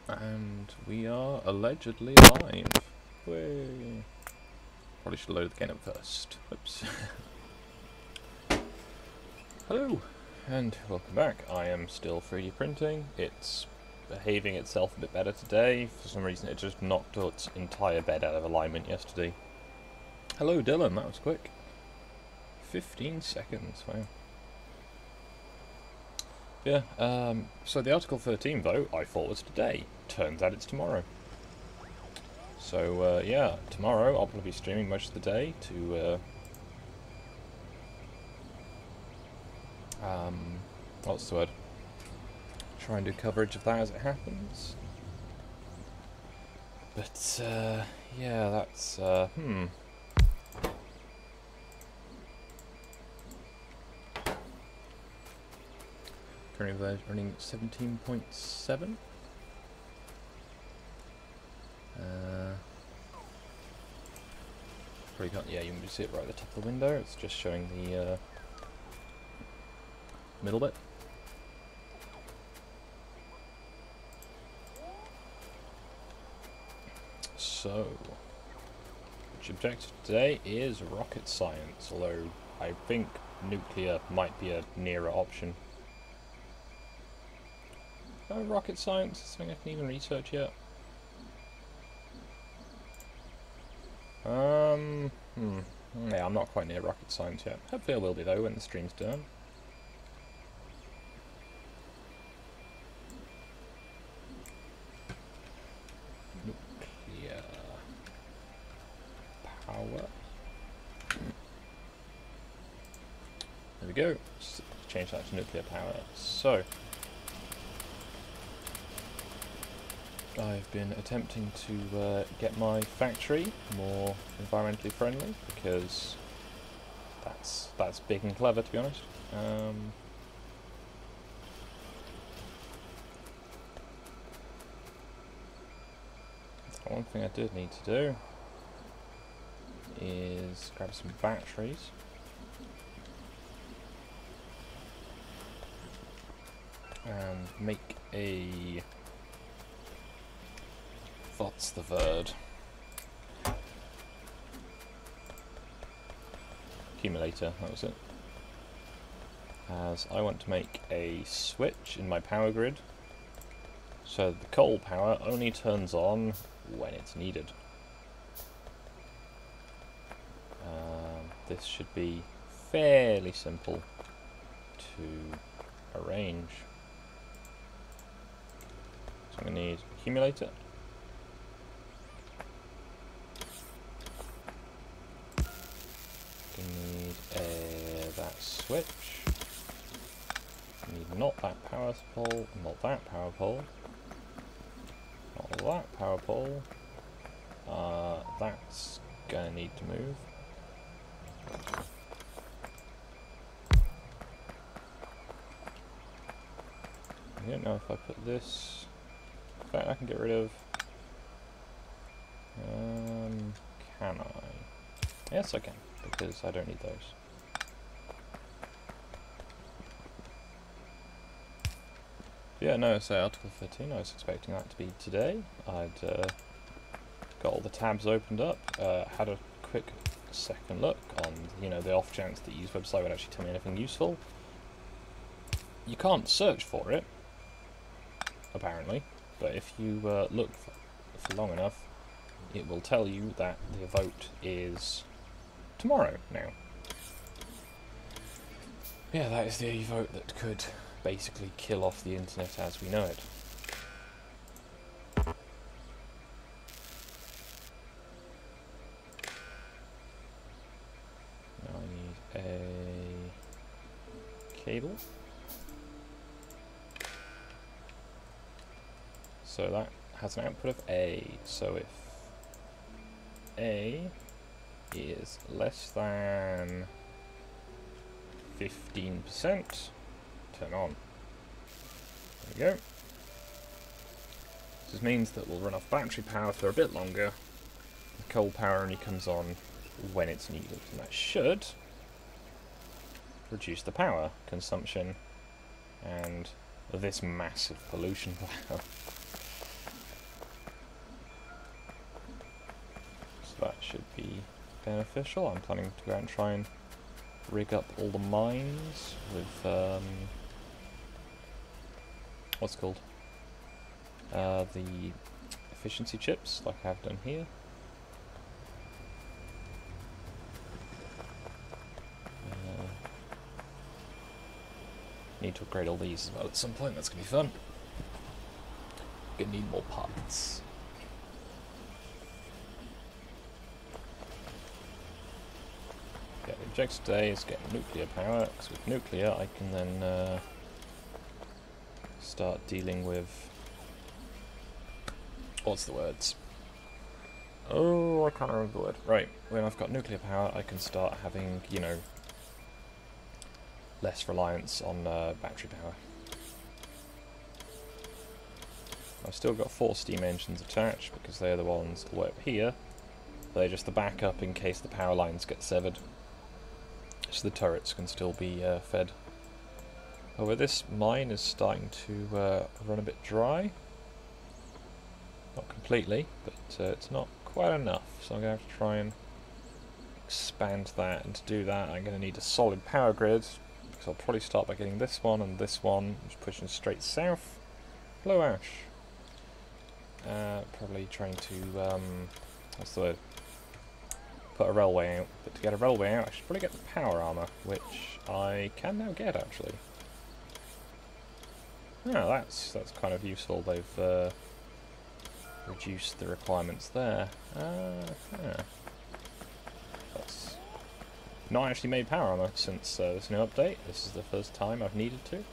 And we are allegedly live. Whee. Probably should load the game up first. Whoops. Hello, and welcome back. I am still 3D printing. It's behaving itself a bit better today. For some reason it just knocked its entire bed out of alignment yesterday. Hello Dylan, that was quick. 15 seconds, wow. Yeah, so the Article 13 vote I thought was today. Turns out it's tomorrow. So, yeah, tomorrow I'll probably be streaming most of the day to, what's the word? Try and do coverage of that as it happens. But, yeah, that's, Currently running 17.7. Probably can't, yeah, you can see it right at the top of the window. It's just showing the middle bit. So, which objective today is rocket science, although I think nuclear might be a nearer option. Rocket science is something I can even research yet. Yeah, I'm not quite near rocket science yet. Hopefully I will be though when the stream's done. Nuclear power. There we go. Just change that to nuclear power. So, I've been attempting to get my factory more environmentally friendly because that's big and clever, to be honest. One thing I did need to do is grab some batteries. And make a... what's the word? Accumulator, that was it. As I want to make a switch in my power grid so the coal power only turns on when it's needed. This should be fairly simple to arrange. So I'm going to need accumulator. Need that switch. Need not that power pole, not that power pole, not that power pole. That's gonna need to move. I don't know if I put this. In fact, I can get rid of. Can I? Yes, I can. Because I don't need those. Yeah, no, so Article 13, I was expecting that to be today. I'd got all the tabs opened up, had a quick second look on, you know, the off chance that U's website would actually tell me anything useful. You can't search for it, apparently, but if you look for long enough, it will tell you that the vote is tomorrow now. Yeah, that is the vote that could basically kill off the internet as we know it. Now I need a cable. So that has an output of A. So if A is less than 15%, turn on. There we go. This means that we'll run off battery power for a bit longer. The coal power only comes on when it's needed, and that should reduce the power consumption and this massive pollution cloud. That should be beneficial. I'm planning to go out and try and rig up all the mines with what's it called? The efficiency chips, like I've done here. Need to upgrade all these as well at some point. That's gonna be fun. Gonna need more parts. Yeah, the objective today is get nuclear power, because with nuclear I can then start dealing with... what's the words? Oh, I can't remember the word. Right, when I've got nuclear power I can start having, you know, less reliance on battery power. I've still got 4 steam engines attached because they're the ones all the way up here. They're just the backup in case the power lines get severed. So the turrets can still be fed. However, this mine is starting to run a bit dry. Not completely, but it's not quite enough. So I'm going to have to try and expand that, and to do that I'm going to need a solid power grid. So I'll probably start by getting this one and this one, just pushing straight south. Hello, Ash. Probably trying to, what's the word? Put a railway out. But to get a railway out, I should probably get the power armour, which I can now get, actually. Oh, that's kind of useful. They've reduced the requirements there. That's not actually made power armor since this new update. This is the first time I've needed to.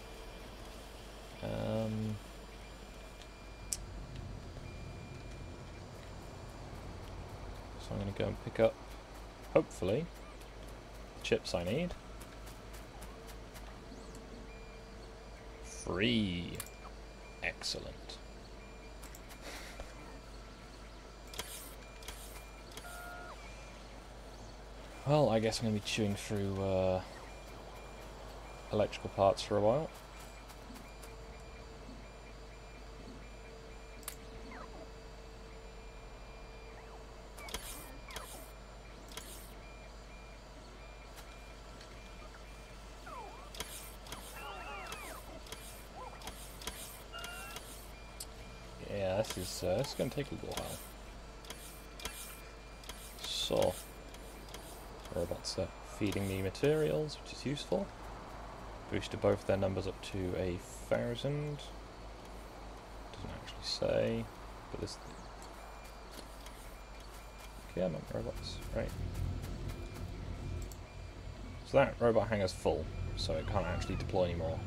So I'm going to go and pick up, hopefully, the chips I need. Free. Excellent. Well, I guess I'm going to be chewing through electrical parts for a while. Yeah, this is going to take a little while. So, robots are feeding me materials, which is useful. Boosted both their numbers up to 1,000. Doesn't actually say, but this. Come on, robots, right? So that robot hangar's full, so it can't actually deploy anymore.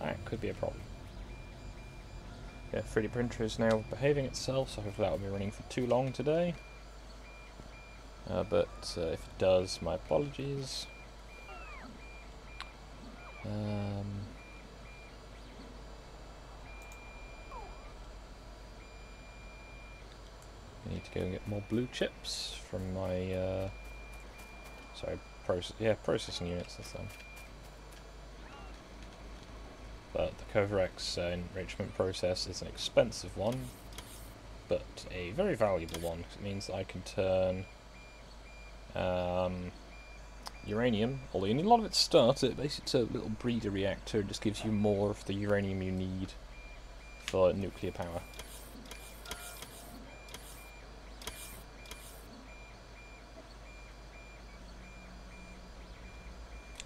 That could be a problem. Yeah, 3D printer is now behaving itself, so hopefully that will be running for too long today. But if it does, my apologies. I need to go and get more blue chips from my processing units this time. But the Covarex enrichment process is an expensive one, but a very valuable one, because it means that I can turn uranium, although you need a lot of it to start it, basically it's a little breeder reactor. It just gives you more of the uranium you need for nuclear power.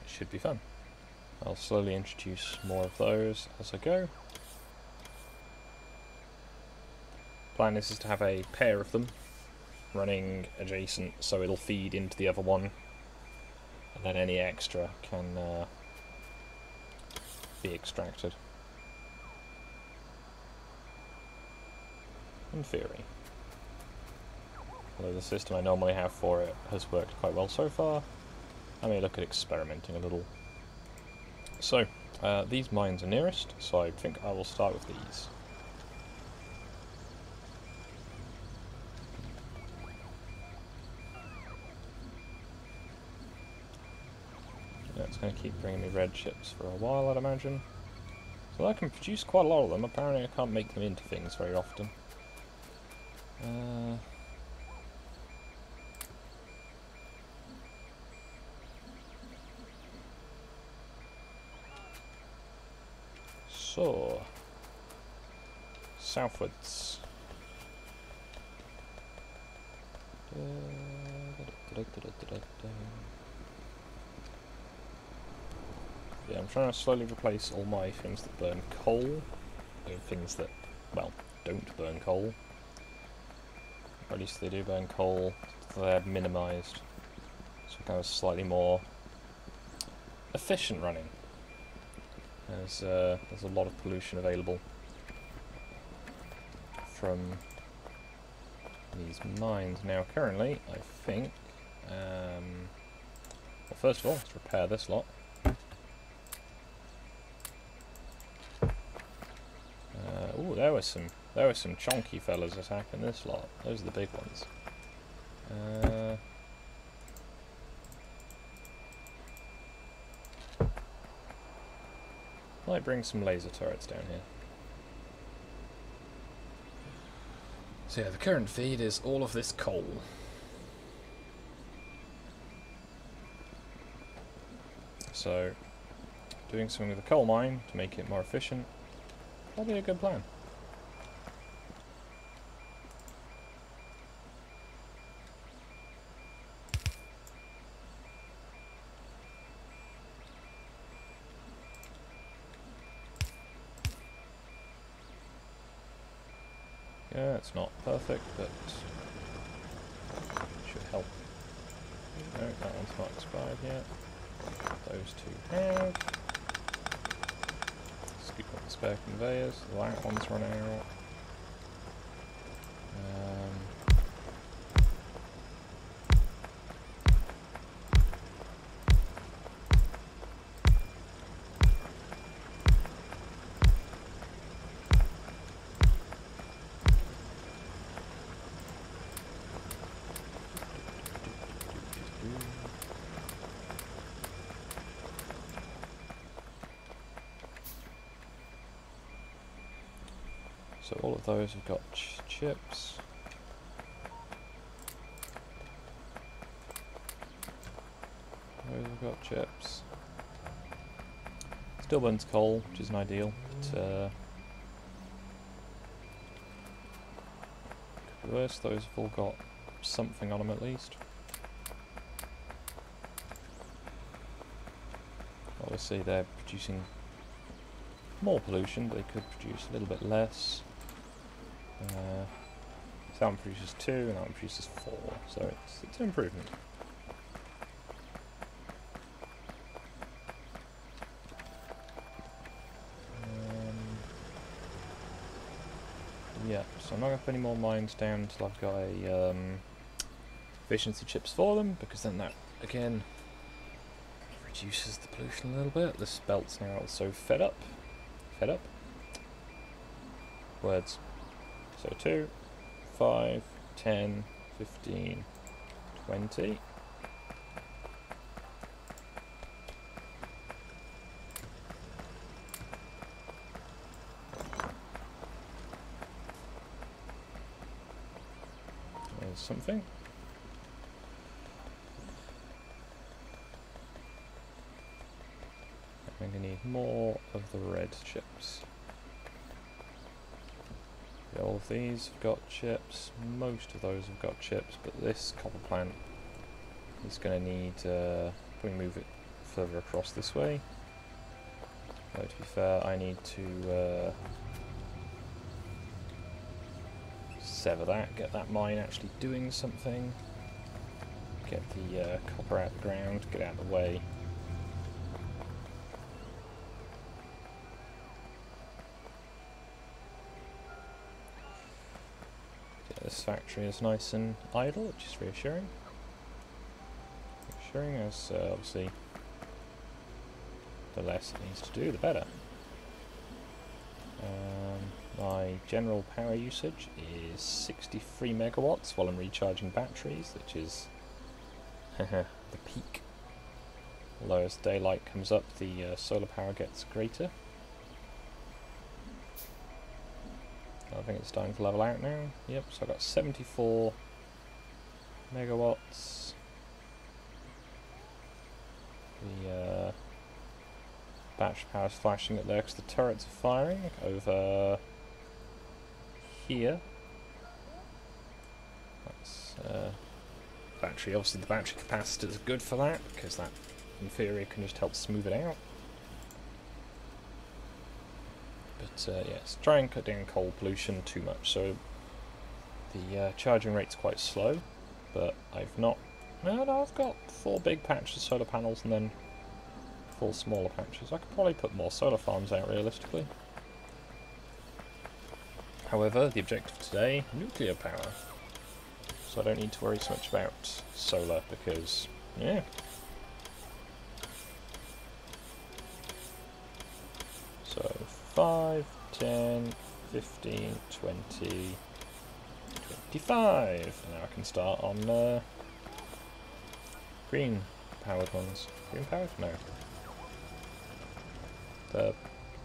It should be fun. I'll slowly introduce more of those as I go. Plan is to have a pair of them running adjacent, so it'll feed into the other one, and then any extra can be extracted. In theory. Although the system I normally have for it has worked quite well so far, I may look at experimenting a little. So, these mines are nearest, so I think I will start with these. Yeah, it's going to keep bringing me red chips for a while, I'd imagine. As Well, I can produce quite a lot of them. Apparently I can't make them into things very often. So, southwards. Yeah, I'm trying to slowly replace all my things that burn coal with things that, well, don't burn coal. Or at least they do burn coal, they're minimised. So kind of slightly more efficient running. There's a lot of pollution available from these mines. Now currently, I think, well, first of all, let's repair this lot. Oh, there were some chonky fellas attacking this lot. Those are the big ones. Might bring some laser turrets down here. So yeah, the current feed is all of this coal. So, doing something with the coal mine to make it more efficient, probably a good plan. Yeah, it's not perfect, but it should help. No, that one's not expired yet. Those two have. Scoop up the spare conveyors. That one's run out. So all of those have got chips. Those have got chips. Still burns coal, which isn't ideal, but could be worse. Those have all got something on them at least. Obviously they're producing more pollution, but they could produce a little bit less. That one produces 2 and that one produces 4, so it's an improvement. Yeah, so I'm not going to put any more mines down until I've got a efficiency chips for them, because then that again reduces the pollution a little bit. This belt's now also fed up. Words. So 2, 5, 10, 15, 20. There's something. I'm going to need more of the red chips. All of these have got chips, most of those have got chips, but this copper plant is going to need, we move it further across this way. Though to be fair, I need to sever that, get that mine actually doing something, get the copper out of the ground, get out of the way. This factory is nice and idle, which is reassuring. Reassuring as obviously the less it needs to do, the better. My general power usage is 63 megawatts while I'm recharging batteries, which is the peak. Although as daylight comes up, the solar power gets greater. I think it's starting to level out now. Yep, so I've got 74 megawatts. The battery power is flashing up there because the turrets are firing over here. That's battery. Obviously, the battery capacitors are good for that because that, in theory, can just help smooth it out. But yes, try and cut down coal pollution too much. So the charging rate's quite slow, but I've not. No, I've got 4 big patches of solar panels and then 4 smaller patches. I could probably put more solar farms out realistically. However, the objective today, nuclear power. So I don't need to worry so much about solar because, yeah. So 5, 10, 15, 20, 25. And now I can start on green powered ones. Green powered? No.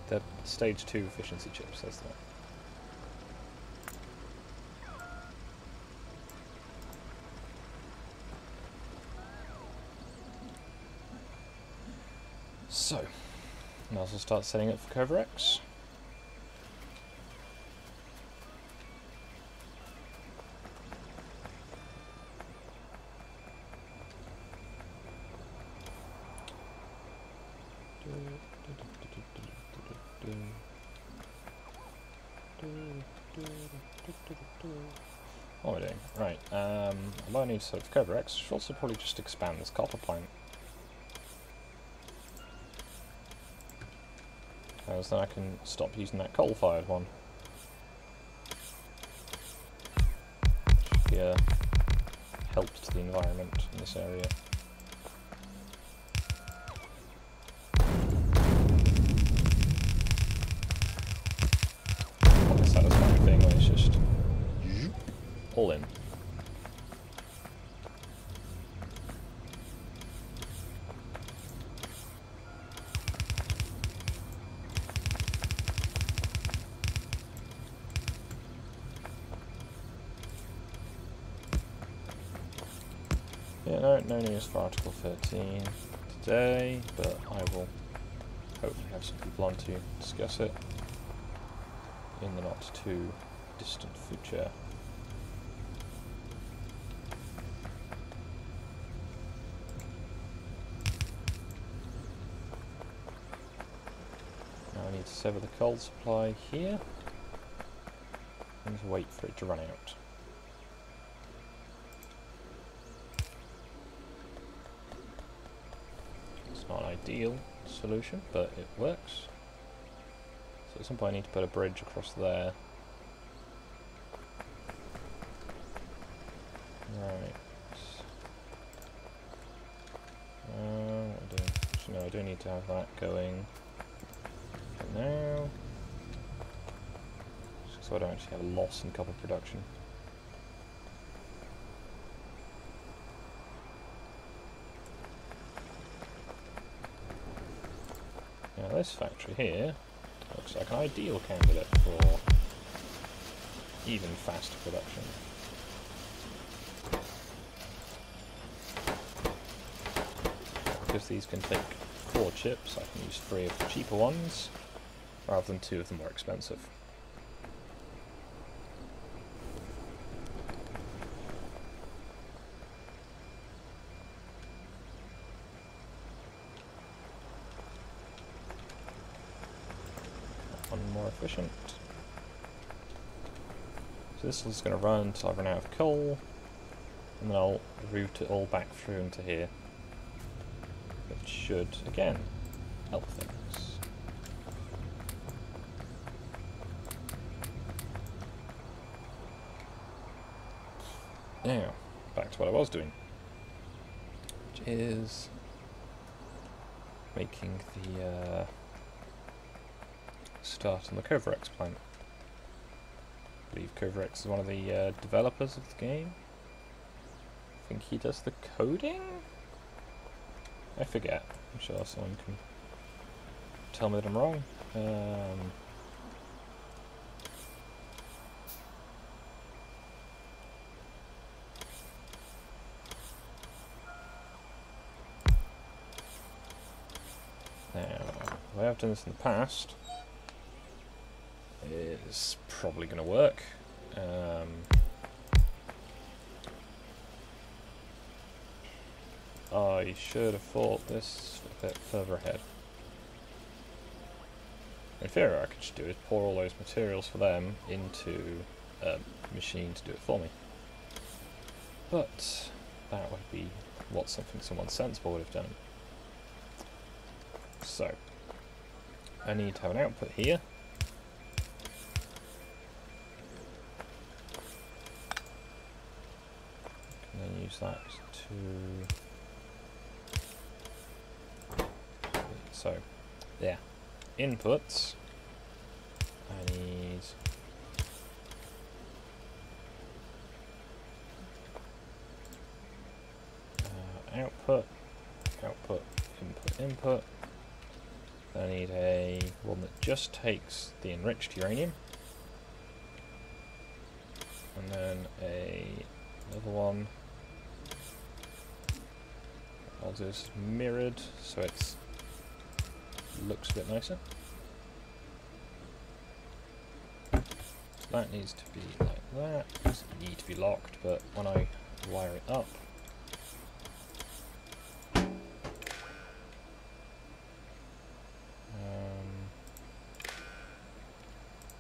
The stage 2 efficiency chip says that. So, might as well start setting up for Coverx. What am I doing? Right, although I need to set up for Coverx, I should also probably just expand this copper plant. Because then I can stop using that coal-fired one. Should be a help to the environment in this area. Not the satisfying thing where it's just all in. Yeah, no news for Article 13 today, but I will hopefully have some people on to discuss it in the not too distant future. Now I need to sever the coal supply here and wait for it to run out. Not an ideal solution, but it works. So at some point I need to put a bridge across there. Right. What do I do? Actually, no, I do need to have that going for now. So I don't actually have a loss in copper production. Now this factory here looks like an ideal candidate for even faster production. Because these can take 4 chips, I can use 3 of the cheaper ones, rather than 2 of the more expensive. More efficient. So this is going to run until I run out of coal, and then I'll route it all back through into here, which should again help things. Now back to what I was doing, which is making the start on the Coverx plant. I believe Coverx is one of the developers of the game. I think he does the coding? I forget. I'm sure someone can tell me that I'm wrong. I have done this in the past. It's probably going to work. I should have thought this a bit further ahead. In theory, I could just do is pour all those materials for them into a machine to do it for me. But that would be what someone sensible would have done. So, I need to have an output here. And then use that to... So, yeah. Inputs. I need... output, output, input, input. I need one that just takes the enriched uranium, and then another one. I'll just mirrored so it looks a bit nicer. That needs to be like that. Doesn't need to be locked, but when I wire it up,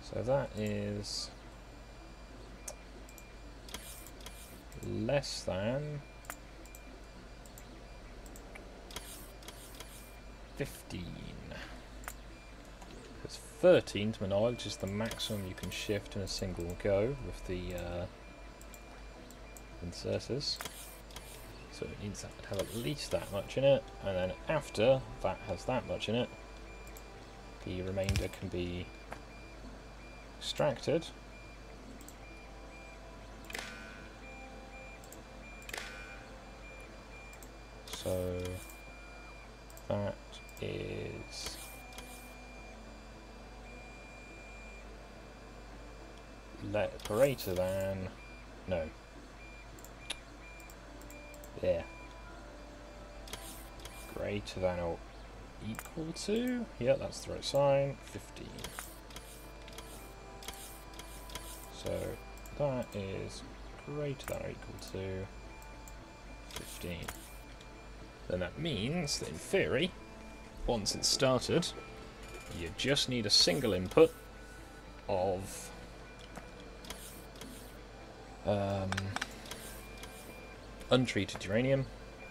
so that is less than 15. Because 13, to my knowledge, is the maximum you can shift in a single go with the inserters. So it needs that to have at least that much in it, and then after that has that much in it, the remainder can be extracted. So that is greater than, no, yeah, greater than or equal to, yeah, that's the right sign, 15. So that is greater than or equal to 15. Then that means that in theory, once it's started, you just need a single input of untreated uranium,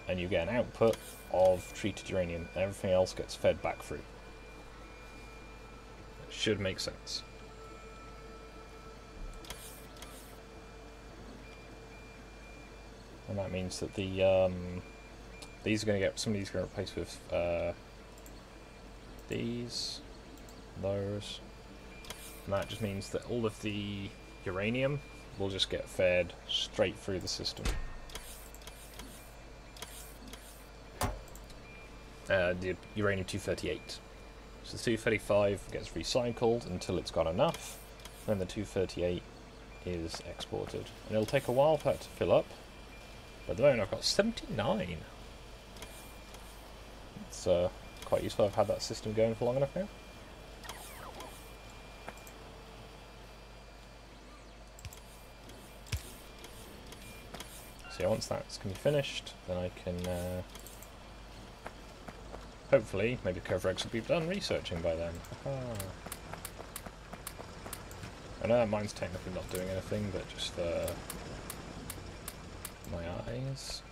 and you get an output of treated uranium, and everything else gets fed back through. It should make sense. And that means that the these are going to get, some of these are going to replace with these, those, and that just means that all of the uranium will just get fed straight through the system. The uranium-238. So the 235 gets recycled until it's got enough, then the 238 is exported. And it'll take a while for that to fill up, but at the moment I've got 79. It's quite useful. I've had that system going for long enough now. So yeah, once that's going to be finished, then I can hopefully, maybe Covrex will be done researching by then. I know that mine's technically not doing anything, but just for my eyes.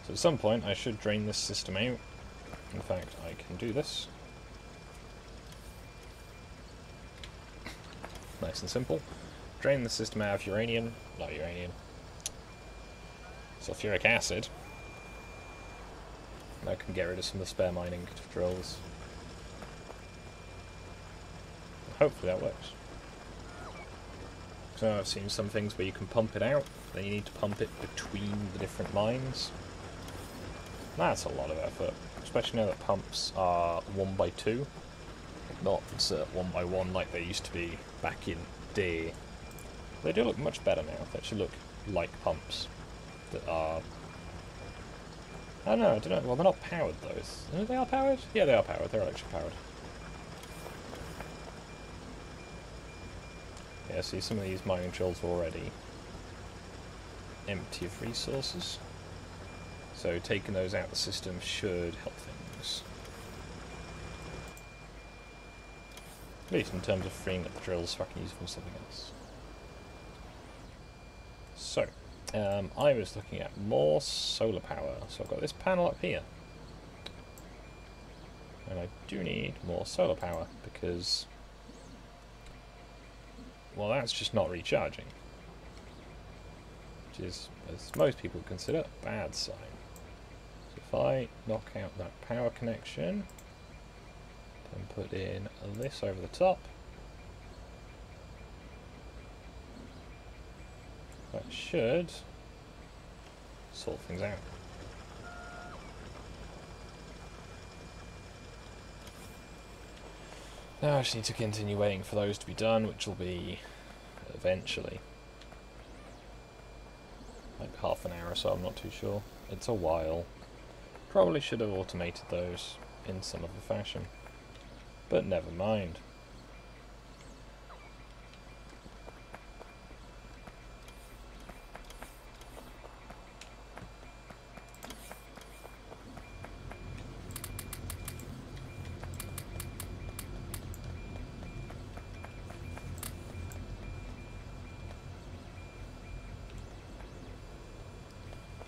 So at some point I should drain this system out. In fact, I can do this. Nice and simple. Drain the system out of uranium, not uranium, sulfuric acid. And I can get rid of some of the spare mining drills. Hopefully that works. So I've seen some things where you can pump it out, then you need to pump it between the different mines. That's a lot of effort, especially now that pumps are 1x2, not 1x1 like they used to be back in day. They do look much better now. They actually look like pumps that are Oh no, I don't know. Well, they're not powered though. They are powered? Yeah, they are powered. They're electric powered. Yeah, see, some of these mining drills are already empty of resources. So taking those out of the system should help things. At least in terms of freeing up the drills so I can use them for something else. So, I was looking at more solar power. So I've got this panel up here. And I do need more solar power because, well, that's just not recharging. Which is, as most people consider, a bad sign. So if I knock out that power connection, then put in this over the top, that should sort things out. Now I just need to continue waiting for those to be done, which will be eventually. Like half an hour or so, I'm not too sure. It's a while. Probably should have automated those in some other fashion. But never mind.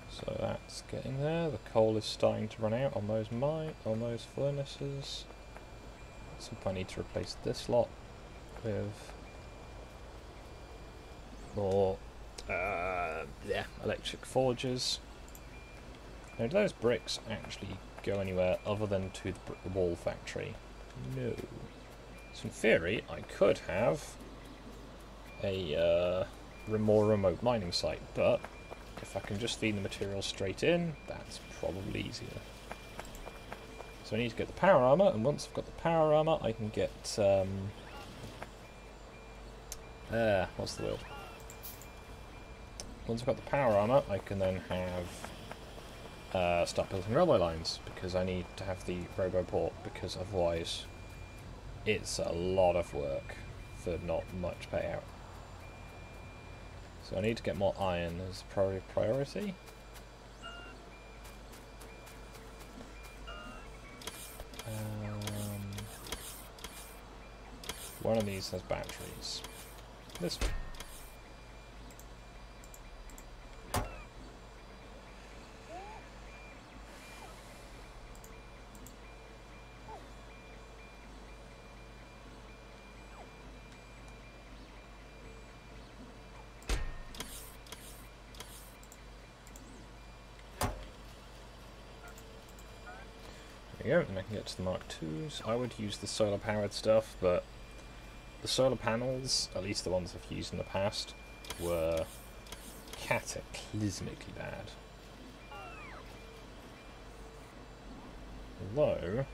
So that's getting there. The coal is starting to run out on those furnaces. So I need to replace this lot with more electric forges. Now, do those bricks actually go anywhere other than to the wall factory? No. So in theory, I could have a more remote mining site, but if I can just feed the material straight in, that's probably easier. So I need to get the power armor, and once I've got the power armor, I can get what's the word? Once I've got the power armor, I can then have start building railway lines, because I need to have the roboport, because otherwise it's a lot of work for not much payout. So I need to get more iron as priority. One of these has batteries. This one. There we go, and I can get to the Mark IIs. I would use the solar powered stuff, but the solar panels, at least the ones I've used in the past, were cataclysmically bad. Although,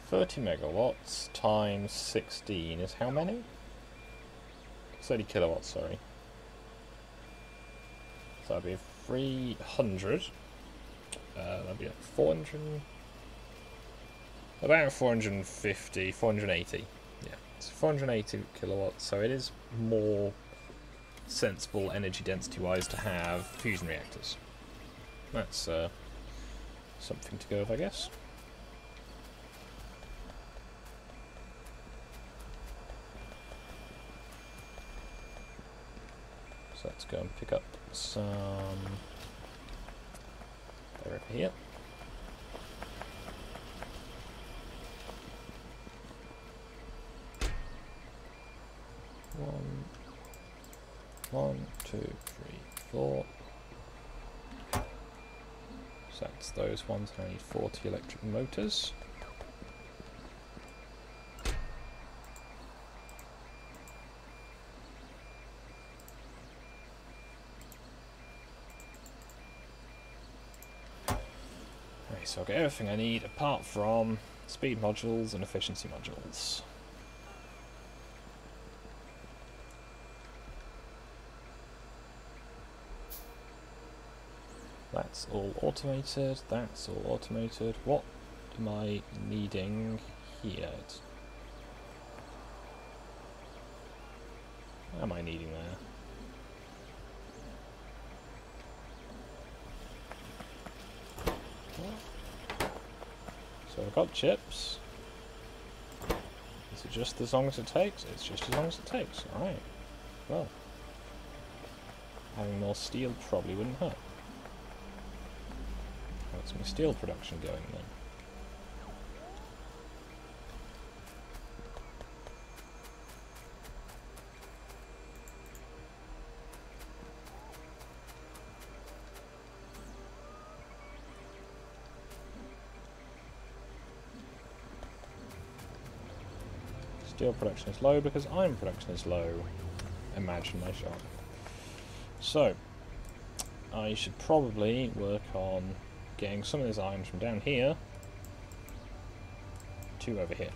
30 megawatts times 16 is how many? 30 kilowatts, sorry. So that'd be 300. That'd be like 400. About 450, 480. Yeah, it's 480 kilowatts, so it is more sensible energy density wise to have fusion reactors. That's something to go with, I guess. So let's go and pick up some. They're over here. One, two, three, four. So that's those ones. I need 40 electric motors. Okay, so I'll get everything I need apart from speed modules and efficiency modules. That's all automated, that's all automated. What am I needing here? What am I needing there? So I've got chips. Is it just as long as it takes? It's just as long as it takes. Alright. Well. Having more steel probably wouldn't hurt. How's my steel production going then? Steel production is low because iron production is low. Imagine my shock. So, I should probably work on getting some of this iron from down here to over here.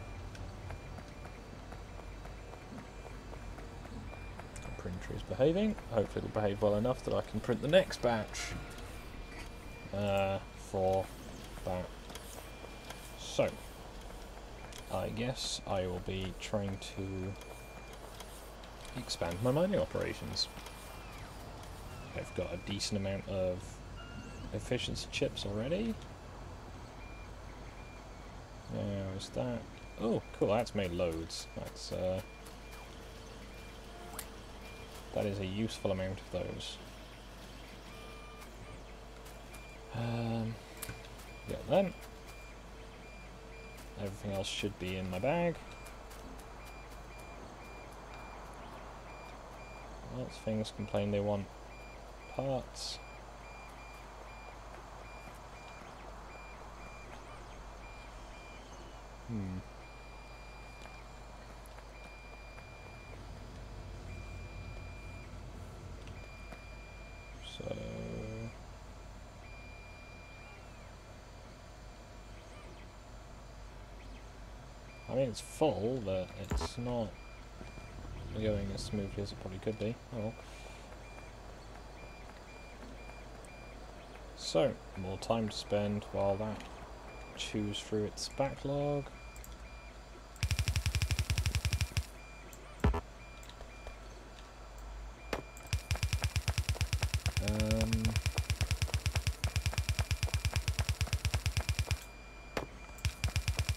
The printer is behaving. Hopefully it'll behave well enough that I can print the next batch for that. So, I guess I will be trying to expand my mining operations. I've got a decent amount of efficiency chips already. Now is that... Oh, cool, that's made loads. That's that is a useful amount of those. Get them. Everything else should be in my bag. Lots of things complain they want parts. So I mean it's full, but it's not going as smoothly as it probably could be. Oh well. So, more time to spend while that chews through its backlog.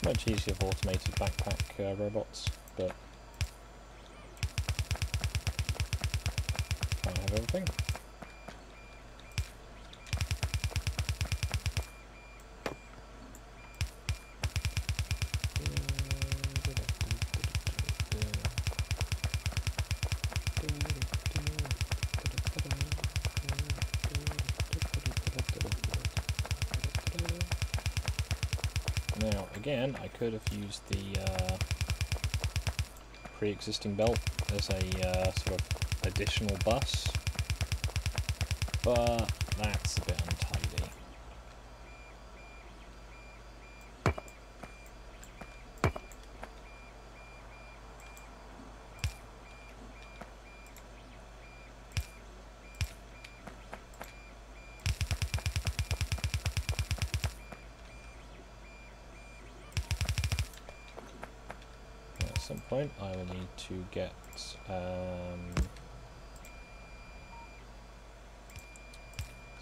Much easier for automated backpack robots, but can't have everything. Now, again, I could have used the pre-existing belt as a sort of additional bus, but that's a bit untidy. At some point I will need to get some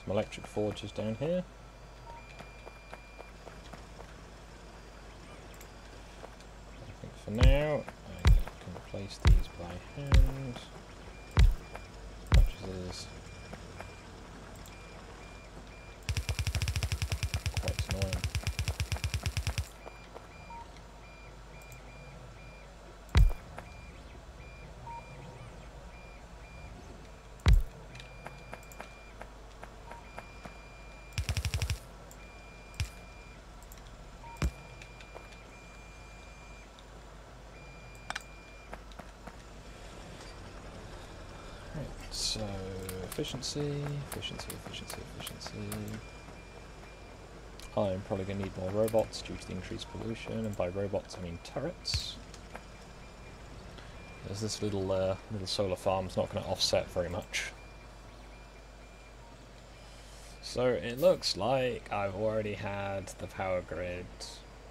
electric forges down here. I think for now I can replace these by hand, as much as it is quite annoying. So, efficiency. I'm probably going to need more robots due to the increased pollution, and by robots I mean turrets. As this little solar farm's not going to offset very much. So it looks like I've already had the power grid.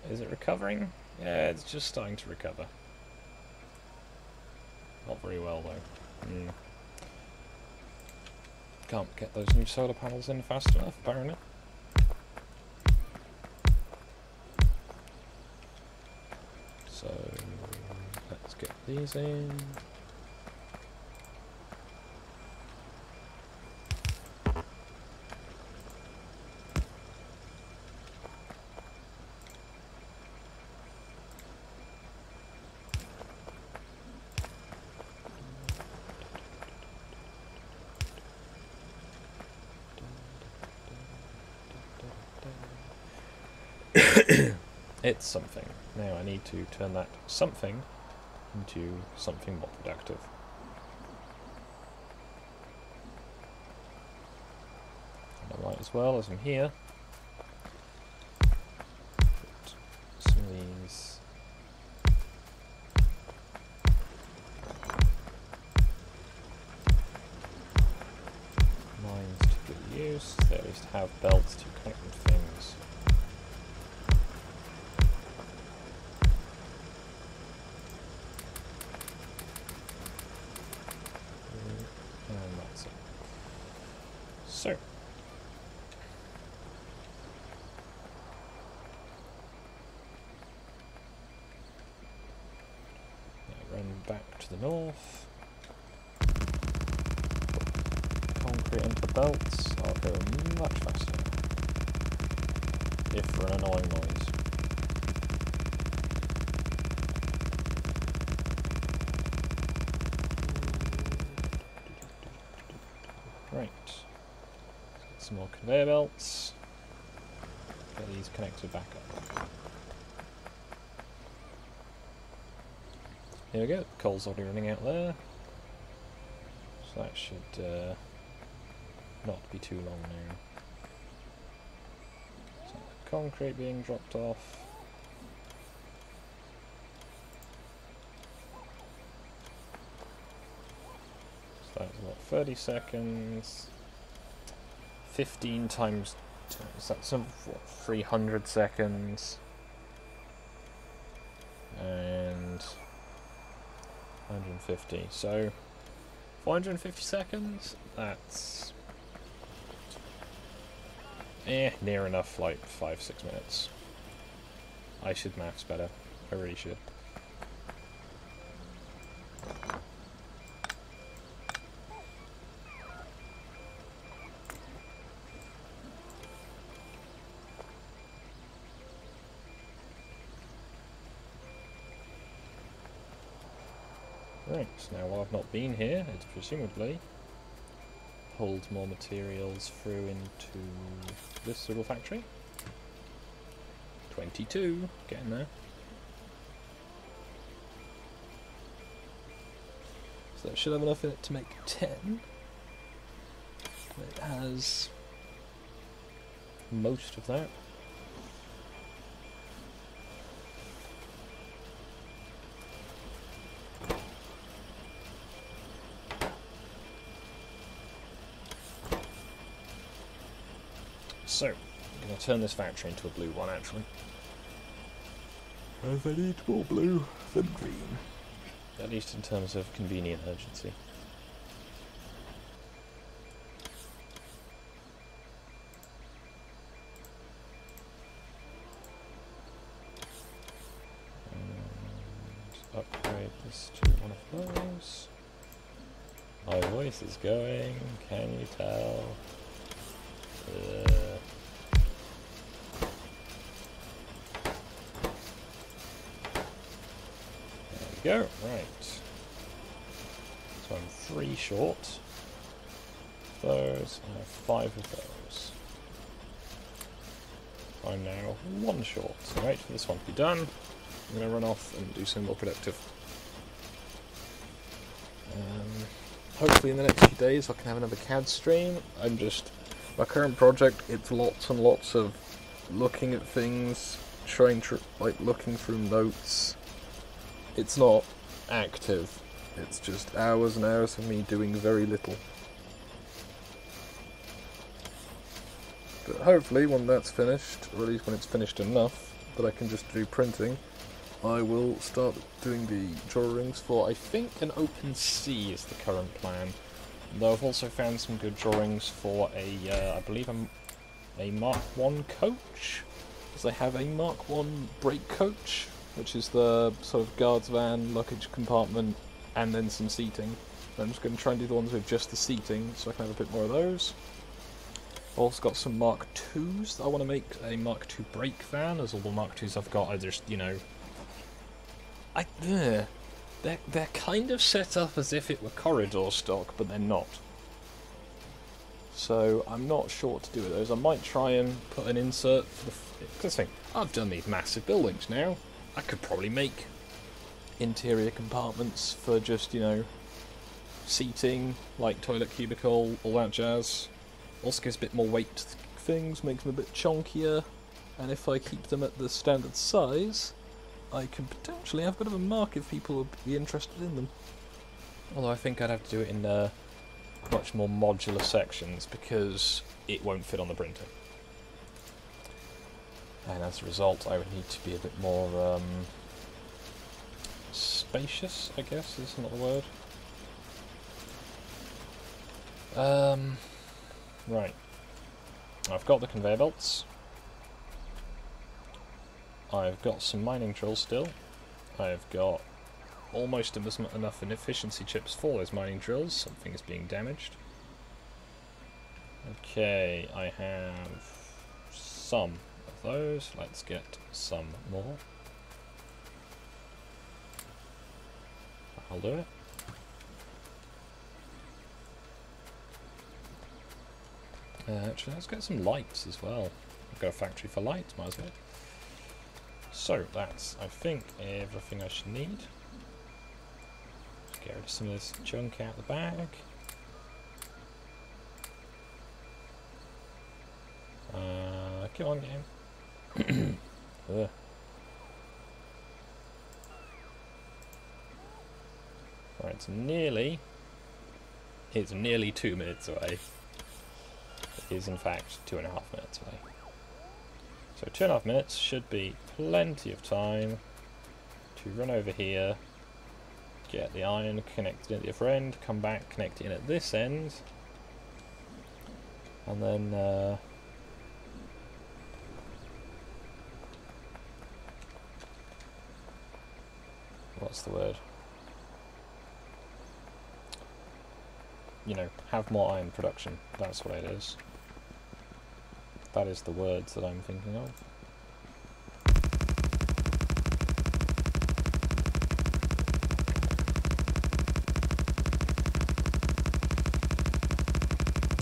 Is it recovering? Yeah, it's just starting to recover. Not very well though. Can't get those new solar panels in fast enough, apparently. So let's get these in. It's something. Now I need to turn that something into something more productive. And I might as well, as I'm here, put some of these lines to good use. They at least have belts to connect with things. And that's it. So, now run back to the north. Concrete into the belts. I'll go much faster. If for an annoying noise. Right. Let's get some more conveyor belts. Get these connected back up. Here we go. Coal's already running out there. So that should not be too long now. So concrete being dropped off. So that's what, 30 seconds. 15 times 2, so that's what, 300 seconds. And 150. So 450 seconds? That's near enough, like 5-6 minutes. I should maths better. I really should. Right, now while I've not been here, it's presumably pulled more materials through into this little factory. 22, getting there. So that should have enough in it to make 10. But it has most of that. So, I'm going to turn this factory into a blue one, actually. As I need more blue than green. At least in terms of convenient urgency. And upgrade this to one of those. My voice is going, can you tell? There we go, right. So I'm 3 short. Those, I have 5 of those. I'm now 1 short. So wait for this one to be done. I'm going to run off and do something more productive. Hopefully in the next few days I can have another CAD stream. My current project, it's lots and lots of looking at things, looking through notes. It's not active, it's just hours and hours of me doing very little. But hopefully when that's finished, or at least when it's finished enough that I can just do printing, I will start doing the drawings for, I think, an open sea is the current plan. Though I've also found some good drawings for I believe a Mark 1 coach, because they have a Mark 1 brake coach, which is the sort of guard's van, luggage compartment, and then some seating. I'm just going to try and do the ones with just the seating, so I can have a bit more of those. I've also got some Mark 2s that I want to make a Mark 2 brake van, as all the Mark 2s I've got are just, you know... They're kind of set up as if it were corridor stock, but they're not. So I'm not sure what to do with those. I might try and put an insert for the... Because I think, I've done these massive buildings now. I could probably make interior compartments for just, you know, seating, like toilet cubicle, all that jazz. Also gives a bit more weight to things, makes them a bit chunkier. And if I keep them at the standard size, I could potentially have a bit of a mark if people would be interested in them. Although I think I'd have to do it in much more modular sections because it won't fit on the printer. And as a result, I would need to be a bit more spacious, I guess is not the word. Right. I've got the conveyor belts. I've got some mining drills still. I've got almost enough efficiency chips for those mining drills. Something is being damaged. Okay, I have some of those. Let's get some more. I'll do it. Actually, let's get some lights as well. I've got a factory for lights, might as well. So, that's, I think, everything I should need. Get rid of some of this junk out the bag. Come on, game. Right, it's nearly 2 minutes away. It is in fact 2.5 minutes away. So 2.5 minutes should be plenty of time to run over here, get the iron connected at the other end, come back, connect it in at this end, and then what's the word? You know, have more iron production. That's what it is. That is the words that I'm thinking of.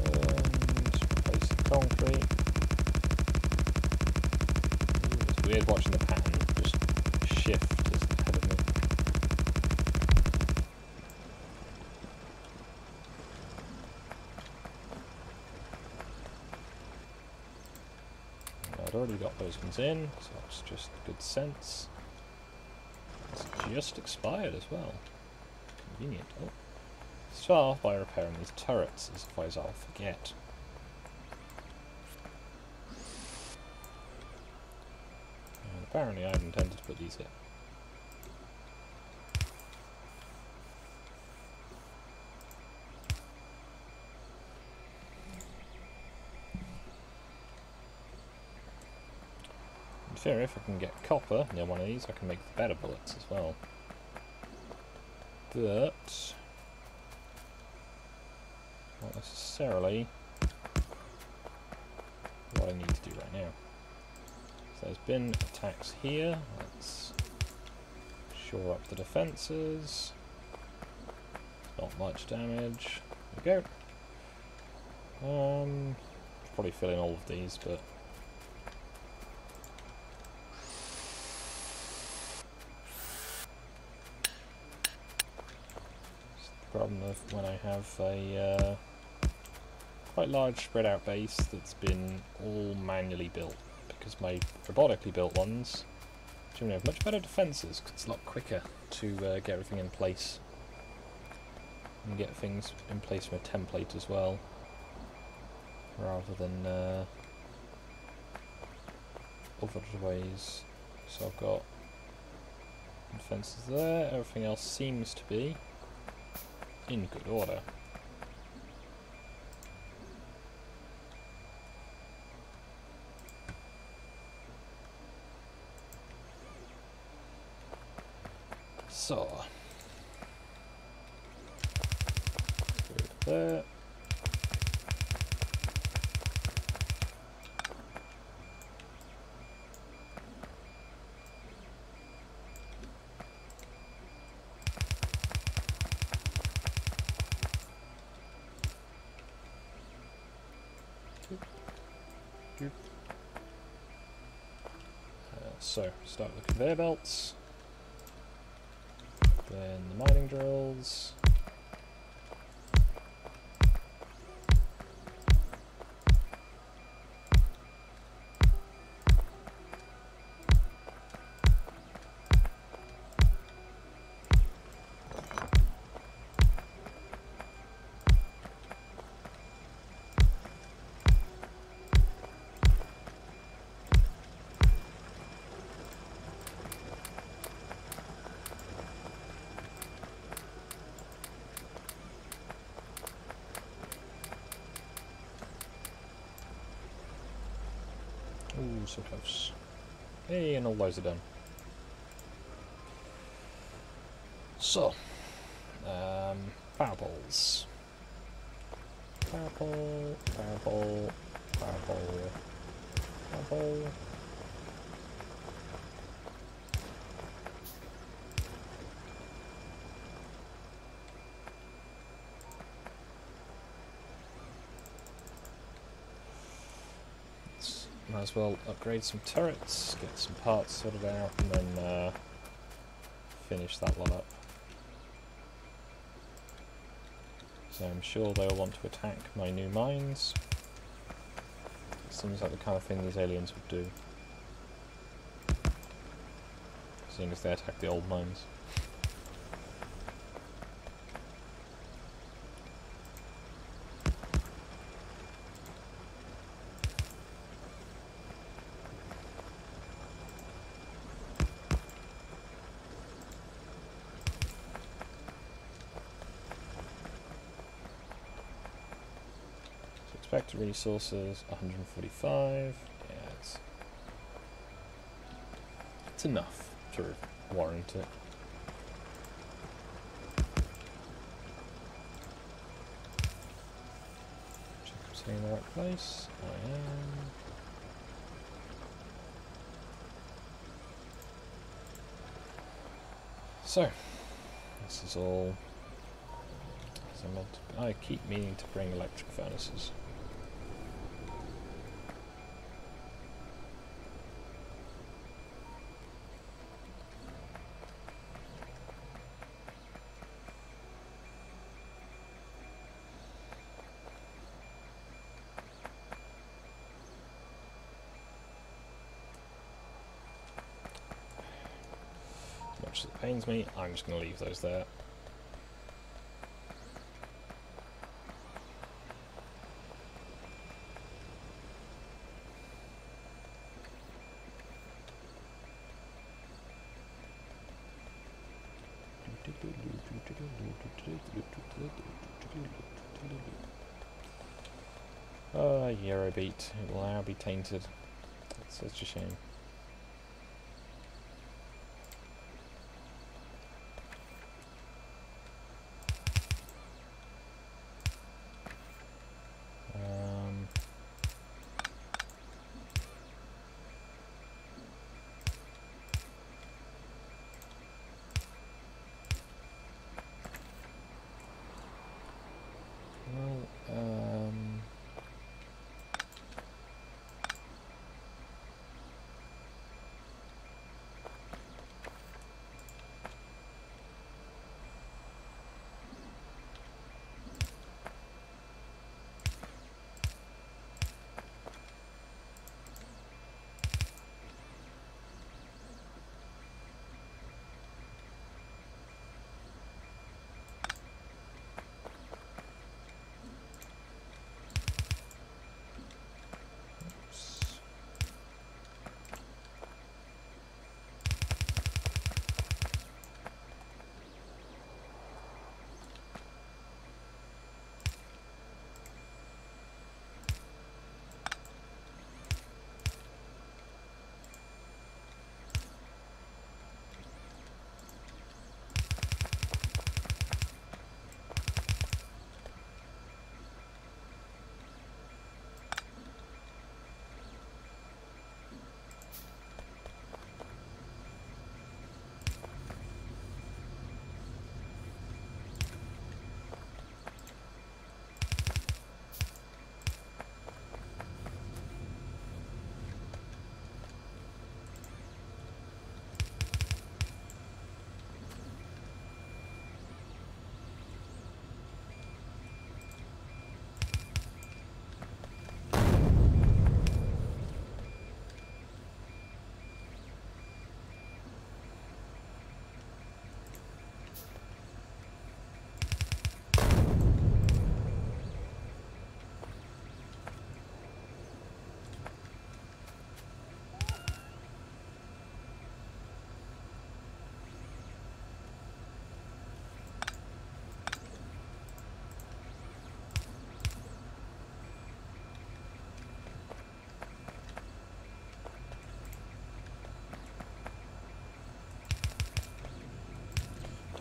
And basic concrete. It's weird watching the pattern just shift as ahead of me. I'd already got those ones in, so that's just good sense. It's just expired as well. Convenient. Oh. Start off by repairing these turrets, as otherwise I'll forget. And apparently I had intended to put these in. In theory, if I can get copper near one of these, I can make the better bullets as well. But not necessarily what I need to do right now. So there's been attacks here. Let's shore up the defences. Not much damage. There we go. Probably fill in all of these, but problem of when I have a quite large spread out base that's been all manually built, because my robotically built ones generally have much better defences, because it's a lot quicker to get everything in place and get things in place from a template as well, rather than other ways. So I've got fences there, everything else seems to be in good order. So, there. So, start with the conveyor belts, then the mining drills, ooh, so close. Hey, and all those are done. So, fireballs. Fireball, fireball, fireball, fireball. Might as well upgrade some turrets, get some parts sorted out, and then finish that lot up. So I'm sure they'll want to attack my new mines. Seems like the kind of thing these aliens would do, seeing as they attack the old mines. Expected resources 145. Yeah, it's enough to warrant it. Check I'm staying in the right place. I am. So, this is all. I keep meaning to bring electric furnaces. As much as it pains me, I'm just going to leave those there. Eurobeat, it will now be tainted. That's such a shame.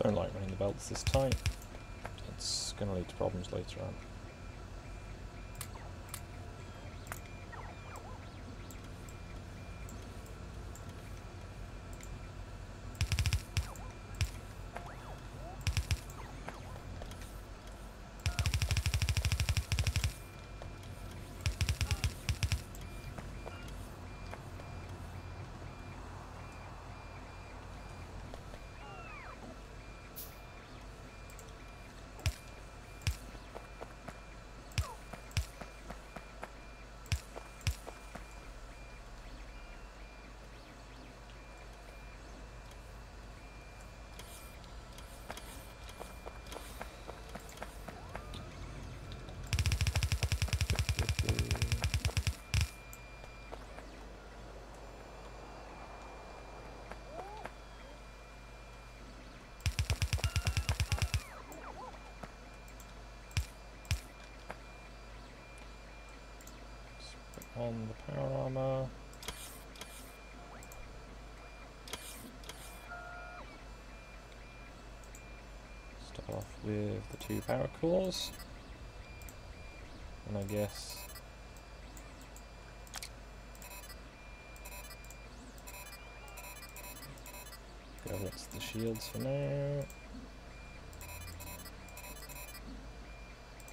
Don't like running the belts this tight. It's going to lead to problems later on. On the power armor. Start off with the 2 power cores. And I guess go against the shields for now.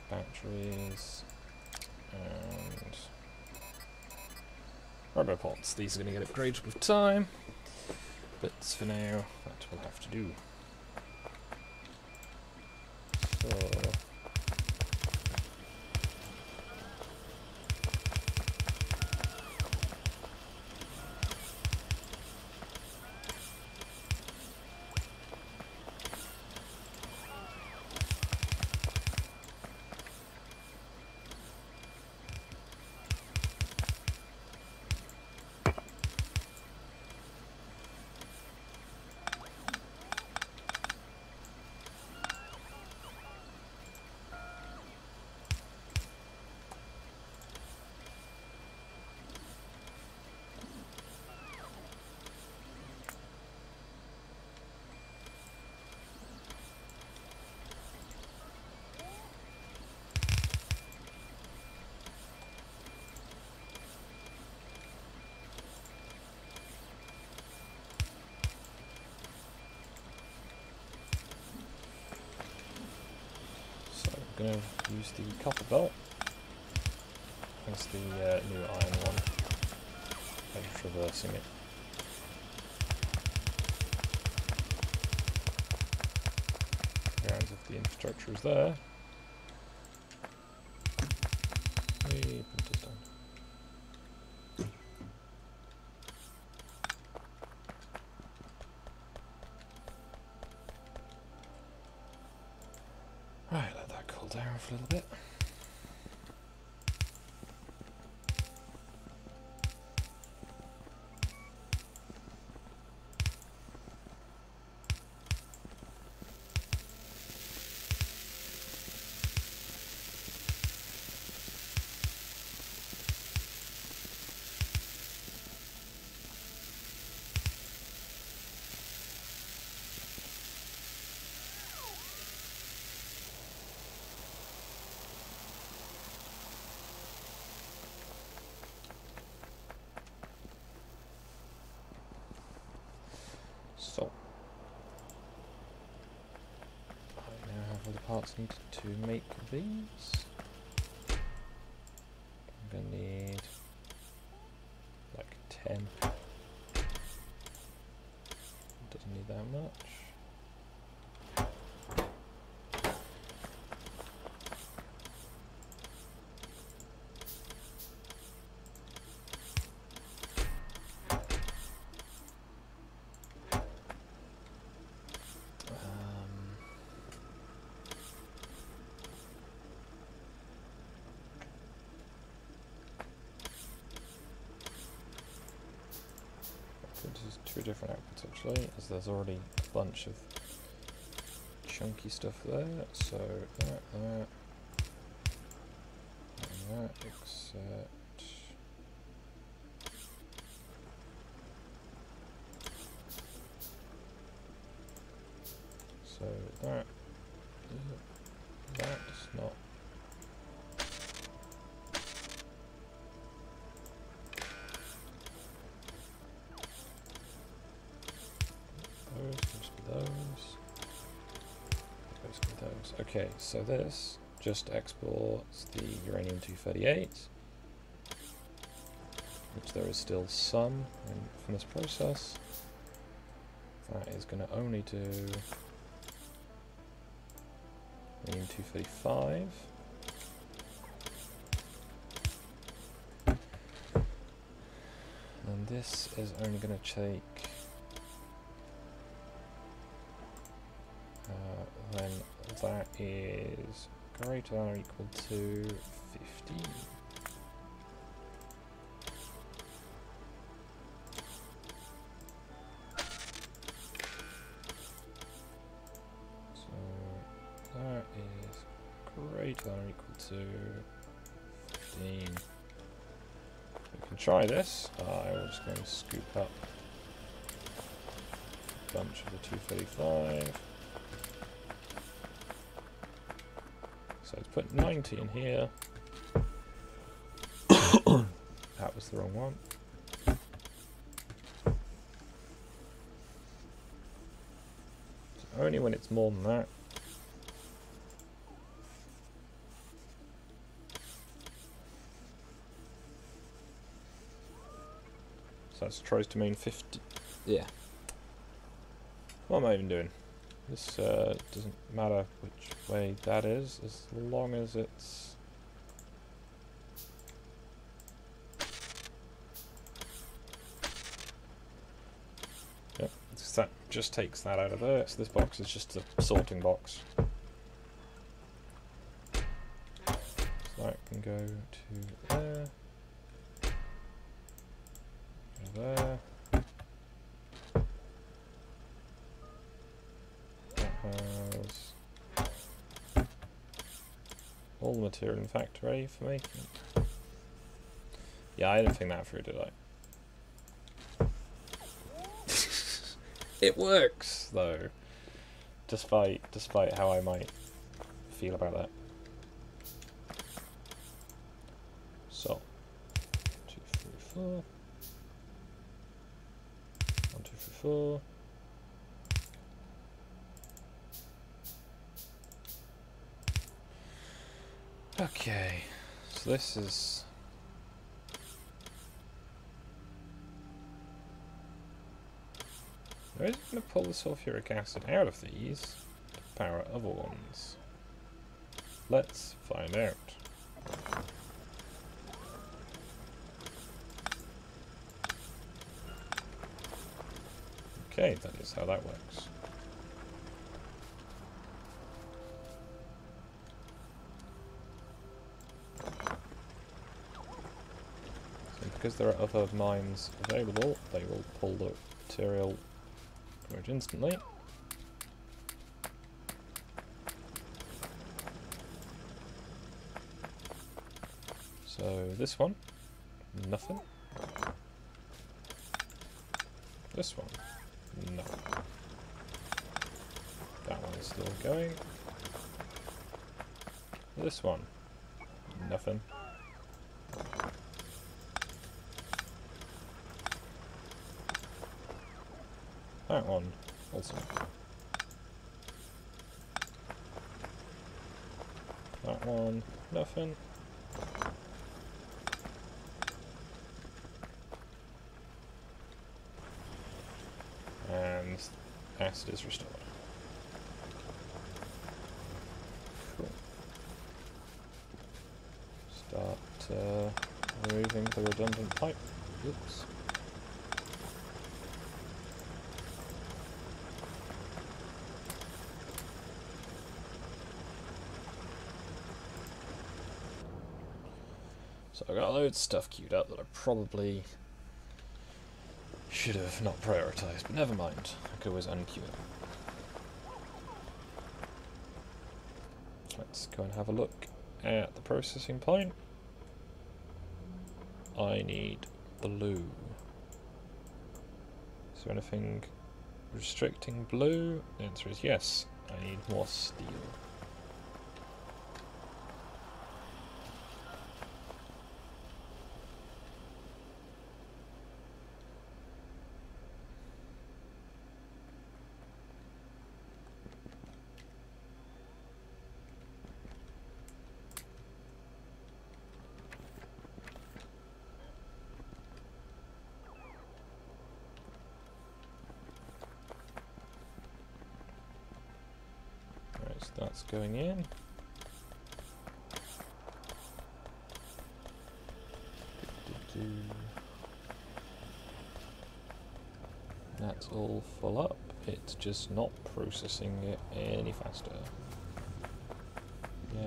Batteries and Robopods. These are going to get upgraded with time, but for now that will have to do. So I'm going to use the copper belt as the new iron one, and traversing it. Around if the infrastructure is there. We put it down. Right, let that cool down for a little bit. So, I now have all the parts needed to make these. I'm going to need like 10. Doesn't need that much. This is 2 different outputs actually, as there's already a bunch of chunky stuff there. So that, and that, except so Okay, so this just exports the uranium-238, which there is still some from this process. That is going to only do uranium-235. And this is only going to take then that is greater than or equal to 15. So that is greater than or equal to 15. We can try this. I'm just going to scoop up a bunch of the 235. So let's put 90 in here. That was the wrong one. So only when it's more than that. So that tries to mean 50. Yeah. What am I even doing? This doesn't matter which way that is, as long as it's... Yep, that just takes that out of there, so this box is just a sorting box. So that can go to there, go there. Has all the material in fact ready for making it. Yeah, I didn't think that through, did I? It works though, despite how I might feel about that. So 2, 3, 4. 1, 2, 3, 4. Okay, so this is... I was going to pull the sulfuric acid out of these to power other ones. Let's find out. Okay, that is how that works. Because there are other mines available, they will pull the material pretty much instantly. So this one, nothing. This one, nothing. That one is still going. This one, nothing. That one, also. That one, nothing. And acid is restored. Cool. Start removing the redundant pipe. Oops. So I've got loads of stuff queued up that I probably should have not prioritised, but never mind. I could always unqueue it. Let's go and have a look at the processing plant. I need blue. Is there anything restricting blue? The answer is yes. I need more steel. That's going in. That's all full up. It's just not processing it any faster. Yeah.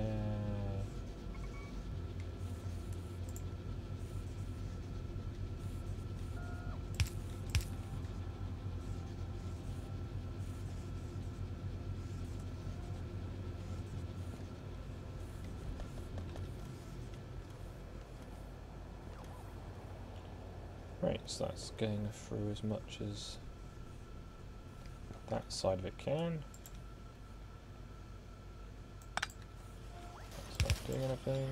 Right, so that's getting through as much as that side of it can. That's not doing anything.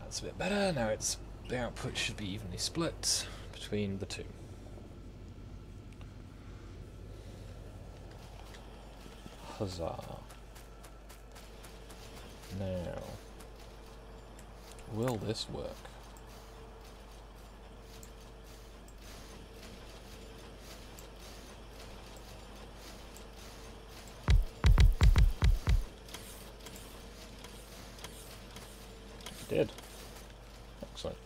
That's a bit better. Now it's the output should be evenly split between the two. Huzzah. Now, will this work? It did. Excellent.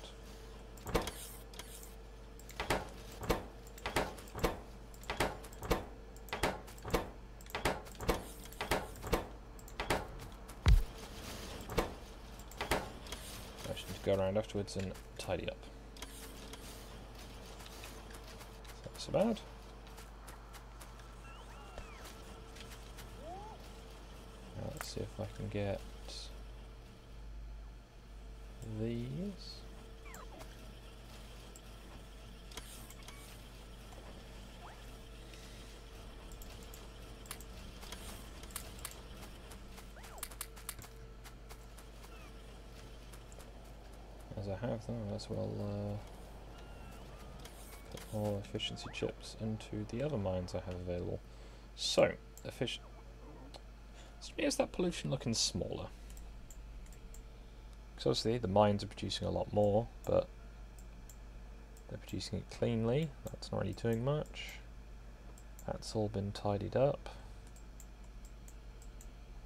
Go around afterwards and tidy up. Not so bad. Now let's see if I can get these. As I have them, I might as well put more efficiency chips into the other mines I have available. So, is that pollution looking smaller? Because obviously the mines are producing a lot more, but they're producing it cleanly. That's not really doing much. That's all been tidied up.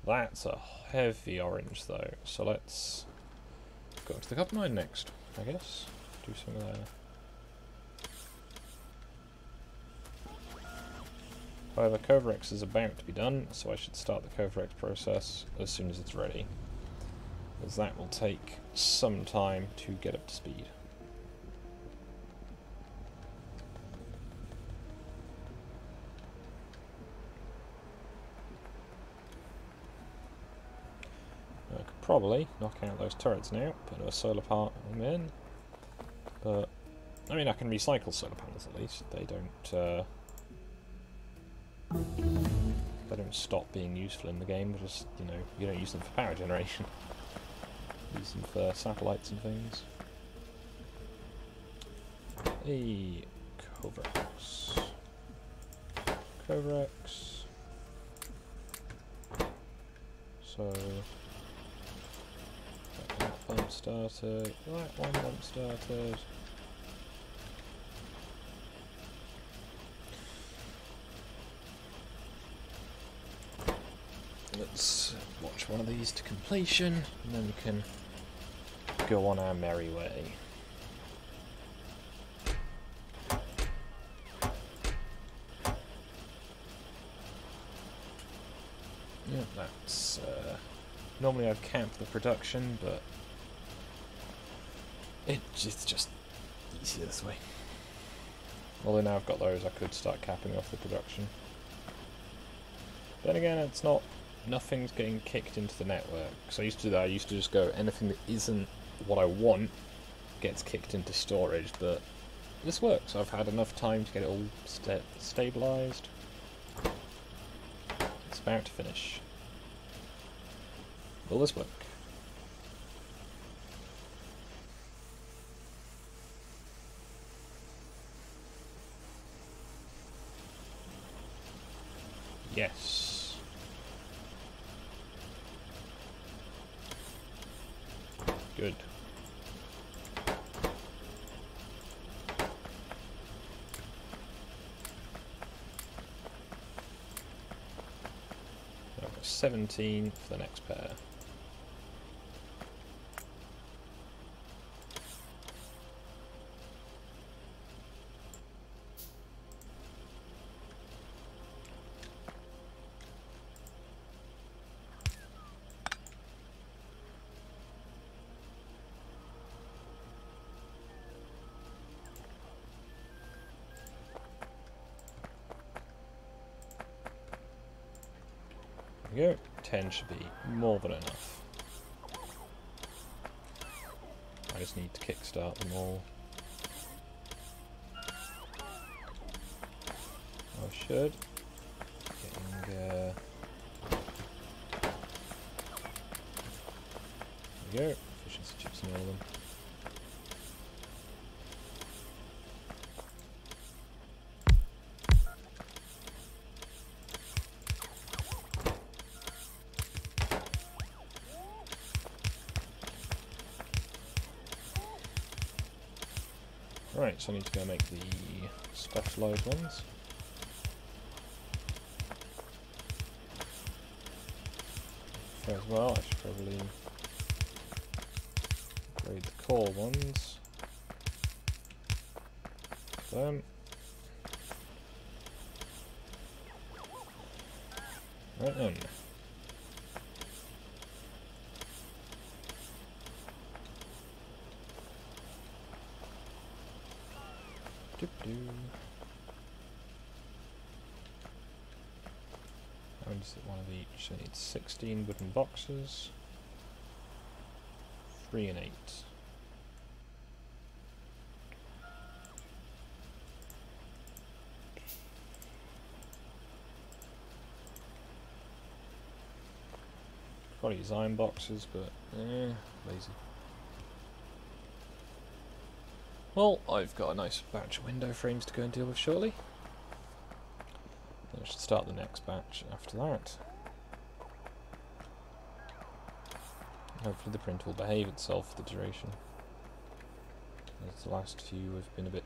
That's a heavy orange though, so let's go to the copper mine next, I guess. Do something there. However, Covarex is about to be done, so I should start the Covarex process as soon as it's ready, as that will take some time to get up to speed. I could probably knock out those turrets now, put a solar panel in, but I mean I can recycle solar panels at least. They don't stop being useful in the game. Just, you know, you don't use them for power generation. Use them for satellites and things. Hey, Covarex. Covarex. So that pump started. That one pump started. Let's watch one of these to completion, and then we can go on our merry way. Yeah, that's... normally I'd camp the production, but it's just easier this way. Although now I've got those, I could start capping off the production. Then again, it's not... nothing's getting kicked into the network. So I used to do that. I used to just go, anything that isn't what I want gets kicked into storage, but this works. I've had enough time to get it all stabilised. It's about to finish. Will this work? Yes. Good. I've got 17 for the next pair. There we go. 10 should be more than enough. I just need to kickstart them all. I should. Getting, there we go. Efficiency chips and all of them. Right, so I need to go make the specialised ones. As well, I should probably upgrade the core ones. Them. Right then. I'll just hit one of each. I need 16 wooden boxes. 3 and 8. Probably use iron boxes, but lazy. Well, I've got a nice batch of window frames to go and deal with shortly. I should start the next batch after that. Hopefully the print will behave itself for the duration. As the last few have been a bit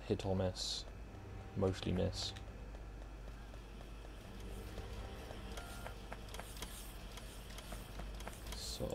hit or miss. Mostly miss. So...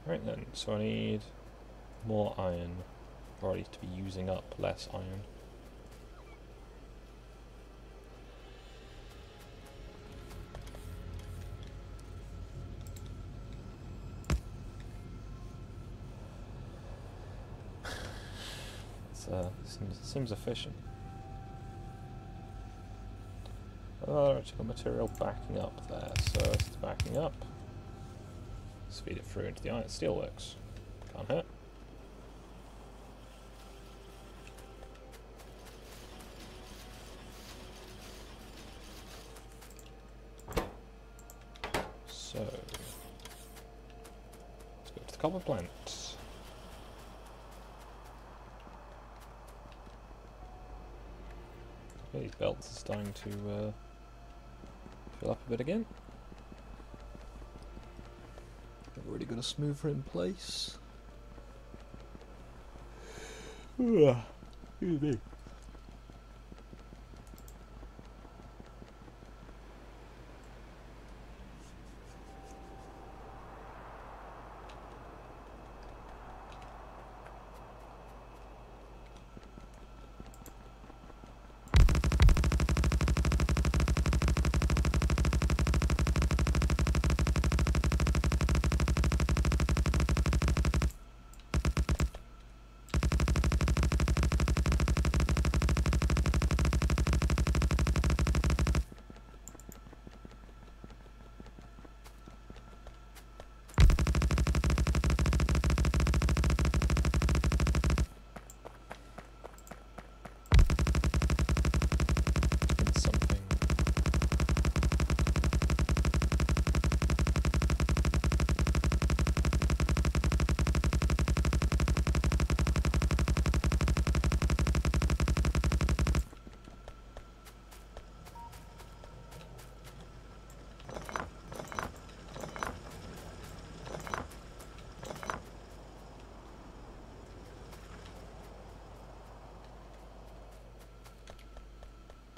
Right then, so I need more iron, or at least to be using up less iron. Seems efficient. Oh, I've got material backing up there, so it's backing up. Let's feed it through into the iron steelworks. Can't hurt. So let's go to the copper plant. Okay, these belts are starting to fill up a bit again. I've already got a smoother in place. Excuse me.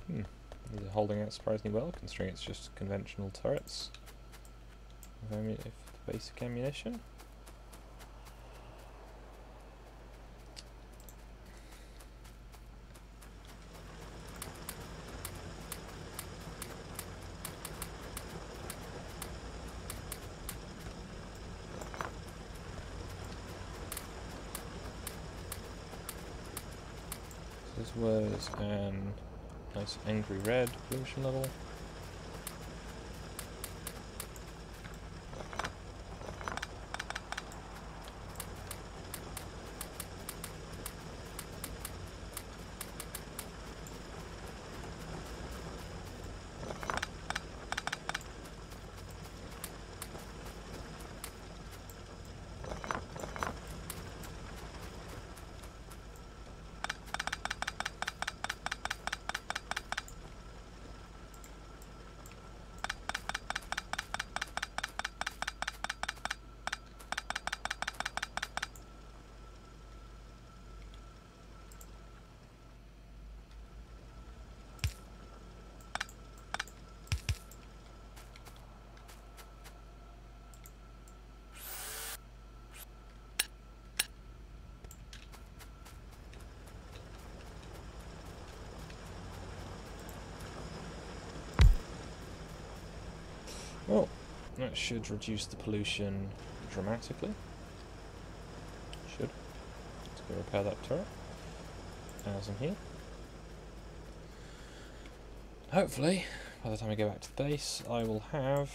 These are holding out surprisingly well, considering it's just conventional turrets with basic ammunition. This was an nice angry red pollution level. Well, that should reduce the pollution dramatically. Should. Let's go repair that turret. As I'm here. Hopefully, by the time I go back to the base, I will have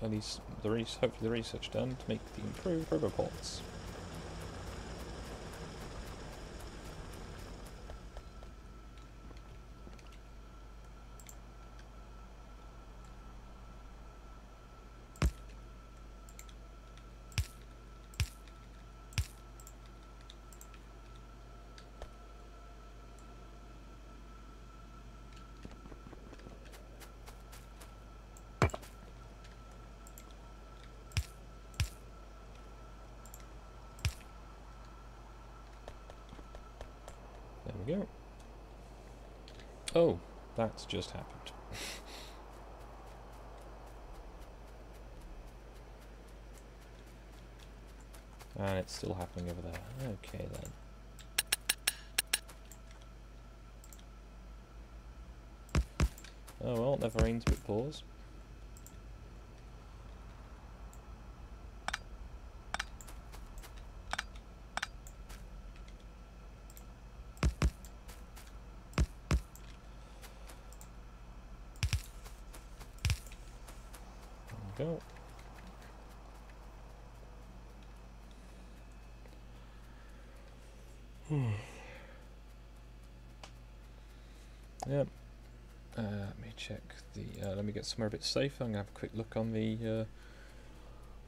at least hopefully the research done to make the improved roboports. There we go. Oh, that's just happened. And it's still happening over there. Okay then. Oh well, never rains but pours. There we go. Yep. Let me check the. Let me get somewhere a bit safer. I'm gonna have a quick look on the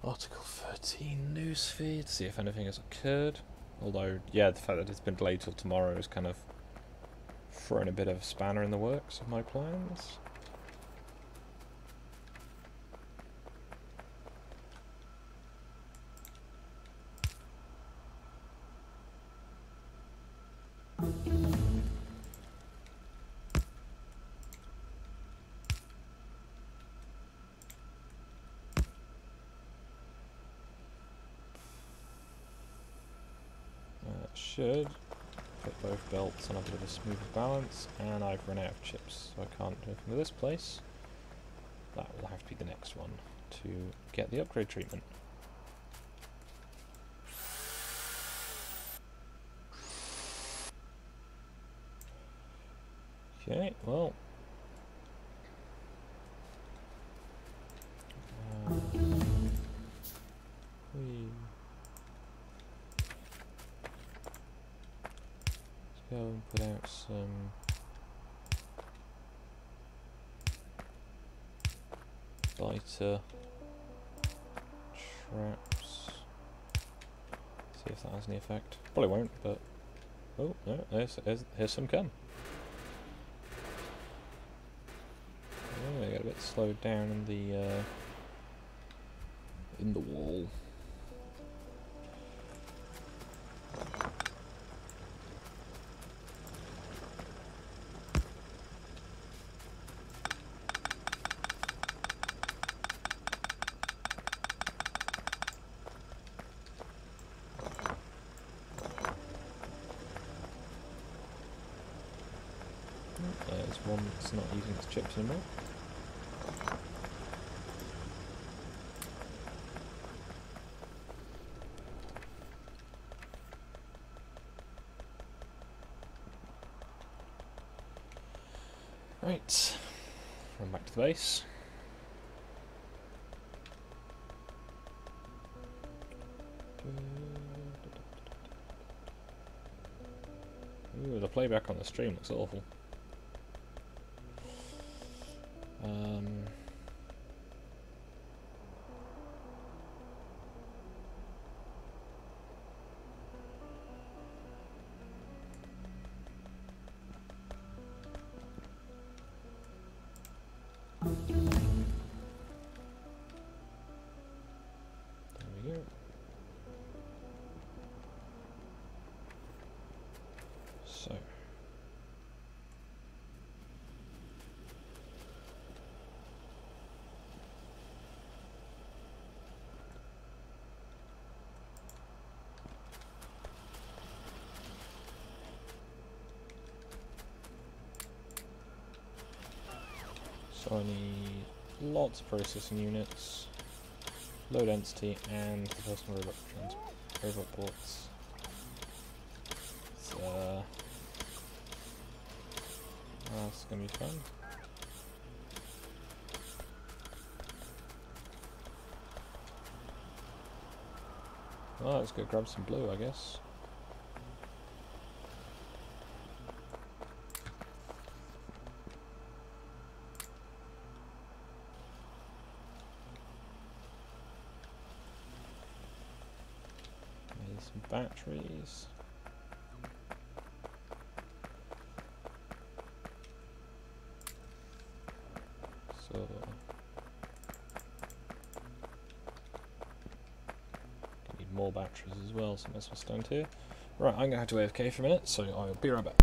Article 13 news feed, see if anything has occurred. Although, yeah, the fact that it's been delayed till tomorrow has kind of thrown a bit of a spanner in the works of my plans. Should put both belts on a bit of a smoother balance, and I've run out of chips, so I can't do anything with this place. That will have to be the next one to get the upgrade treatment. Okay, well. Go and put out some biter traps. See if that has any effect. Probably won't, but oh no, here's some cum. Oh, they got a bit slowed down in the wall. There's one that's not using its chips anymore. Right, run back to the base. Ooh, the playback on the stream looks awful. There we go. So. So I need lots of processing units, low density, and the personal robot ports. So, that's gonna be fun. Well, let's go grab some blue, I guess. Need some batteries. So need more batteries as well, so that's what's down here. Right, I'm gonna have to AFK for a minute, so I'll be right back.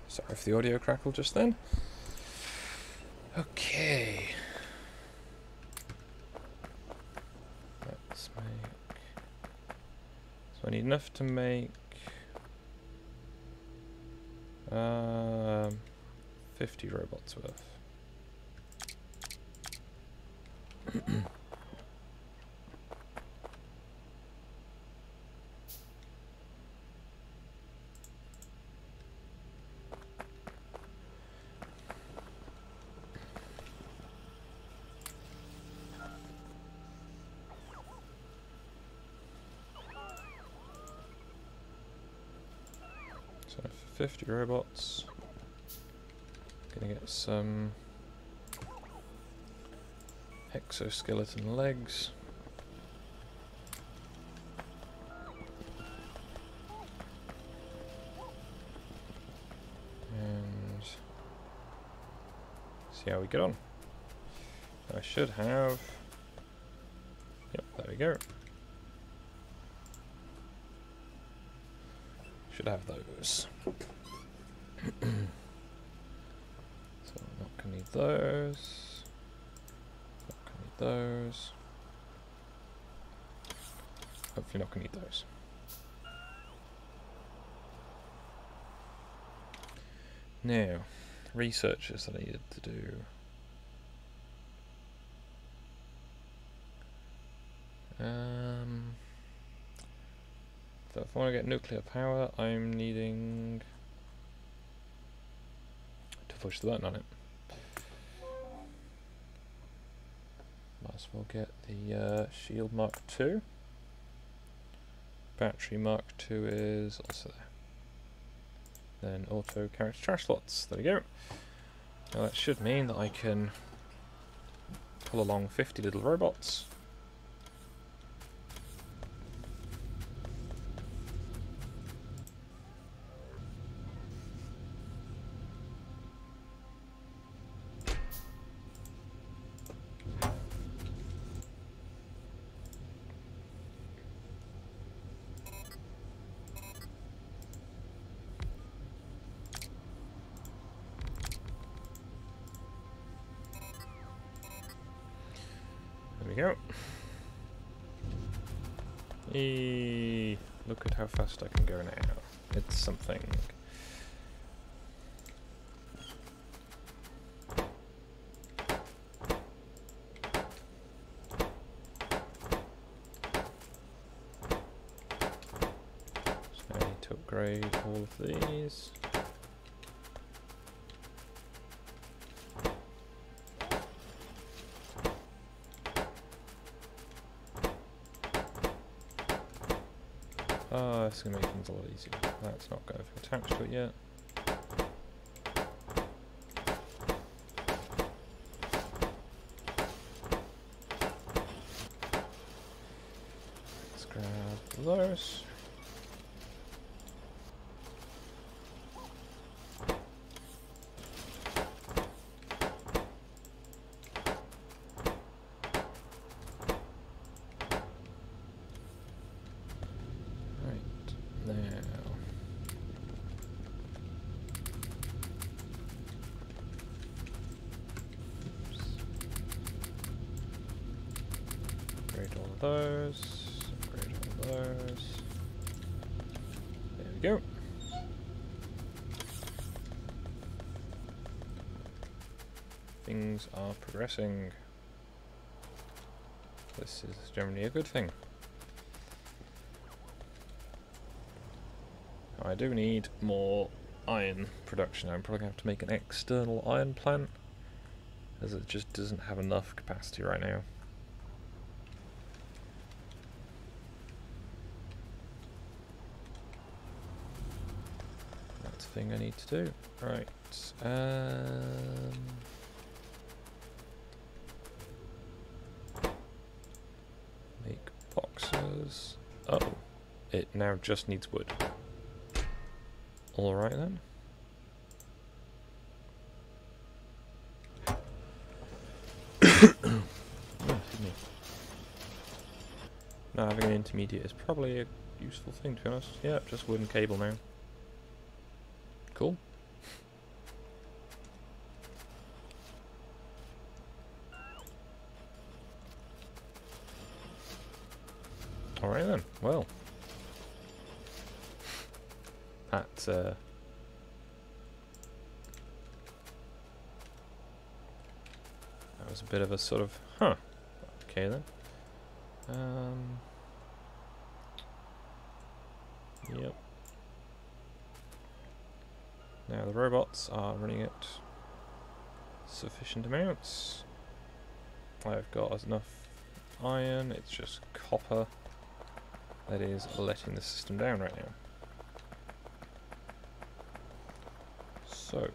Sorry for the audio crackle just then. Okay. Let's make... So I need enough to make... 50 robots worth. So for 50 robots, gonna get some exoskeleton legs. And see how we get on. I should have... Yep, there we go. Should have those. So I'm not gonna need those. Not gonna need those. Hopefully not gonna need those. Now, researches that I needed to do. So if I want to get nuclear power, I'm needing to push the button on it. Might as well get the shield Mark II. Battery Mark II is also there. Then auto character trash slots. There we go. Now that should mean that I can pull along 50 little robots. There we go. Look at how fast I can go now. It's something. So I need to upgrade all of these. Ah, it's going to make things a lot easier. That's not going to be attached to it yet. Let's grab those. Those, upgrade all those. There we go. Things are progressing. This is generally a good thing. I do need more iron production. I'm probably going to have to make an external iron plant, as it just doesn't have enough capacity right now. Thing I need to do. Right. Make boxes. Oh, it now just needs wood. Alright then. Now having an intermediate is probably a useful thing, to be honest. Yeah, just wood and cable now. Cool. Alright then, well. That was a bit of a sort of, huh. Okay then. Yep. Now the robots are running at sufficient amounts. I've got enough iron, it's just copper that is letting the system down right now. So.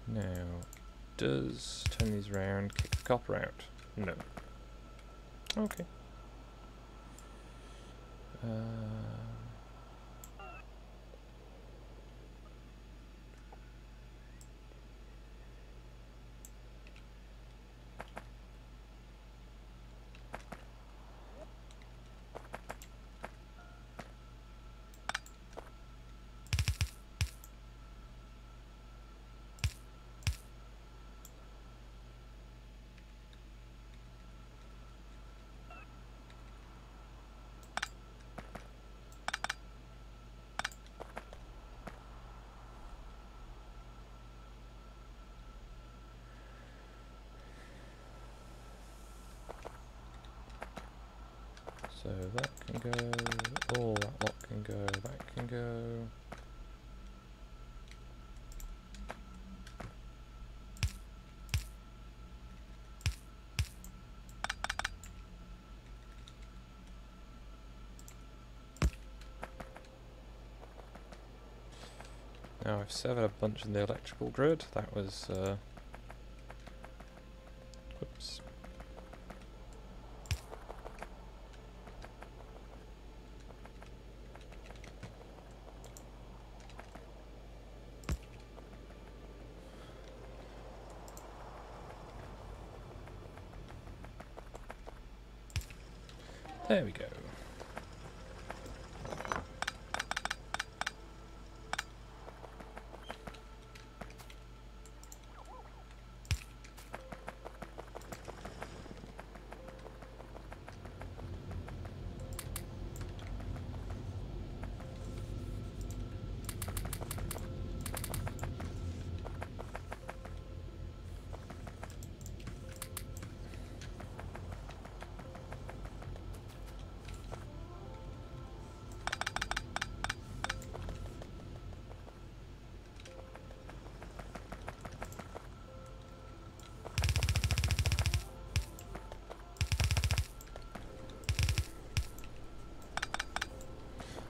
Now, does turn these around kick the copper out? No. Okay. So that can go, all that lot can go, that can go. Now I've severed a bunch in the electrical grid. That was, whoops. There we go.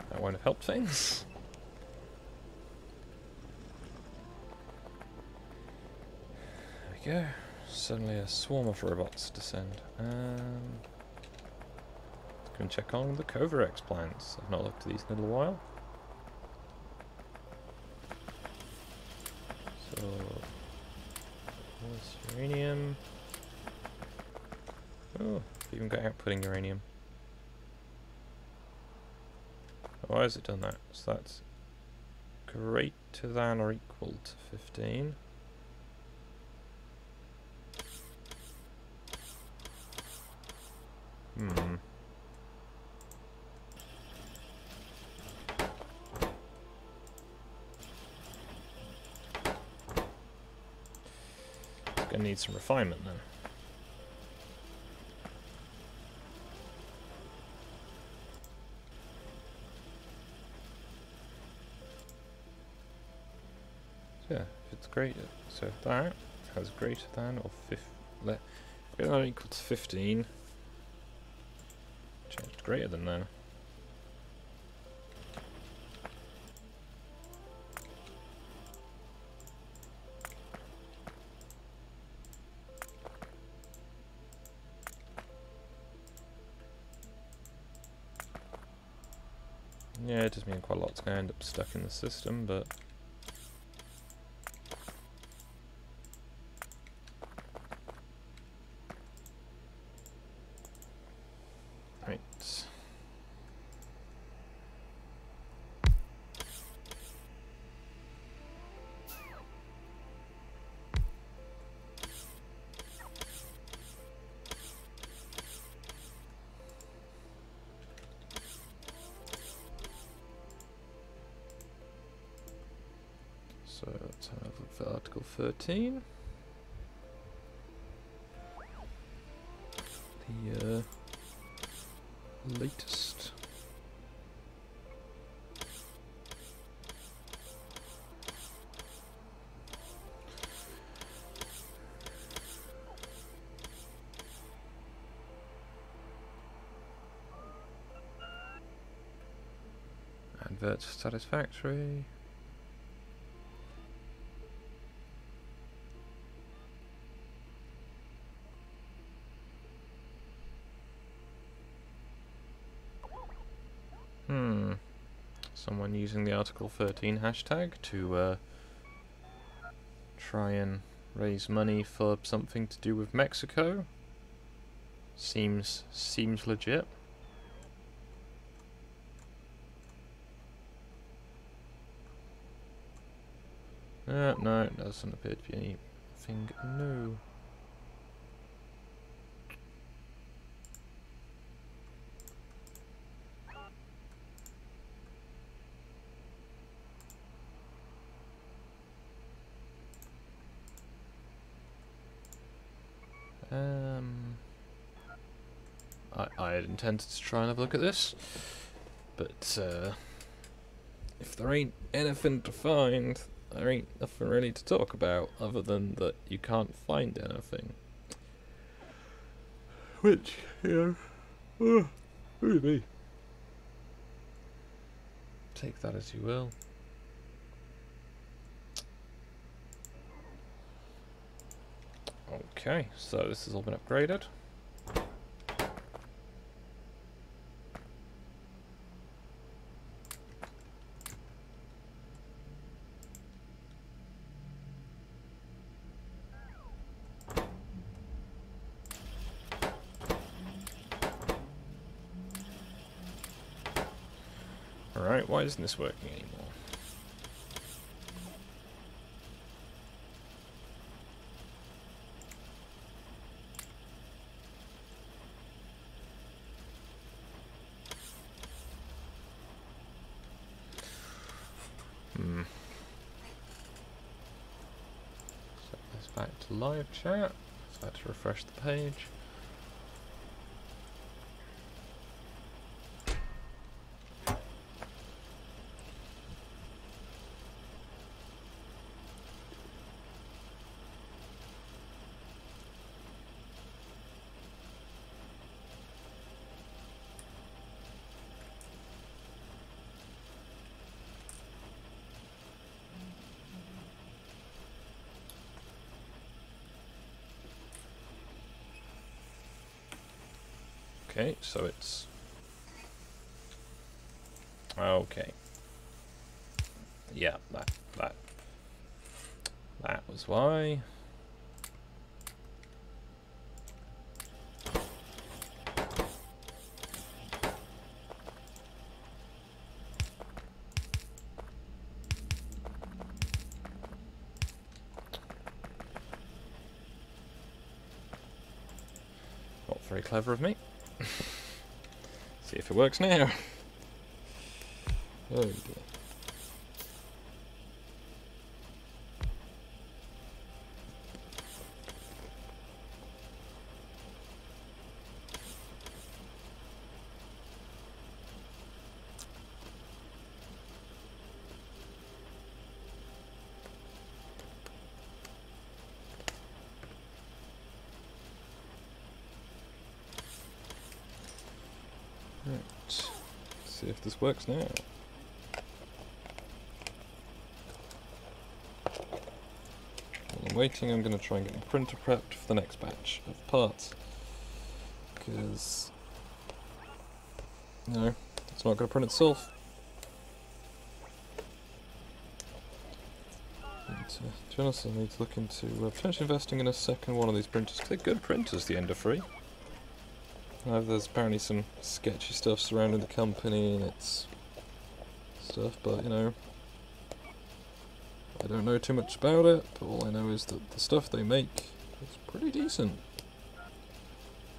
That won't have helped things. There we go. Suddenly a swarm of robots descend. Let's go and check on the Covarex plants. I've not looked at these in a little while. So, what's uranium? Oh, even got outputting uranium. Why has it done that? So that's greater than or equal to 15. Gonna need some refinement then. Yeah, if it's greater, so if that has greater than or greater than or equal to 15, change to greater than then. Yeah, it does mean quite a lot's going to end up stuck in the system, but So let's have a look for Article 13. The latest. Adverts satisfactory. Someone using the Article 13 hashtag to try and raise money for something to do with Mexico. Seems legit. No, it doesn't appear to be anything new. I had intended to try and have a look at this, but if there ain't anything to find, there ain't nothing really to talk about other than that you can't find anything. Which, you know, who me? Take that as you will. Okay, so this has all been upgraded. Alright, why isn't this working anymore? Set this back to live chat. So I have to refresh the page. Okay, so it's... Okay. Yeah, that was why. Not very clever of me. See if it works now. Oh dear. Right. Let's see if this works now. While I'm waiting, I'm going to try and get the printer prepped for the next batch of parts. Because, you know, it's not going to print itself. And, to be honest, I need to look into potentially investing in a second one of these printers, because they're good printers, the Ender 3. There's apparently some sketchy stuff surrounding the company and its stuff, but you know, I don't know too much about it, but all I know is that the stuff they make is pretty decent.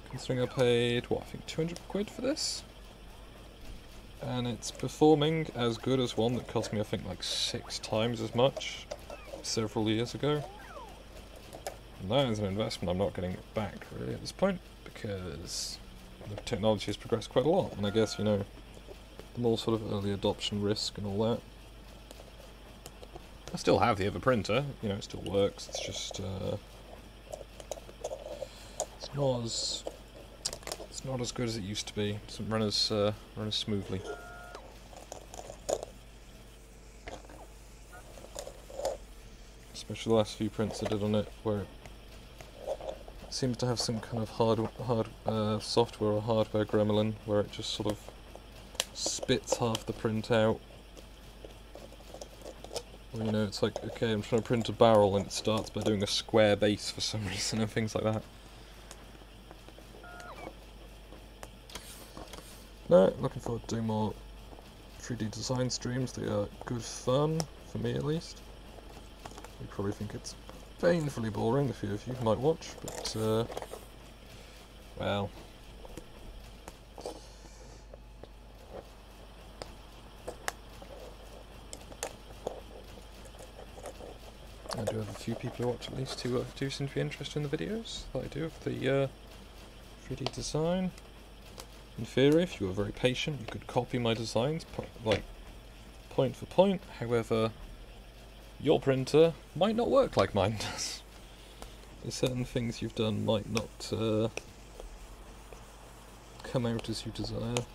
Considering I paid, what, I think 200 quid for this? And it's performing as good as one that cost me, I think, like 6 times as much several years ago. And that is an investment I'm not getting back really at this point, because the technology has progressed quite a lot, and I guess, you know, the more sort of early adoption risk and all that. I still have the other printer, you know, it still works, it's just it's not as good as it used to be. It doesn't run as smoothly. Especially the last few prints I did on it, where it seems to have some kind of software or hardware gremlin, where it just sort of spits half the print out. Or, you know, it's like, okay, I'm trying to print a barrel and it starts by doing a square base for some reason and things like that. No, looking forward to doing more 3D design streams. They are good fun, for me at least. You probably think it's painfully boring, a few of you might watch, but, well. I do have a few people who watch at least who do seem to be interested in the videos that I do of the 3D design. In theory, if you were very patient, you could copy my designs, like, point for point. However, your printer might not work like mine does. There's certain things you've done might not come out as you desire.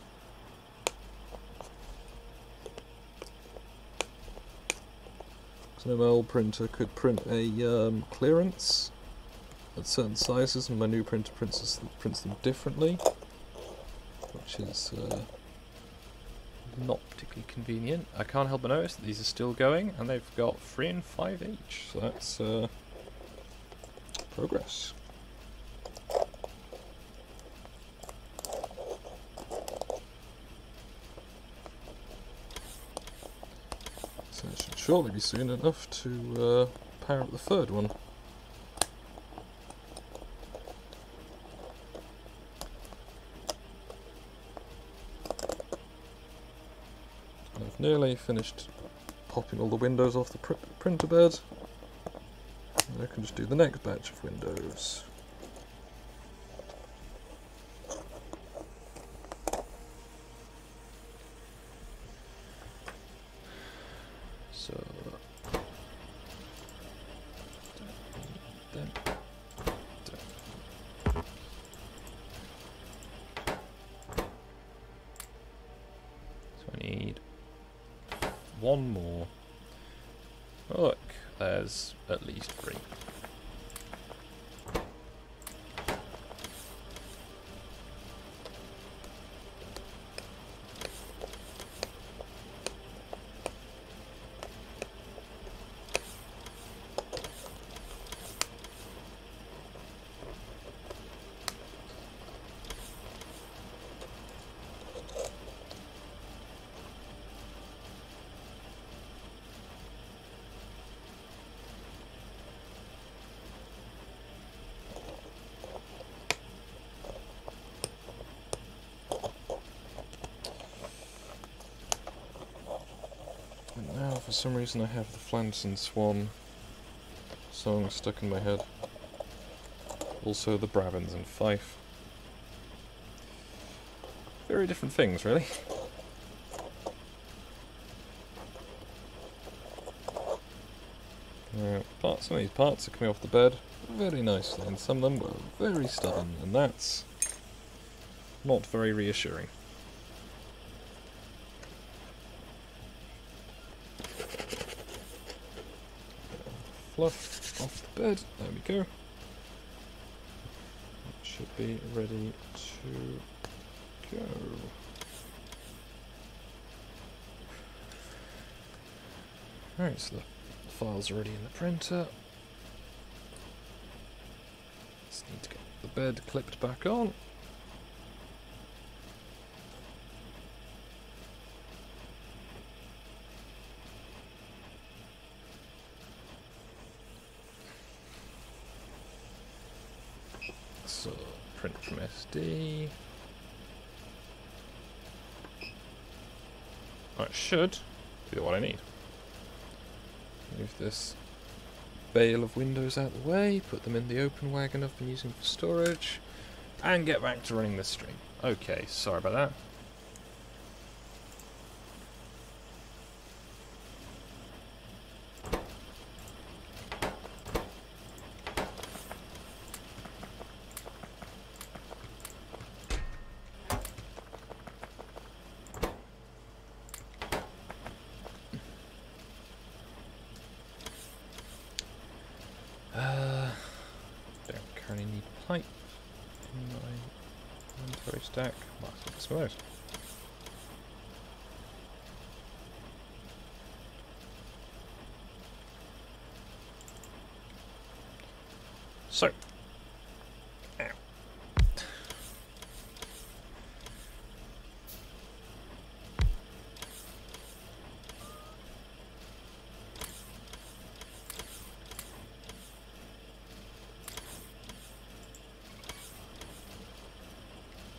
So my old printer could print a clearance at certain sizes, and my new printer prints them differently, which is not particularly convenient. I can't help but notice that these are still going, and they've got 3 and 5 each, so that's progress. So it should surely be soon enough to power up the third one. I've nearly finished popping all the windows off the printer bed. And I can just do the next batch of windows. So, then, so I need one more. Oh, look, there's at least 3. And now, for some reason, I have the Flamson Swan song stuck in my head. Also the Brabants and Fife. Very different things, really. Some of these parts are coming off the bed very nicely, and some of them were very stubborn, and that's not very reassuring. Fluff off the bed, there we go. It should be ready to go. Alright, so the files are already in the printer. Just need to get the bed clipped back on. So, print from SD. That should be what I need. Move this bale of windows out the way, put them in the open wagon I've been using for storage, and get back to running this stream. Okay, sorry about that. Don't currently need pipe in my inventory stack. Well, I suppose. So, ow.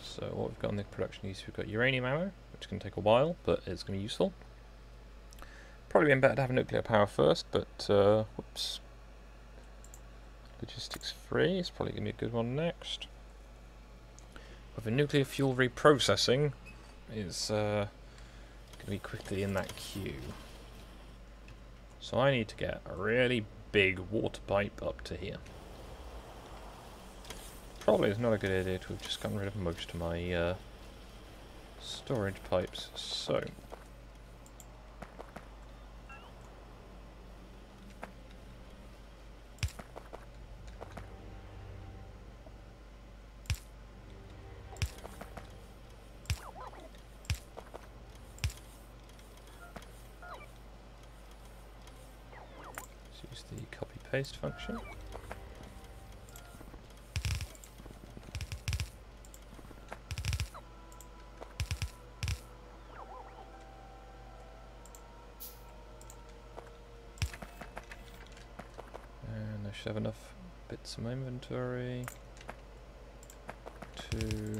So what we've got in the production use, we've got uranium ammo, which can take a while, but it's going to be useful. Probably been better to have nuclear power first, but whoops. Logistics 3 is probably going to be a good one next. With a nuclear fuel reprocessing is going to be quickly in that queue. So I need to get a really big water pipe up to here. Probably is not a good idea to have just gotten rid of most of my storage pipes. So let's use the copy paste function. Have enough bits in my inventory to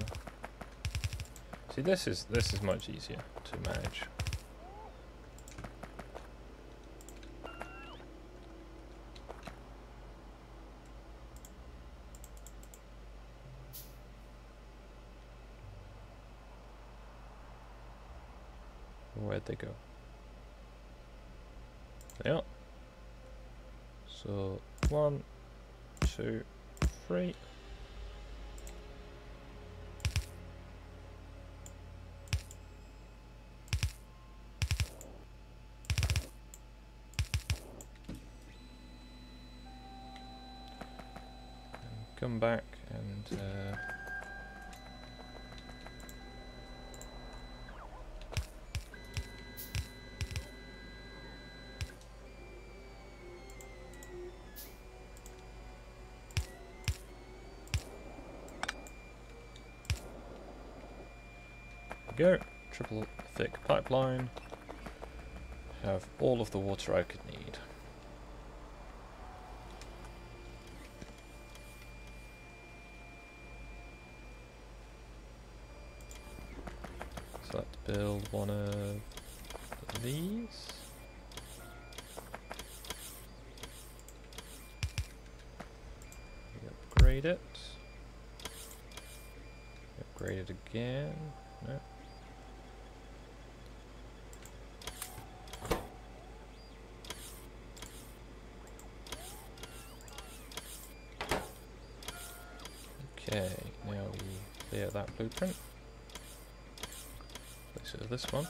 see. This is much easier to manage. Where'd they go? Yeah. So 1, 2, 3. And come back and go, triple thick pipeline, have all of the water I could need. So let's build one of these. Upgrade it. Upgrade it again. No. Okay, now we clear that blueprint. Place it with this one.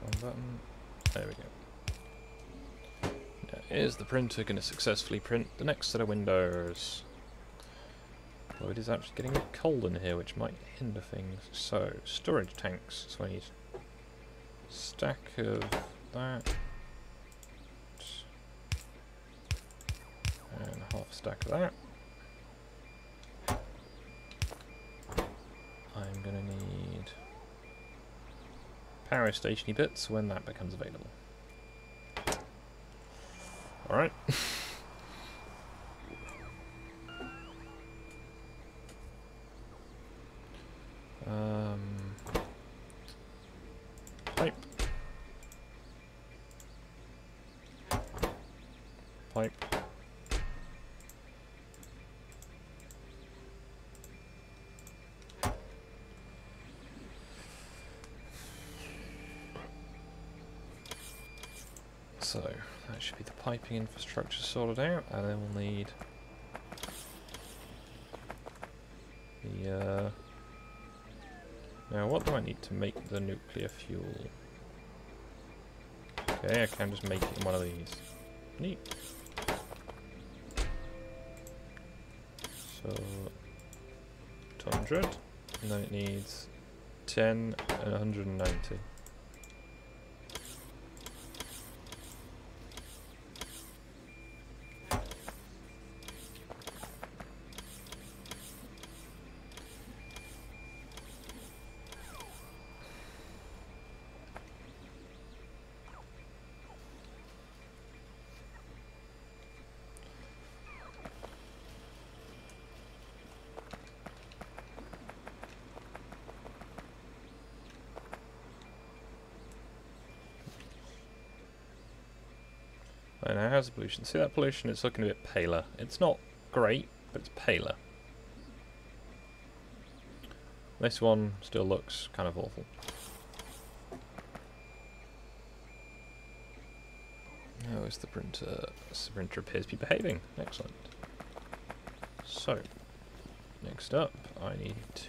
One button. There we go. Now, is the printer going to successfully print the next set of windows? Well, it is actually getting a bit cold in here, which might hinder things. So, storage tanks. So I need a stack of that. And half a stack of that. I'm going to need power station-y bits when that becomes available. Alright. Pipe. Pipe. So, that should be the piping infrastructure sorted out, and then we'll need the now what do I need to make the nuclear fuel? Okay, I can just make it in one of these. Neat. So 200, and then it needs 10 and 190. And now how's the pollution? See that pollution? It's looking a bit paler. It's not great, but it's paler. This one still looks kind of awful. How is the printer? The printer appears to be behaving. Excellent. So, next up, I need to...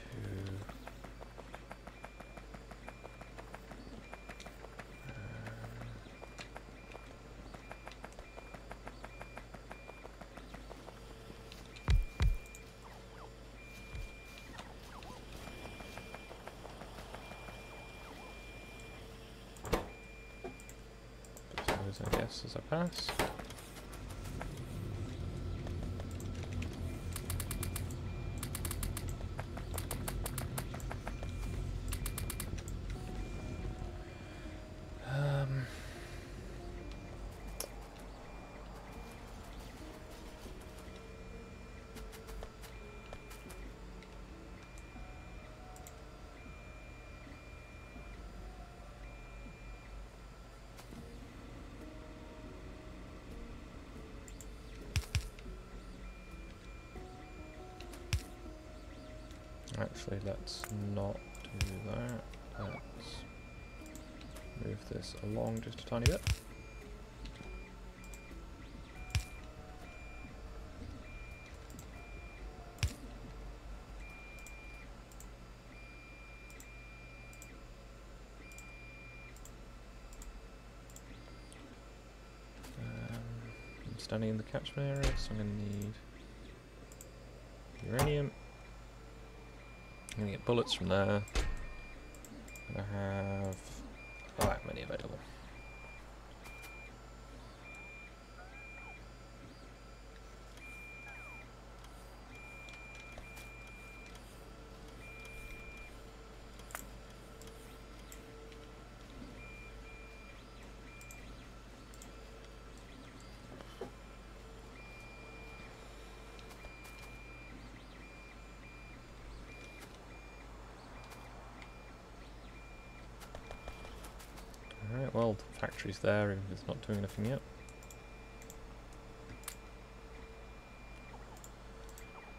I guess as I pass. Actually, let's not do that. Let's move this along just a tiny bit. I'm standing in the catchment area, so I'm going to need uranium. I'm going to get bullets from there. I have not that many available. Alright, well, the factory's there if it's not doing anything yet.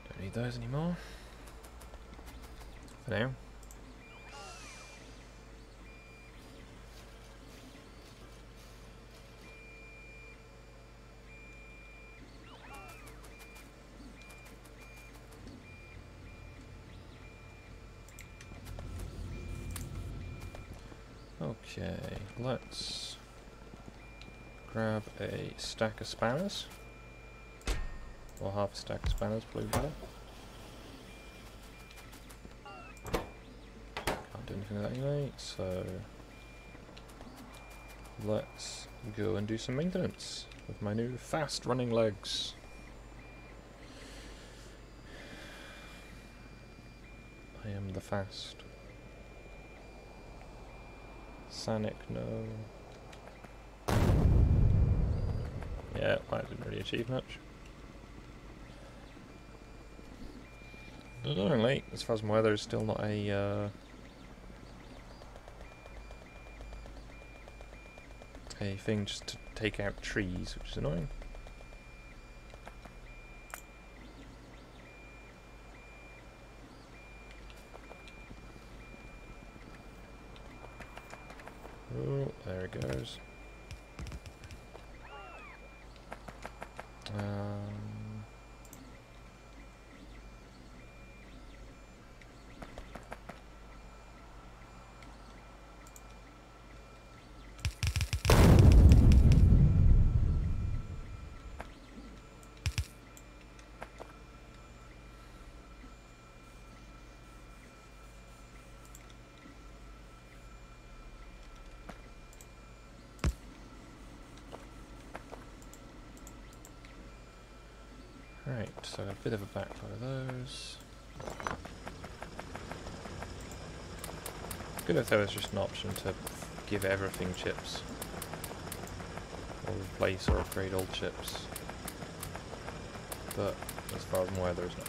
Don't need those anymore. For now. Okay, let's grab a stack of spanners, or half a stack of spanners, probably better. Can't do anything with that anyway, so let's go and do some maintenance with my new fast running legs. I am the fast. Sanic, no. Yeah, Yeah, I didn't really achieve much. Annoyingly, as far as I'm aware, there's still not a thing just to take out trees, which is annoying. Oh, there it goes. Right, so a bit of a backlog of those. Good if there was just an option to give everything chips. Or replace or upgrade old chips. But as far as I'm aware, there is not.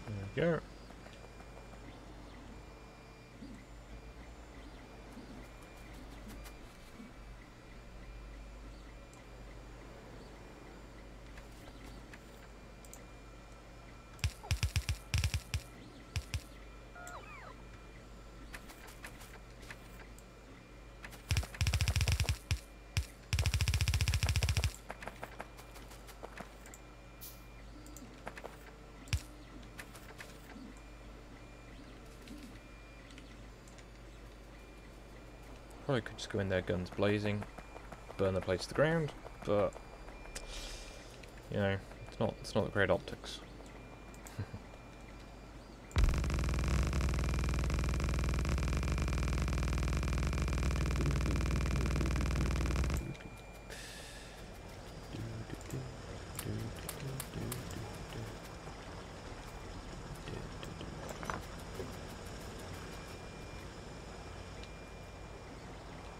There we go. Probably could just go in there guns blazing, burn the place to the ground, but you know, it's not great optics.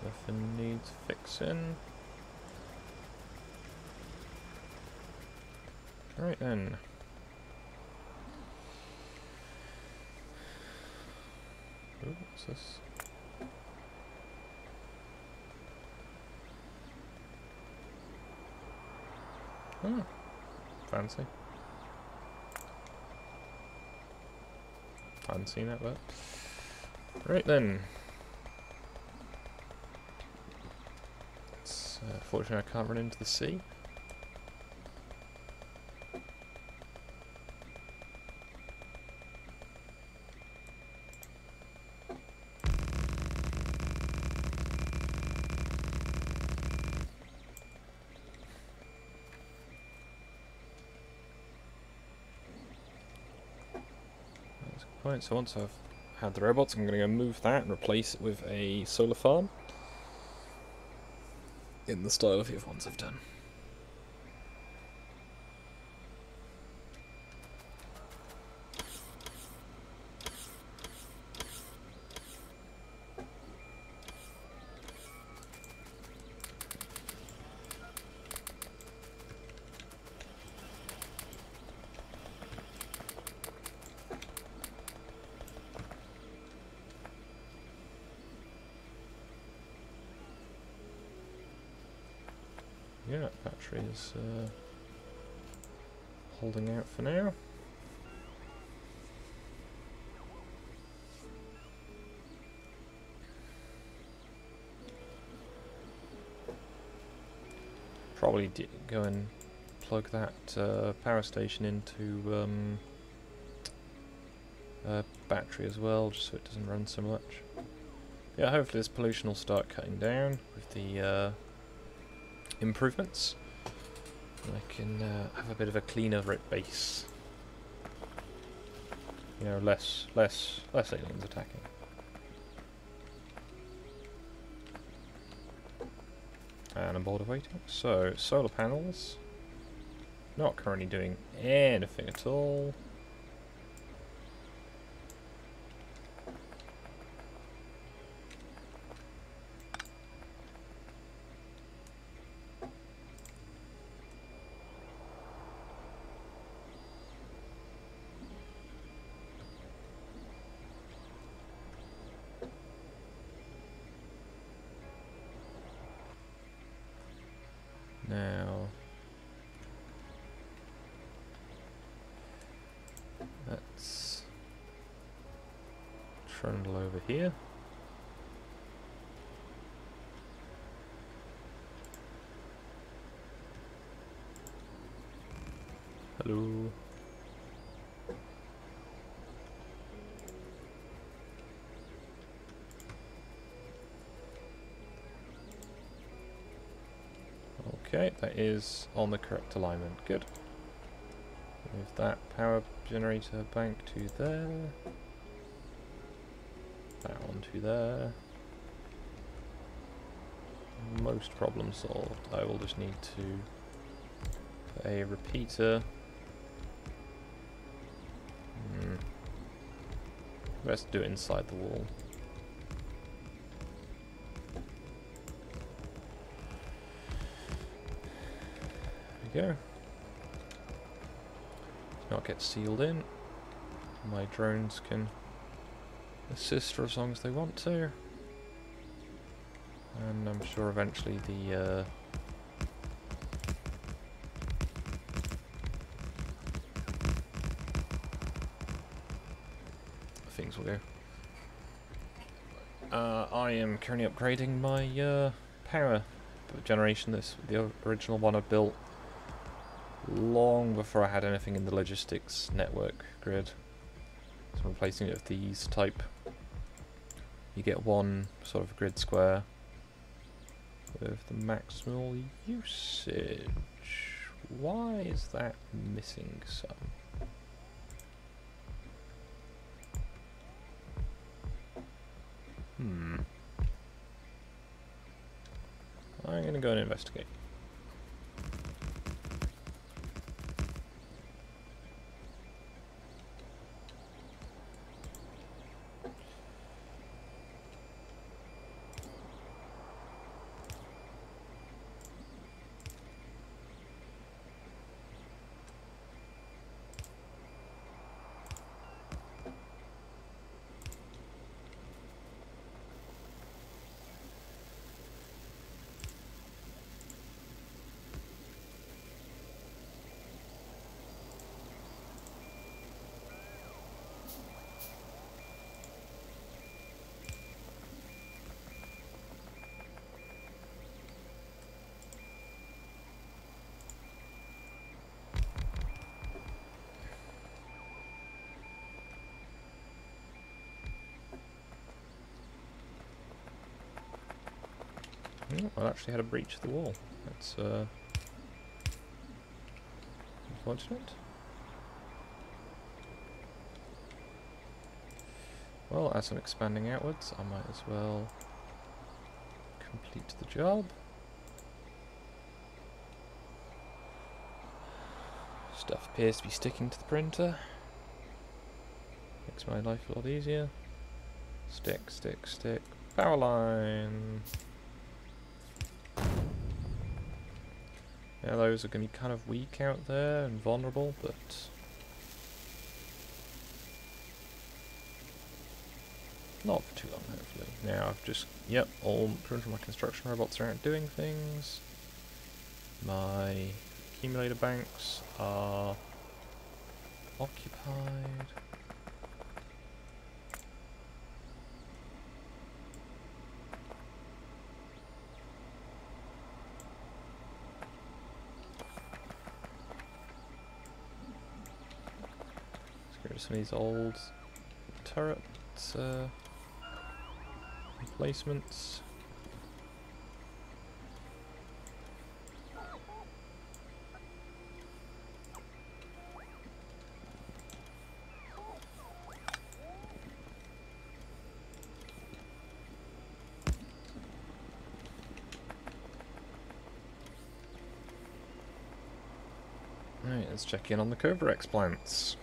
Nothing needs fixing. Right then. Ooh, what's this? Oh, fancy. Hadn't seen that, but right then. It's fortunate I can't run into the sea. Right, so once I've had the robots, I'm going to go move that and replace it with a solar farm in the style of the other ones I've done. Yeah, battery is holding out for now. Probably go and plug that power station into battery as well, just so it doesn't run so much. Yeah, hopefully this pollution will start cutting down with the improvements. And I can have a bit of a cleaner base. You know, less aliens attacking. And I'm bored of waiting. So, solar panels. Not currently doing anything at all. trundle over here. Hello. Okay, that is on the correct alignment. Good. Move that power generator bank to there. That one to there. Most problems solved. I will just need to put a repeater. Best do it inside the wall. There we go. Not get sealed in. My drones can assist for as long as they want to. And I'm sure eventually the things will go. I am currently upgrading my power generation. The original one I built long before I had anything in the logistics network grid. So I'm replacing it with these type. You get one sort of grid square with the maximal usage. Why is that missing some? I'm going to go and investigate. I actually had a breach of the wall. That's unfortunate. Well, as I'm expanding outwards, I might as well complete the job. Stuff appears to be sticking to the printer. Makes my life a lot easier. Stick, stick, stick. Power line. Yeah, those are going to be kind of weak out there and vulnerable, but not for too long, hopefully. Now I've just, yep, all of my construction robots are out doing things. My accumulator banks are occupied. Some of these old turret replacements. Right, let's check in on the Cobra-X plants.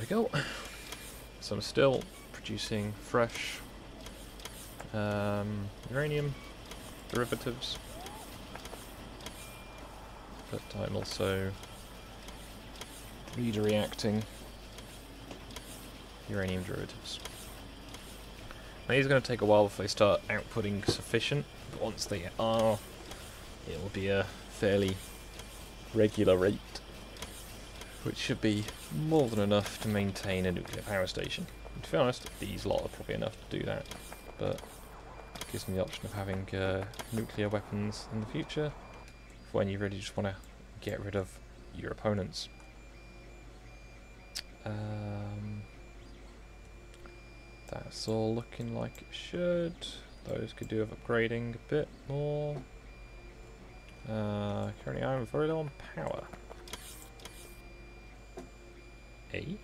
Go. So I'm still producing fresh uranium derivatives, but I'm also reacting uranium derivatives. Now these are going to take a while before they start outputting sufficient, but once they are, it will be a fairly regular rate, which should be more than enough to maintain a nuclear power station. And to be honest, these lot are probably enough to do that, but it gives me the option of having nuclear weapons in the future for when you really just want to get rid of your opponents. That's all looking like it should. Those could do with upgrading a bit more. Currently I'm very low on power. A?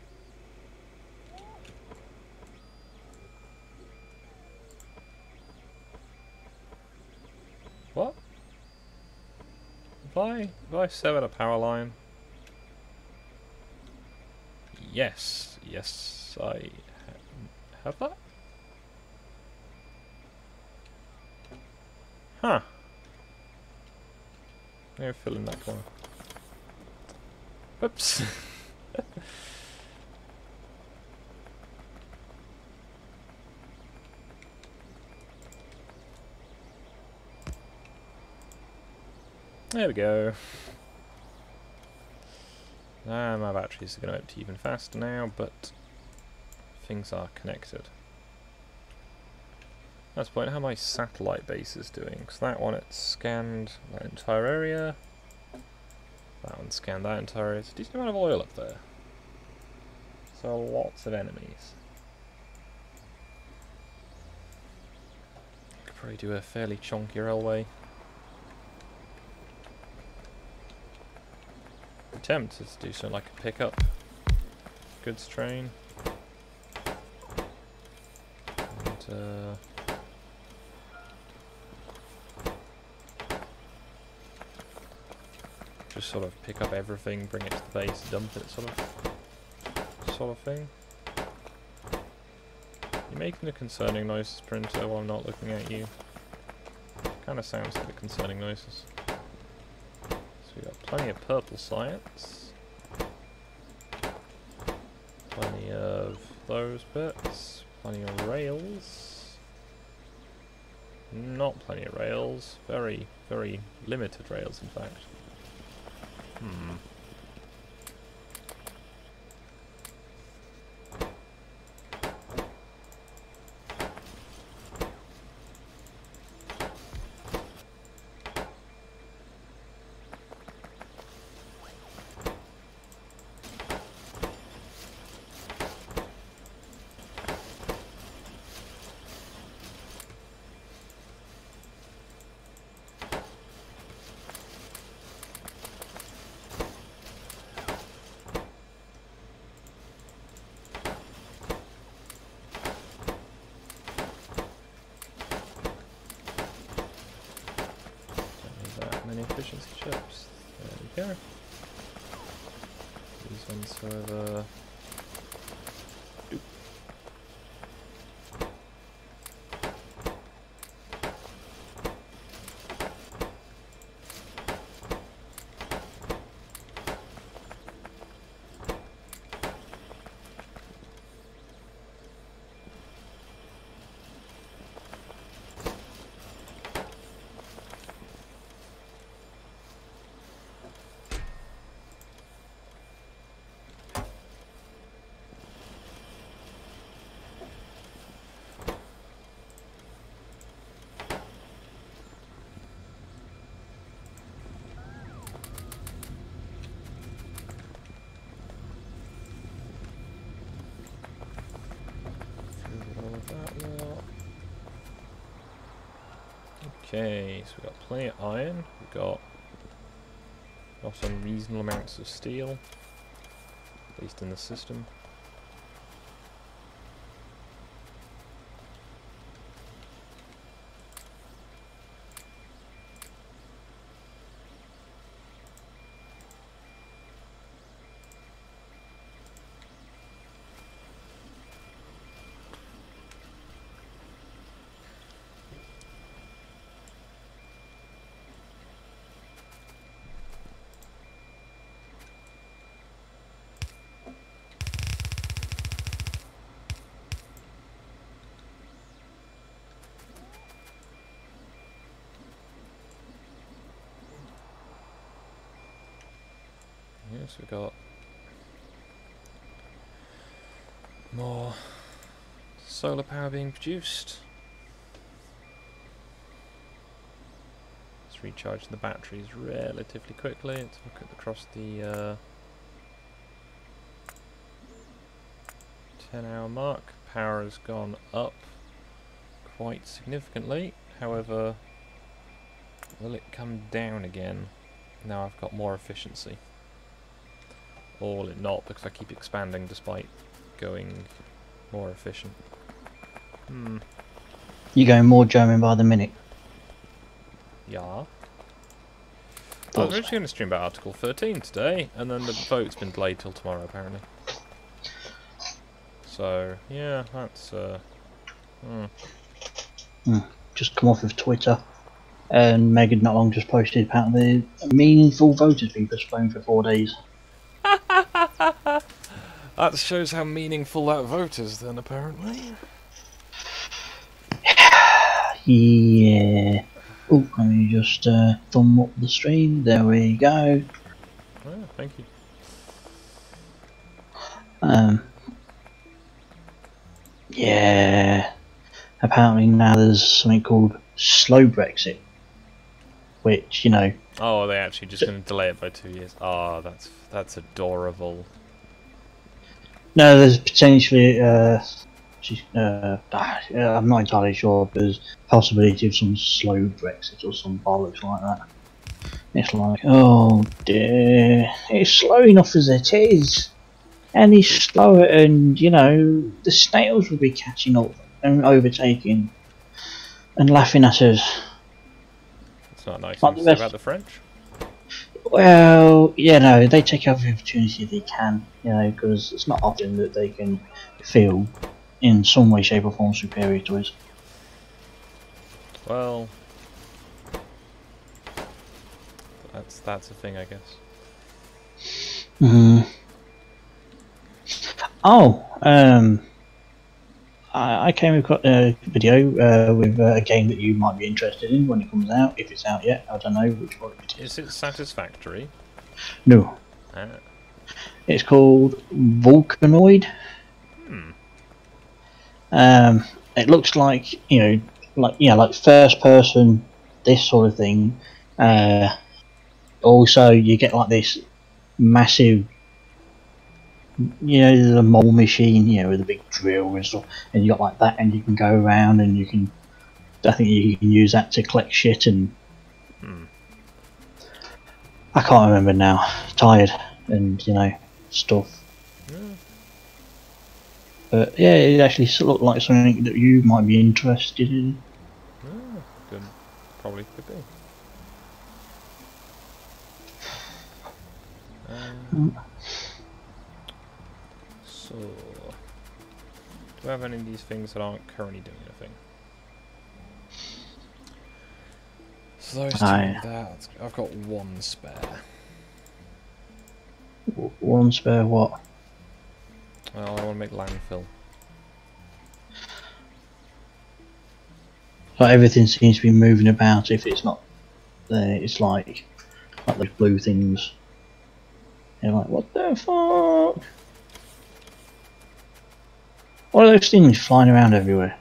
What? Have I severed a power line? Yes, yes, I have that. Huh. I'm gonna fill in that corner. Whoops. There we go. My batteries are going to empty even faster now, but things are connected. That's the point. How my satellite base is doing, because that one, it scanned that entire area. That one scanned that entire area. It's a decent amount of oil up there. So lots of enemies. Could probably do a fairly chunky railway. Tempted to do something like a pickup goods train, and just sort of pick up everything, bring it to the base, dump it, sort of thing. You're making a concerning noises, printer, while I'm not looking at you. Kind of sounds like the concerning noises. We've got plenty of purple science, plenty of those bits, plenty of rails, not plenty of rails, very, very limited rails in fact. Many efficiency chips. There we go. These ones have okay, so we've got plenty of iron, we've got some reasonable amounts of steel, at least in the system. So we've got more solar power being produced. It's recharging the batteries relatively quickly. Let's look at across the 10-hour mark. Power has gone up quite significantly. However, will it come down again? Now I've got more efficiency. Or will it not, because I keep expanding despite going more efficient? You're going more German by the minute. Yeah. I was Thought so. originally going to stream about Article 13 today, and then the vote's been delayed till tomorrow, apparently. So, yeah, that's, Just come off of Twitter, and Megan not long just posted apparently the meaningful vote has been postponed for 4 days. That shows how meaningful that vote is, then, apparently. Yeah. Oh, let me just thumb up the stream. There we go. Oh, thank you. Yeah. Apparently now there's something called slow Brexit, which, you know. Oh, are they actually just going to delay it by 2 years? Oh, that's adorable. No, there's potentially. I'm not entirely sure, but there's possibility of some slow Brexit or some bollocks like that. It's like, oh dear, it's slow enough as it is. Any slower, and you know, the snails will be catching up and overtaking and laughing at us. It's not a nice Not thing the to say best. about the French. Well, you know, they take every opportunity they can, you know, because it's not often that they can feel in some way, shape or form superior to us. Well, that's a thing, I guess. Oh, I came across a video with a game that you might be interested in when it comes out, if it's out yet. I don't know which one it is. Is it satisfactory? No. Ah. It's called Volcanoid. It looks like, you know, like first person, this sort of thing. Also, you get like this massive, you know, the mole machine, you know, with a big drill and stuff, and you got like that, and you can go around and you can, I think you can use that to collect shit and. I can't remember now. Tired and, you know, stuff. But yeah, it actually looked like something that you might be interested in. Good. Probably could be. So, do I have any of these things that aren't currently doing anything? So those two like that. I've got one spare. One spare what? Well, I want to make landfill. So everything seems to be moving about. If it's not there, it's like those blue things. You're like, what the fuck? What are those things flying around everywhere?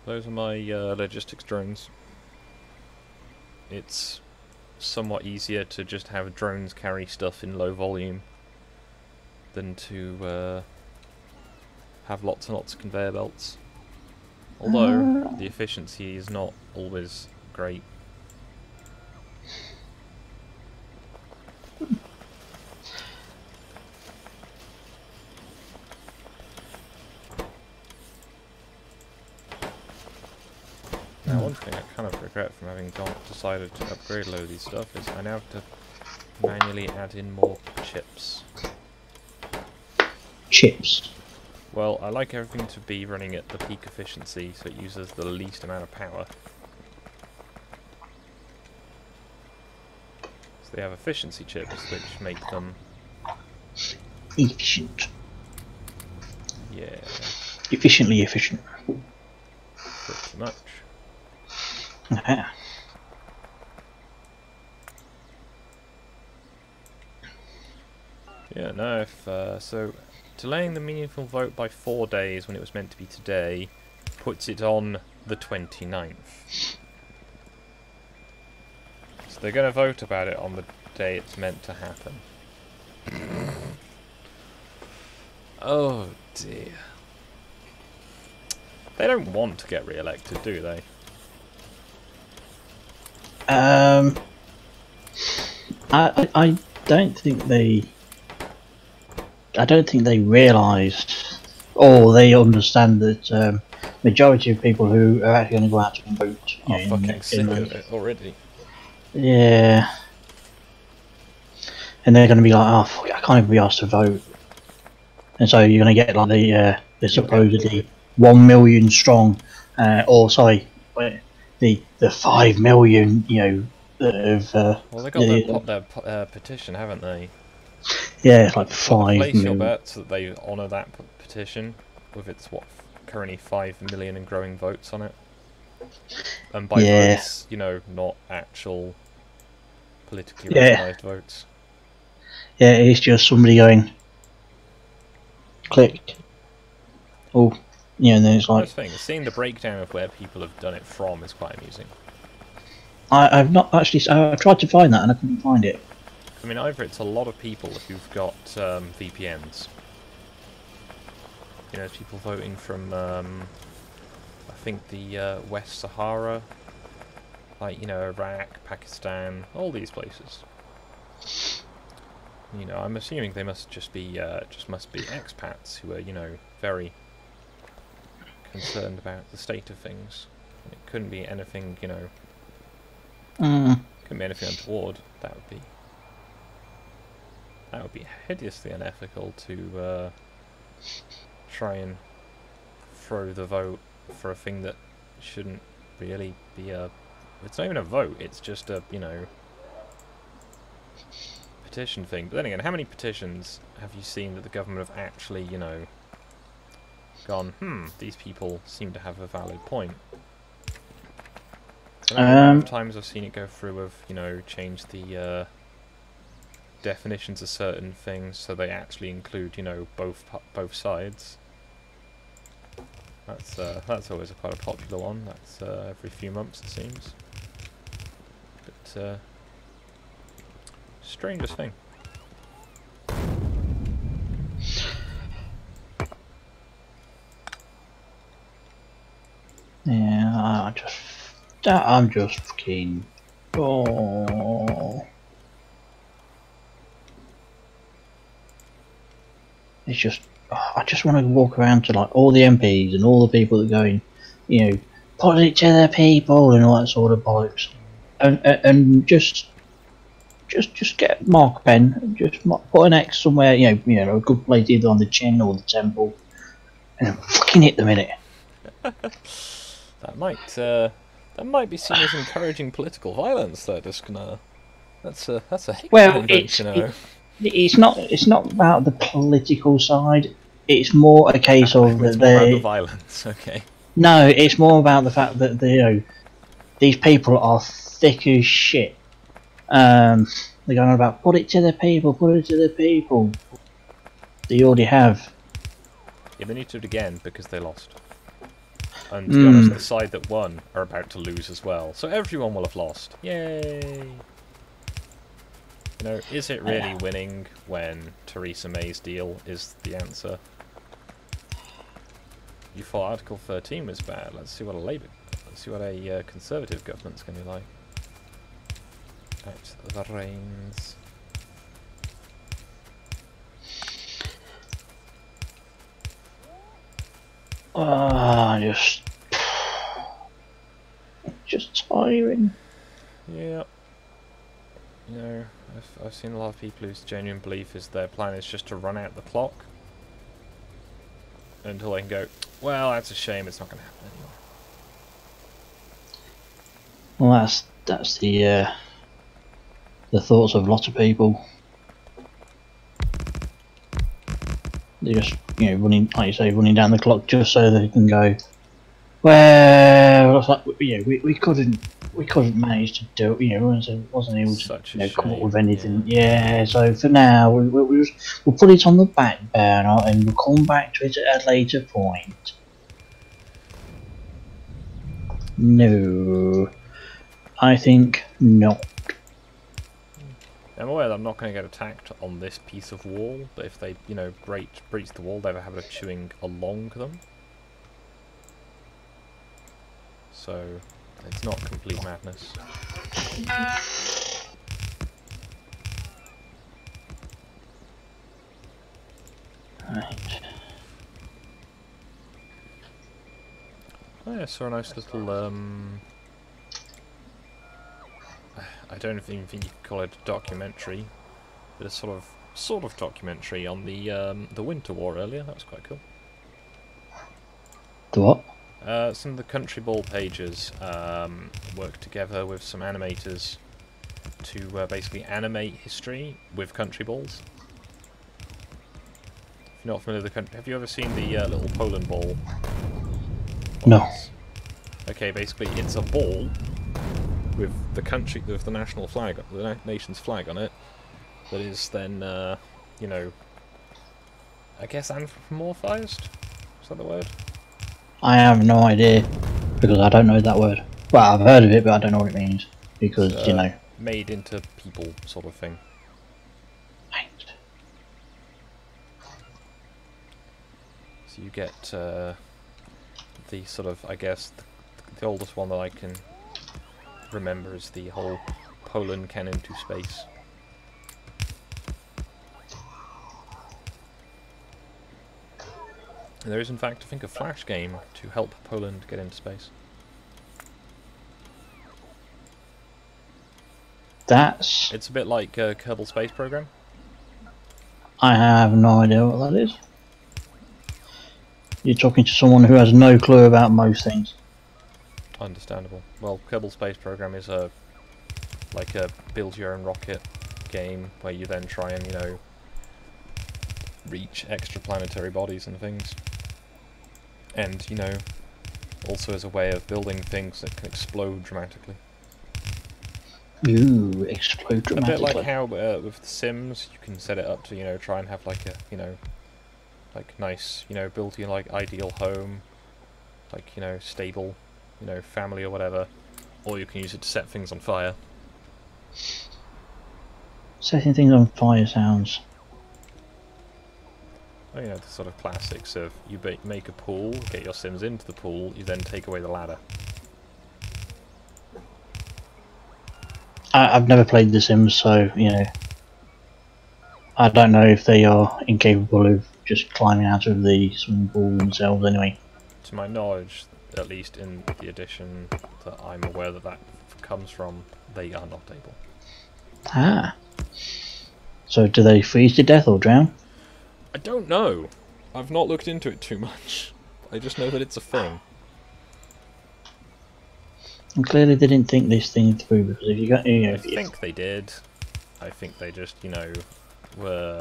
Those are my logistics drones. It's somewhat easier to just have drones carry stuff in low volume than to have lots and lots of conveyor belts. Although the efficiency is not always great. Now, one thing I kind of regret from having decided to upgrade a load of these stuff is I now have to manually add in more chips. Chips? Well, I like everything to be running at the peak efficiency so it uses the least amount of power. So they have efficiency chips which make them... efficient. Yeah. Efficiently efficient. Pretty much. Yeah, no, if, so delaying the meaningful vote by 4 days when it was meant to be today puts it on the 29th. So they're going to vote about it on the day it's meant to happen. Oh dear. They don't want to get re-elected, do they? I don't think they. I don't think they realise, or they understand that majority of people who are actually going to go out and vote. I'm fucking sick of it already. Yeah. And they're going to be like, oh, fuck, I can't even be asked to vote. And so you're going to get like the supposedly 1 million strong, or sorry, the 5 million, you know, that have. Well, they got their petition, haven't they? Yeah, it's like Well, 5 place million. your bets that they honour that petition with its currently 5 million and growing votes on it. And by votes, you know, not actual politically recognised votes. Yeah, it's just somebody going, click. Oh, yeah, and then it's like. That's the thing, seeing the breakdown of where people have done it from is quite amusing. I've not actually. I tried to find that and I couldn't find it. I mean, either it's a lot of people who've got VPNs. You know, people voting from, I think the West Sahara, like, you know, Iraq, Pakistan, all these places. You know, I'm assuming they must just be expats who are, you know, very concerned about the state of things. It couldn't be anything, you know, couldn't be anything untoward. That would be hideously unethical to try and throw the vote for a thing that shouldn't really be a. It's not even a vote. It's just a, you know, petition thing. But then again, how many petitions have you seen that the government have actually, you know, gone, these people seem to have a valid point? So the amount of times I've seen it go through of, you know, change the definitions of certain things so they actually include, you know, both sides. That's always quite a popular one. That's every few months, it seems. But strangest thing. Yeah, I'm just fucking. Oh. It's just, I just want to walk around to like all the MPs and all the people that are going, you know, put it to the people and all that sort of bollocks, and just get a marker pen, and just put an X somewhere, you know, a good place either on the chin or the temple, and fucking hit them in it. That might be seen as encouraging political violence, though. That's a well, it's not about the political side. It's more a case of that they. About the violence, okay. No, it's more about the fact that these people are thick as shit. They're going on about put it to the people, put it to the people. They already have. Yeah, they need to do it again because they lost. And to be honest, the side that won are about to lose as well. So everyone will have lost. Yay! You know, is it really winning when Theresa May's deal is the answer? You thought Article 13 was bad. Let's see what a Conservative government's going to be like. At the reins. Just tiring. Yeah. You know, I've seen a lot of people whose genuine belief is their plan is just to run out the clock until they can go, well, that's a shame, it's not going to happen anymore. Well, that's the thoughts of lots of people. They're just, you know, running, like you say, running down the clock just so they can go, well, it's like, yeah, we couldn't we couldn't manage to do it, you know, wasn't able to Such a come up with shame, anything. Yeah, so for now, we'll put it on the back burner and we'll come back to it at a later point. No, I think not. I'm aware that I'm not going to get attacked on this piece of wall, but if they, you know, breach the wall, they have a habit of chewing along them. So, it's not complete madness. Right. Oh yeah, saw a nice little, I don't even think you could call it a documentary, but a sort of documentary on the Winter War earlier. That was quite cool. The what? Some of the Country Ball pages worked together with some animators to basically animate history with Country Balls. If you're not familiar with the country, have you ever seen the little Poland ball? No. Okay, basically it's a ball with the national flag, the nation's flag on it, that is then, you know, I guess anthropomorphized? Is that the word? I have no idea, because I don't know that word. Well, I've heard of it, but I don't know what it means, because, you know. Made into people sort of thing. Right. So you get the sort of, I guess, the oldest one that I can remember is the whole Poland can into space. And there is in fact, I think, a Flash game to help Poland get into space. It's a bit like Kerbal Space Program. I have no idea what that is. You're talking to someone who has no clue about most things. Understandable. Well, Kerbal Space Program is like a build your own rocket game where you then try and, you know, reach extraplanetary bodies and things. And, you know, also as a way of building things that can explode dramatically. Ooh, explode dramatically. A bit like how with The Sims, you can set it up to, you know, try and have like a, you know, like nice, you know, build your like ideal home, like, you know, stable, you know, family or whatever, or you can use it to set things on fire. Setting things on fire sounds. Well, you know, the sort of classics of you make a pool, get your Sims into the pool, you then take away the ladder. I've never played The Sims, so, you know, I don't know if they are incapable of just climbing out of the swimming pool themselves anyway. To my knowledge, at least in the edition that I'm aware that comes from, they are not able. Ah. So do they freeze to death or drown? I don't know. I've not looked into it too much. I just know that it's a thing. And clearly they didn't think this thing through, because if you got, you know, I think they did. I think they just, you know, were,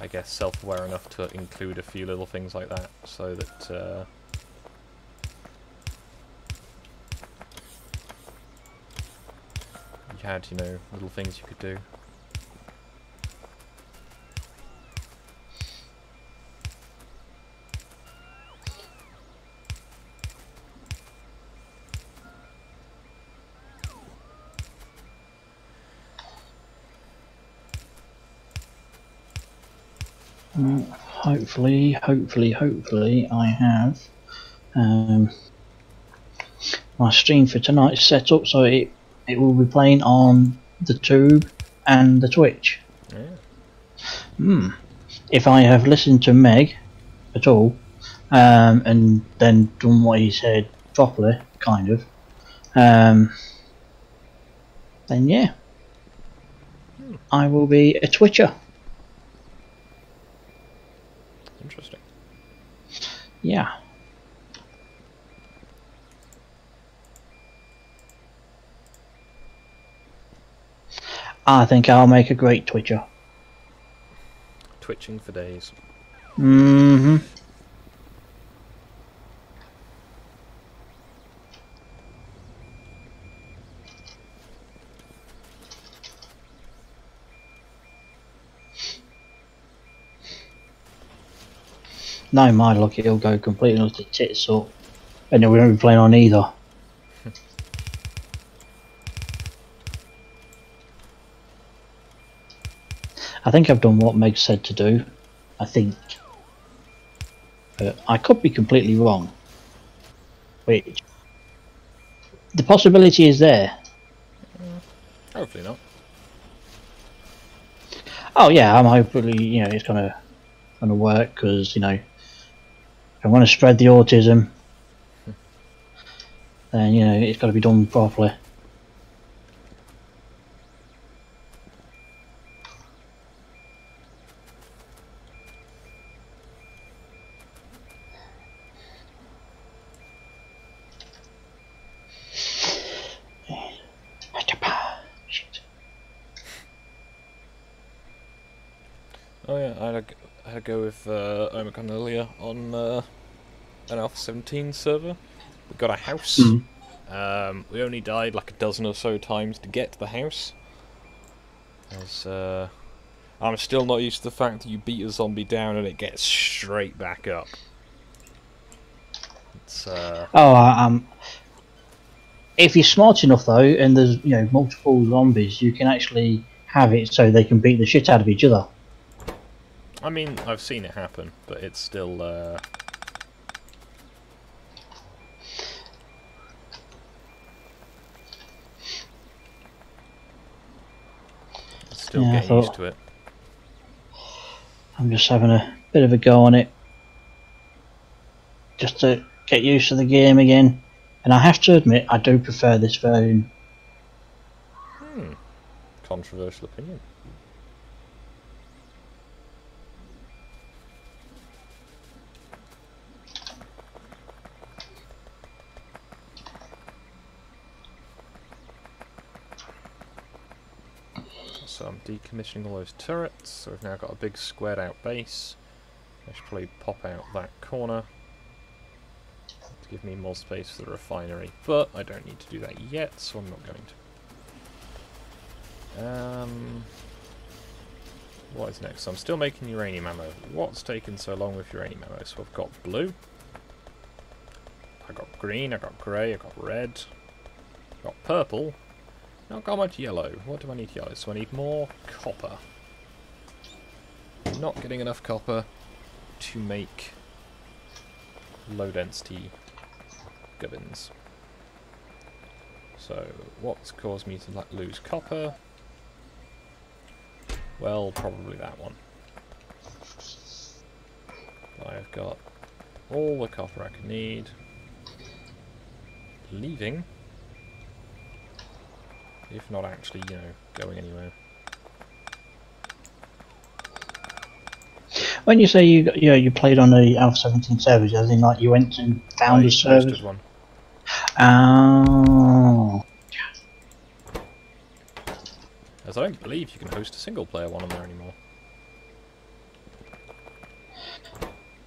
I guess, self-aware enough to include a few little things like that, so that you had, you know, little things you could do. Hopefully I have my stream for tonight set up so it will be playing on the Tube and the Twitch. Yeah. If I have listened to Meg at all, and then done what he said properly, kind of, then yeah, I will be a Twitcher. Interesting. Yeah. I think I'll make a great Twitcher. Twitching for days. Mm-hmm. No, my luck, it'll go completely off the tits up, and then we won't be playing on either. I think I've done what Meg said to do. I think. But I could be completely wrong. Which the possibility is there. Hopefully not. Oh yeah, I'm hopefully it's gonna work because I want to spread the autism. Then it's got to be done properly. Oh yeah, I had a go with Omicron earlier on an Alpha 17 server. We got a house. We only died like a dozen or so times to get to the house. As I'm still not used to the fact that you beat a zombie down and it gets straight back up. It's if you're smart enough though, and there's multiple zombies, you can actually have it so they can beat the shit out of each other. I mean, I've seen it happen, but it's still getting used to it. I'm just having a bit of a go on it, just to get used to the game again. And I have to admit, I do prefer this version. Controversial opinion. So I'm decommissioning all those turrets, so we've now got a big squared out base. I should probably pop out that corner to give me more space for the refinery, but I don't need to do that yet, so I'm not going to. What is next? So I'm still making uranium ammo. What's taken so long with uranium ammo? So I've got blue, I got green, I got grey, I got red, I got purple. Not got much yellow. What do I need yellow? So I need more copper. I'm not getting enough copper to make low density gubbins. So what's caused me to lose copper? Well, probably that one. I've got all the copper I can need. Leaving. If not actually, going anywhere. When you say you played on the Alpha 17 servers, as in like you went and found a server? One. Oh. As I don't believe you can host a single player one on there anymore.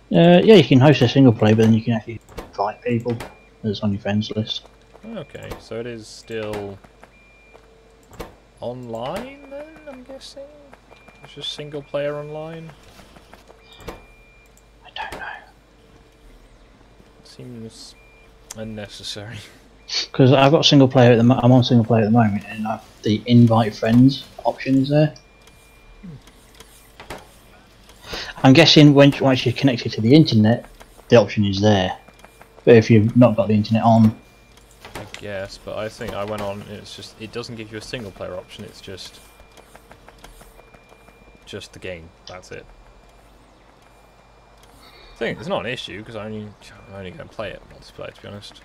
Yeah, you can host a single player, but then you can actually invite people that's on your friends list. Okay, so it is still online then, I'm guessing? It's just single player online? I don't know. Seems unnecessary. Because I've got single player at I'm on single player at the moment, and the invite friends option is there. I'm guessing once you're connected to the internet, the option is there. But if you've not got the internet on, I guess, but I think I went on. It doesn't give you a single player option. It's just the game. That's it. I think it's not an issue because I'm only going to play it multiplayer, to be honest.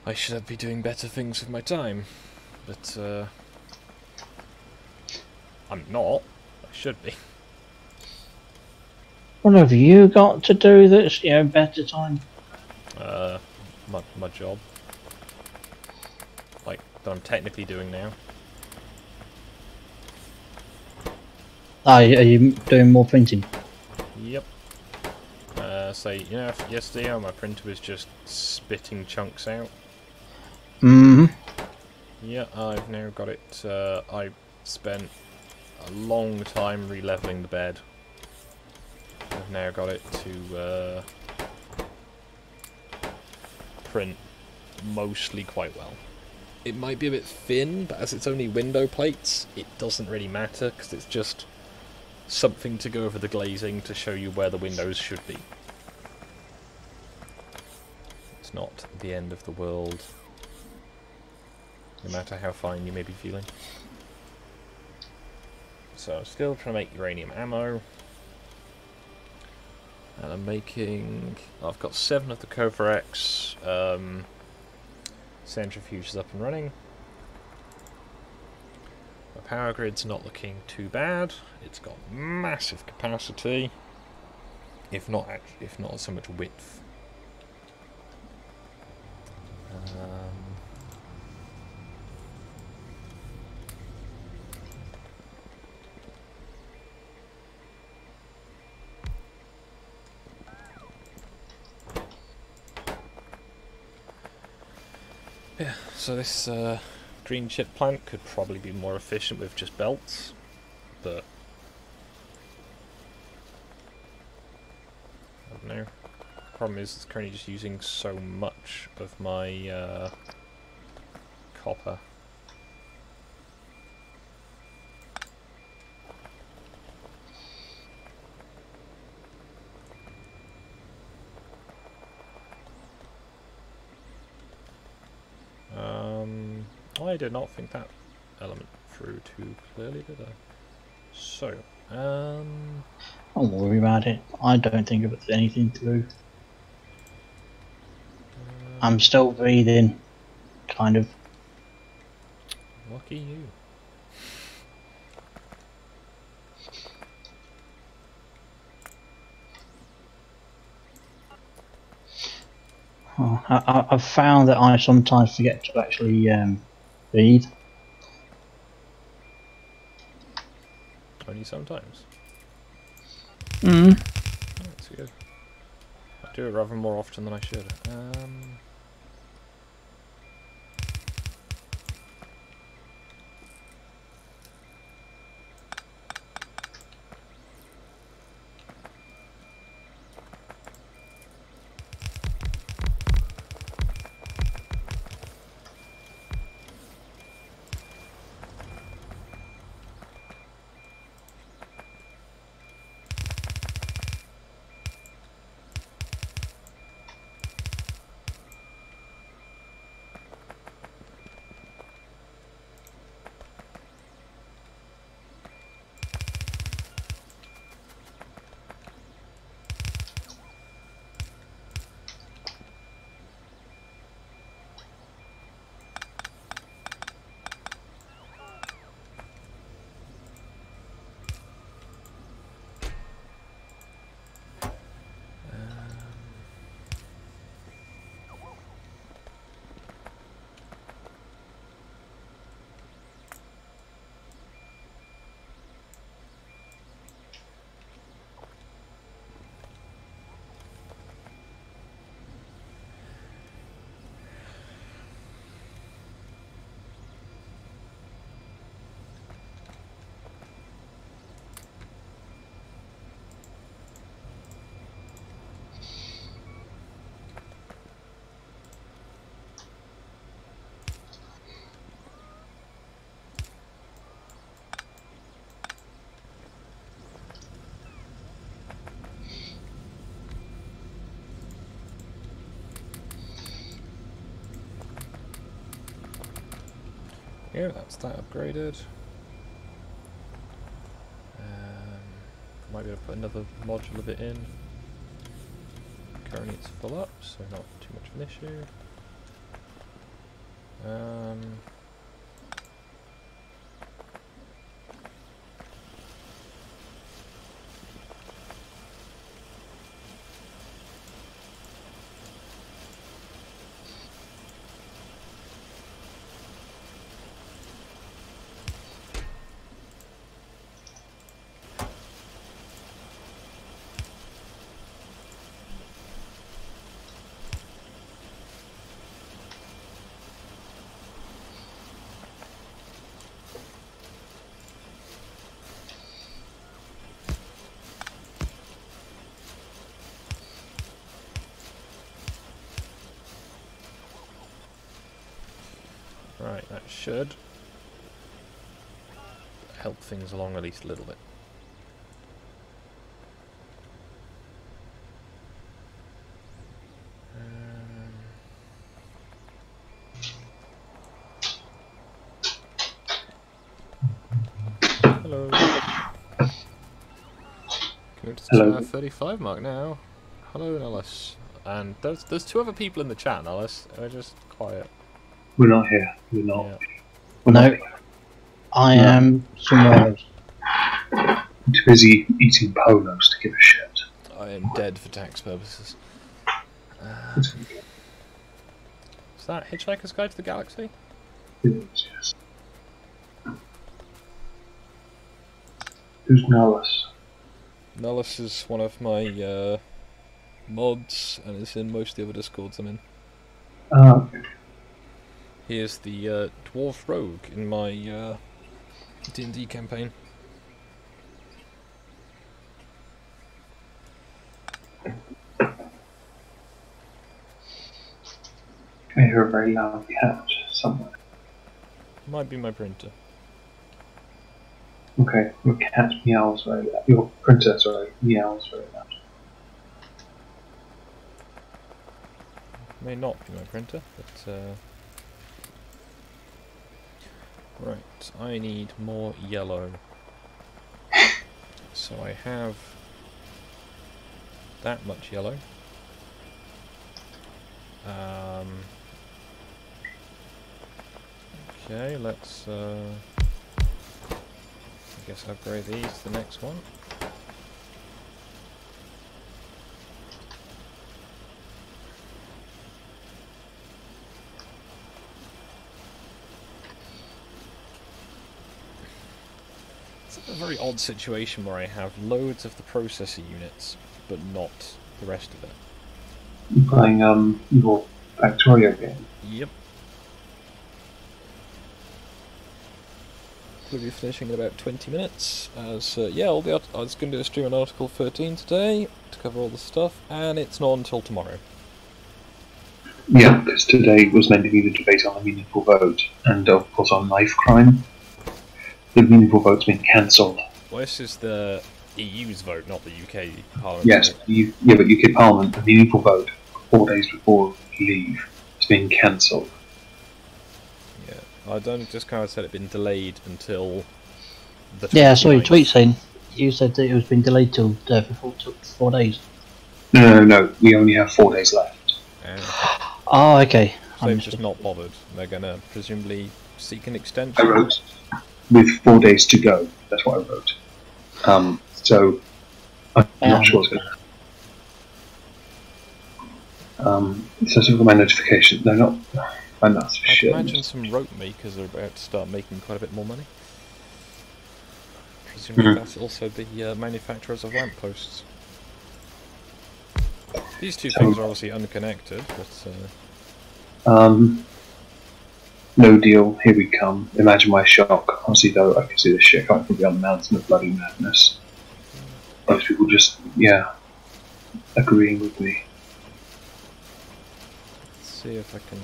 I should be doing better things with my time, but I'm not. I should be. What have you got to do that's better time? My job, like that I'm technically doing now. Are you doing more printing? Yep. So yesterday my printer was just spitting chunks out. Yeah, I've now got it. I spent a long time re-leveling the bed I've now got it to print mostly quite well. It might be a bit thin, but as it's only window plates, it doesn't really matter, because it's just something to go over the glazing to show you where the windows should be. It's not the end of the world, no matter how fine you may be feeling. So I'm still trying to make uranium ammo. And I'm making... I've got 7 of the Cobra X. Centrifuge is up and running. My power grid's not looking too bad. It's got massive capacity, if not so much width. Yeah, so this green chip plant could probably be more efficient with just belts, but I don't know. Problem is, it's currently just using so much of my copper. I did not think that element through too clearly, did I? So, Don't worry about it. I don't think of anything through. I'm still breathing, kind of. Lucky you. Oh, I've found that I sometimes forget to actually breathe. Only sometimes. That's good. I do it rather more often than I should. Yeah, that's that upgraded. Might be able to put another module of it in. Currently it's full up, so not too much of an issue. that should help things along at least a little bit. Hello. Going to the 35 mark now. Hello, Nellis. And there's two other people in the chat, Nellis. They're just quiet. We're not here. We're not. Yeah. We're No. not here. I am somewhere else. I'm too busy eating polos to give a shit. I am dead for tax purposes. It's Is that Hitchhiker's Guide to the Galaxy? It is, yes. Who's Nellis? Nellis is one of my mods and is in most of the other Discords I'm in. Oh, okay. He is the Dwarf Rogue in my D&D campaign. I hear a very loud cat somewhere. Might be my printer. Okay, your cat meows very loud. Your printer, sorry, meows very loud. May not be my printer, but right, I need more yellow. So I have that much yellow. Okay, let's I guess upgrade these to the next one. It's a very odd situation where I have loads of the processor units, but not the rest of it. You're playing your Factorio game. Yep. We'll be finishing in about 20 minutes. As yeah, I was going to do a stream on Article 13 today to cover all the stuff, and it's not until tomorrow. Yeah, because today was meant to be the debate on the meaningful vote, and of course on knife crime. The meaningful vote's been cancelled. Well, this is the EU's vote, not the UK Parliament. Yes, but UK Parliament, the meaningful vote 4 days before leave, has been cancelled. I don't just kind of said it'd been delayed until the 29th. Yeah, I saw your tweet saying you said that it was been delayed till for 4 days. No, we only have 4 days left. Oh, okay. So they've just not bothered. They're going to presumably seek an extension. I wrote with 4 days to go. That's what I wrote. So I'm not sure what's going to happen. So I've got my notification. They're not. And that's I shit. imagine some rope makers are about to start making quite a bit more money. Presumably that's also the manufacturers of lampposts. These two things are obviously unconnected, but no deal, here we come. Imagine my shock. Honestly though, I can see the shit coming from beyond the mountain of bloody madness. Most people just, yeah, agreeing with me. let's see if I can...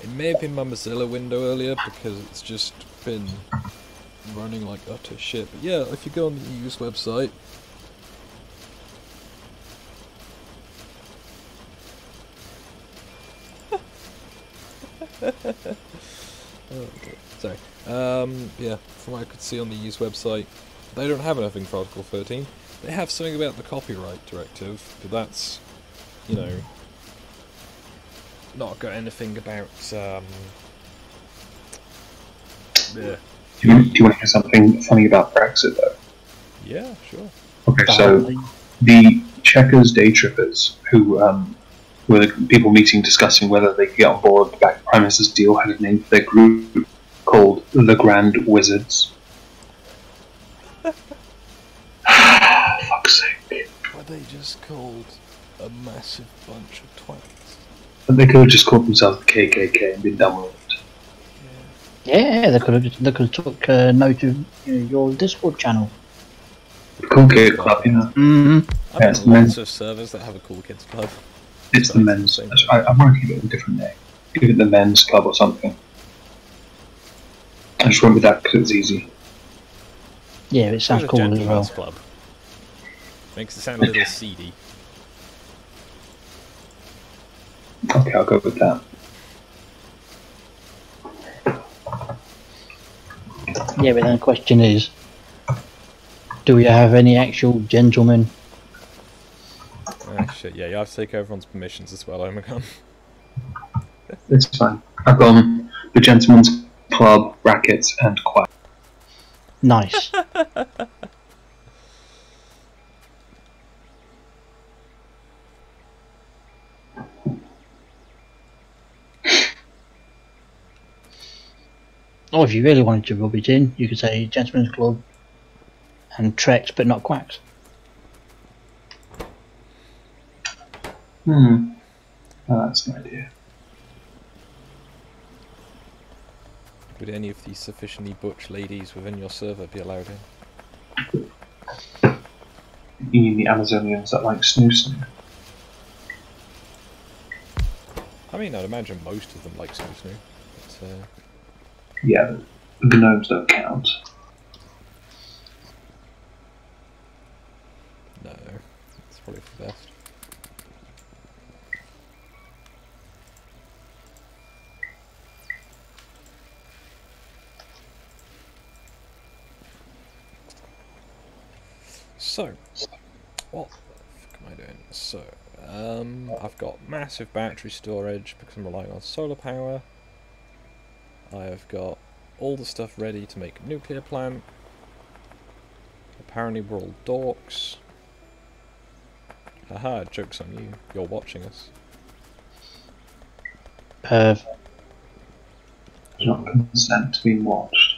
It may have been my Mozilla window earlier because it's just been running like utter shit. But yeah, if you go on the EU's website, oh, sorry. Yeah, from what I could see on the EU's website, they don't have anything for Article 13. They have something about the copyright directive, but that's, you know, not got anything about, yeah. Do you want to hear something funny about Brexit though? Yeah, sure. Okay, so the Chequers day trippers, who were the people meeting discussing whether they could get on board the back Prime Minister's deal, had a name for their group called the Grand Wizards. Fuck's sake. Were they just called a massive bunch of twats? But they could have just called themselves the KKK and been done with it. Yeah, they could have took note of your Discord channel. The Cool Kid Club, you know. Mm-hmm. I have lots of servers that have a Cool Kids Club. It's the men's. I'm going to give it a different name. Give it the men's club or something. I just went with that because it was easy. Yeah, it sounds cool as Gentleman's well. Club. Makes it sound a little seedy. Okay, I'll go with that. Yeah, but then the question is, do we have any actual gentlemen? Oh shit, yeah, you have to take everyone's permissions as well, Omicron. It's fine. I've gone the Gentleman's Club, Rackets, and Quack. Nice. Or if you really wanted to rub it in, you could say Gentleman's Club and Treks, but not Quacks. Oh, that's an idea. Would any of these sufficiently butch ladies within your server be allowed in? You mean the Amazonians that like snoo snoo? I mean, I'd imagine most of them like snoo snoo. But, Yeah, the gnomes don't count. no, it's probably for the best. So, what the fuck am I doing? So, I've got massive battery storage because I'm relying on solar power. I've got all the stuff ready to make a nuclear plant. Apparently we're all dorks. Haha, joke's on you. You're watching us. Perv. Do not consent to being watched.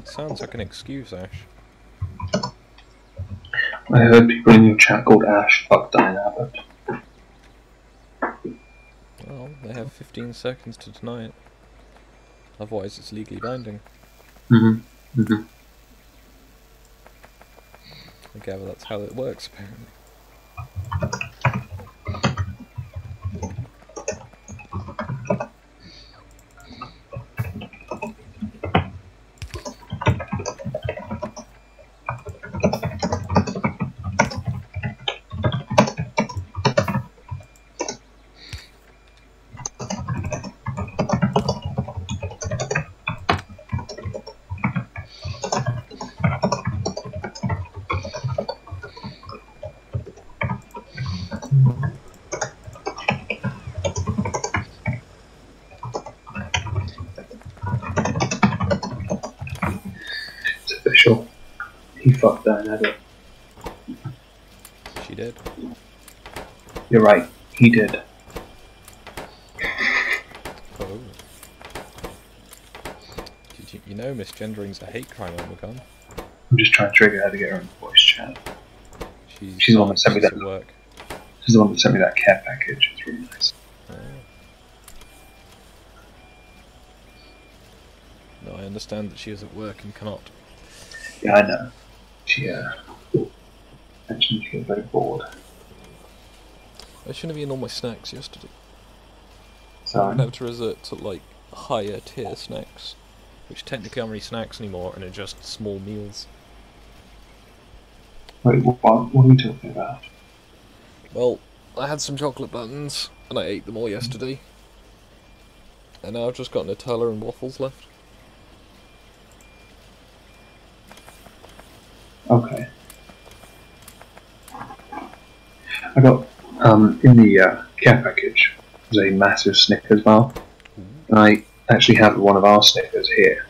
Sounds like an excuse, Ash. I heard people in your chat called Ash fuck Diane Abbott. Well, they have 15 seconds to deny it. Otherwise it's legally binding. Mm-hmm. I gather that's how it works, apparently. It's official. He fucked Diane Abbott. She did. You're right, he did. Oh. You know misgendering's a hate crime, Omicron. I'm just trying to trigger her to get her in voice chat. She's the one that sent me that. work. She's the one that sent me that care package. It's really nice. Oh. No, I understand that she is at work and cannot. Yeah, I know. She mentioned she was very bored. I shouldn't have eaten all my snacks yesterday. So I have to resort to like higher tier snacks, which technically aren't really snacks anymore and are just small meals. wait, what are we talking about? Well, I had some chocolate buttons and I ate them all yesterday. And now I've just got Nutella and waffles left. Okay. I got In the care package, there's a massive Snickers bar. And I actually have one of our Snickers here.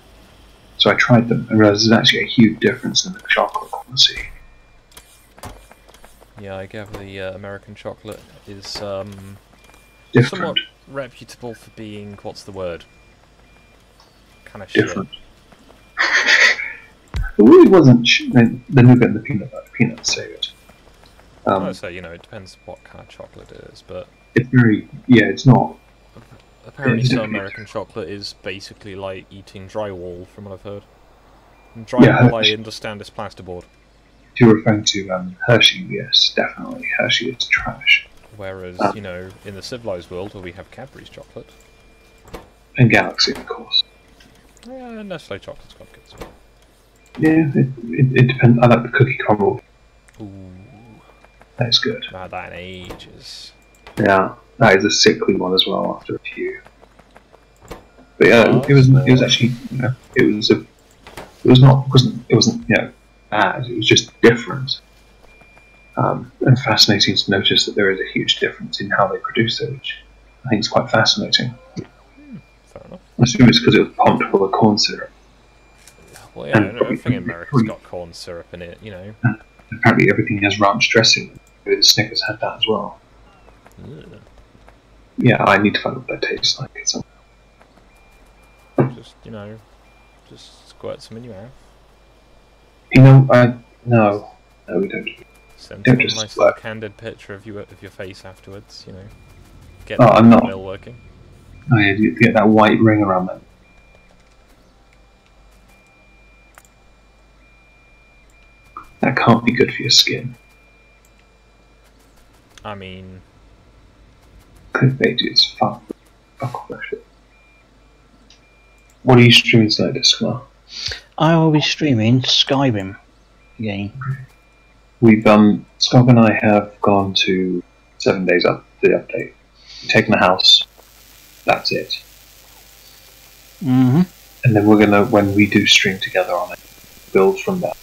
So I tried them and realised there's actually a huge difference in the chocolate quality. Yeah, I gather the American chocolate is Different. somewhat reputable for being, what's the word? Kind of shit. Different. It really wasn't. The nougat and the peanut butter. Peanuts say it. So, you know, it depends what kind of chocolate it is, but It's very. Yeah, it's not. apparently it's some different. American chocolate is basically like eating drywall, from what I've heard. And Yeah, drywall, I understand, is plasterboard. If you're referring to Hershey, yes, definitely. Hershey is trash. Whereas, you know, in the civilized world where we have Cadbury's chocolate, And Galaxy, of course. yeah, Nestle chocolate's quite good as well. Yeah, it depends. I like the cookie crumble. Ooh, That's good. had that in ages. Yeah, that is a sickly one as well after a few. But yeah, Oh, it was small. actually, you know, it wasn't you know, bad. It was just different. And fascinating to notice that there is a huge difference in how they produce it, which I think is quite fascinating. Fair enough. I assume it's because it was pumped full of corn syrup. Well, yeah, And everything in America's got corn syrup in it, you know. Apparently everything has ranch dressing. Maybe the Snickers had that as well. Ugh. Yeah, I need to find out what that tastes like. Just, you know, just squirt some in your mouth. You know, no, we don't. Send Don't someone a just nice little squirt. candid picture of your face afterwards, you know. Get Oh, the I'm not. mill working. Oh yeah, you get that white ring around them. That can't be good for your skin. I mean, Clickbait is fuck off that shit. What are you streaming tonight, Discmar? I will be streaming Skyrim again. We've Skog and I have gone to 7 days up the update. We've taken the house. That's it. Mm-hmm. And then we're gonna, when we do stream together on it, build from that.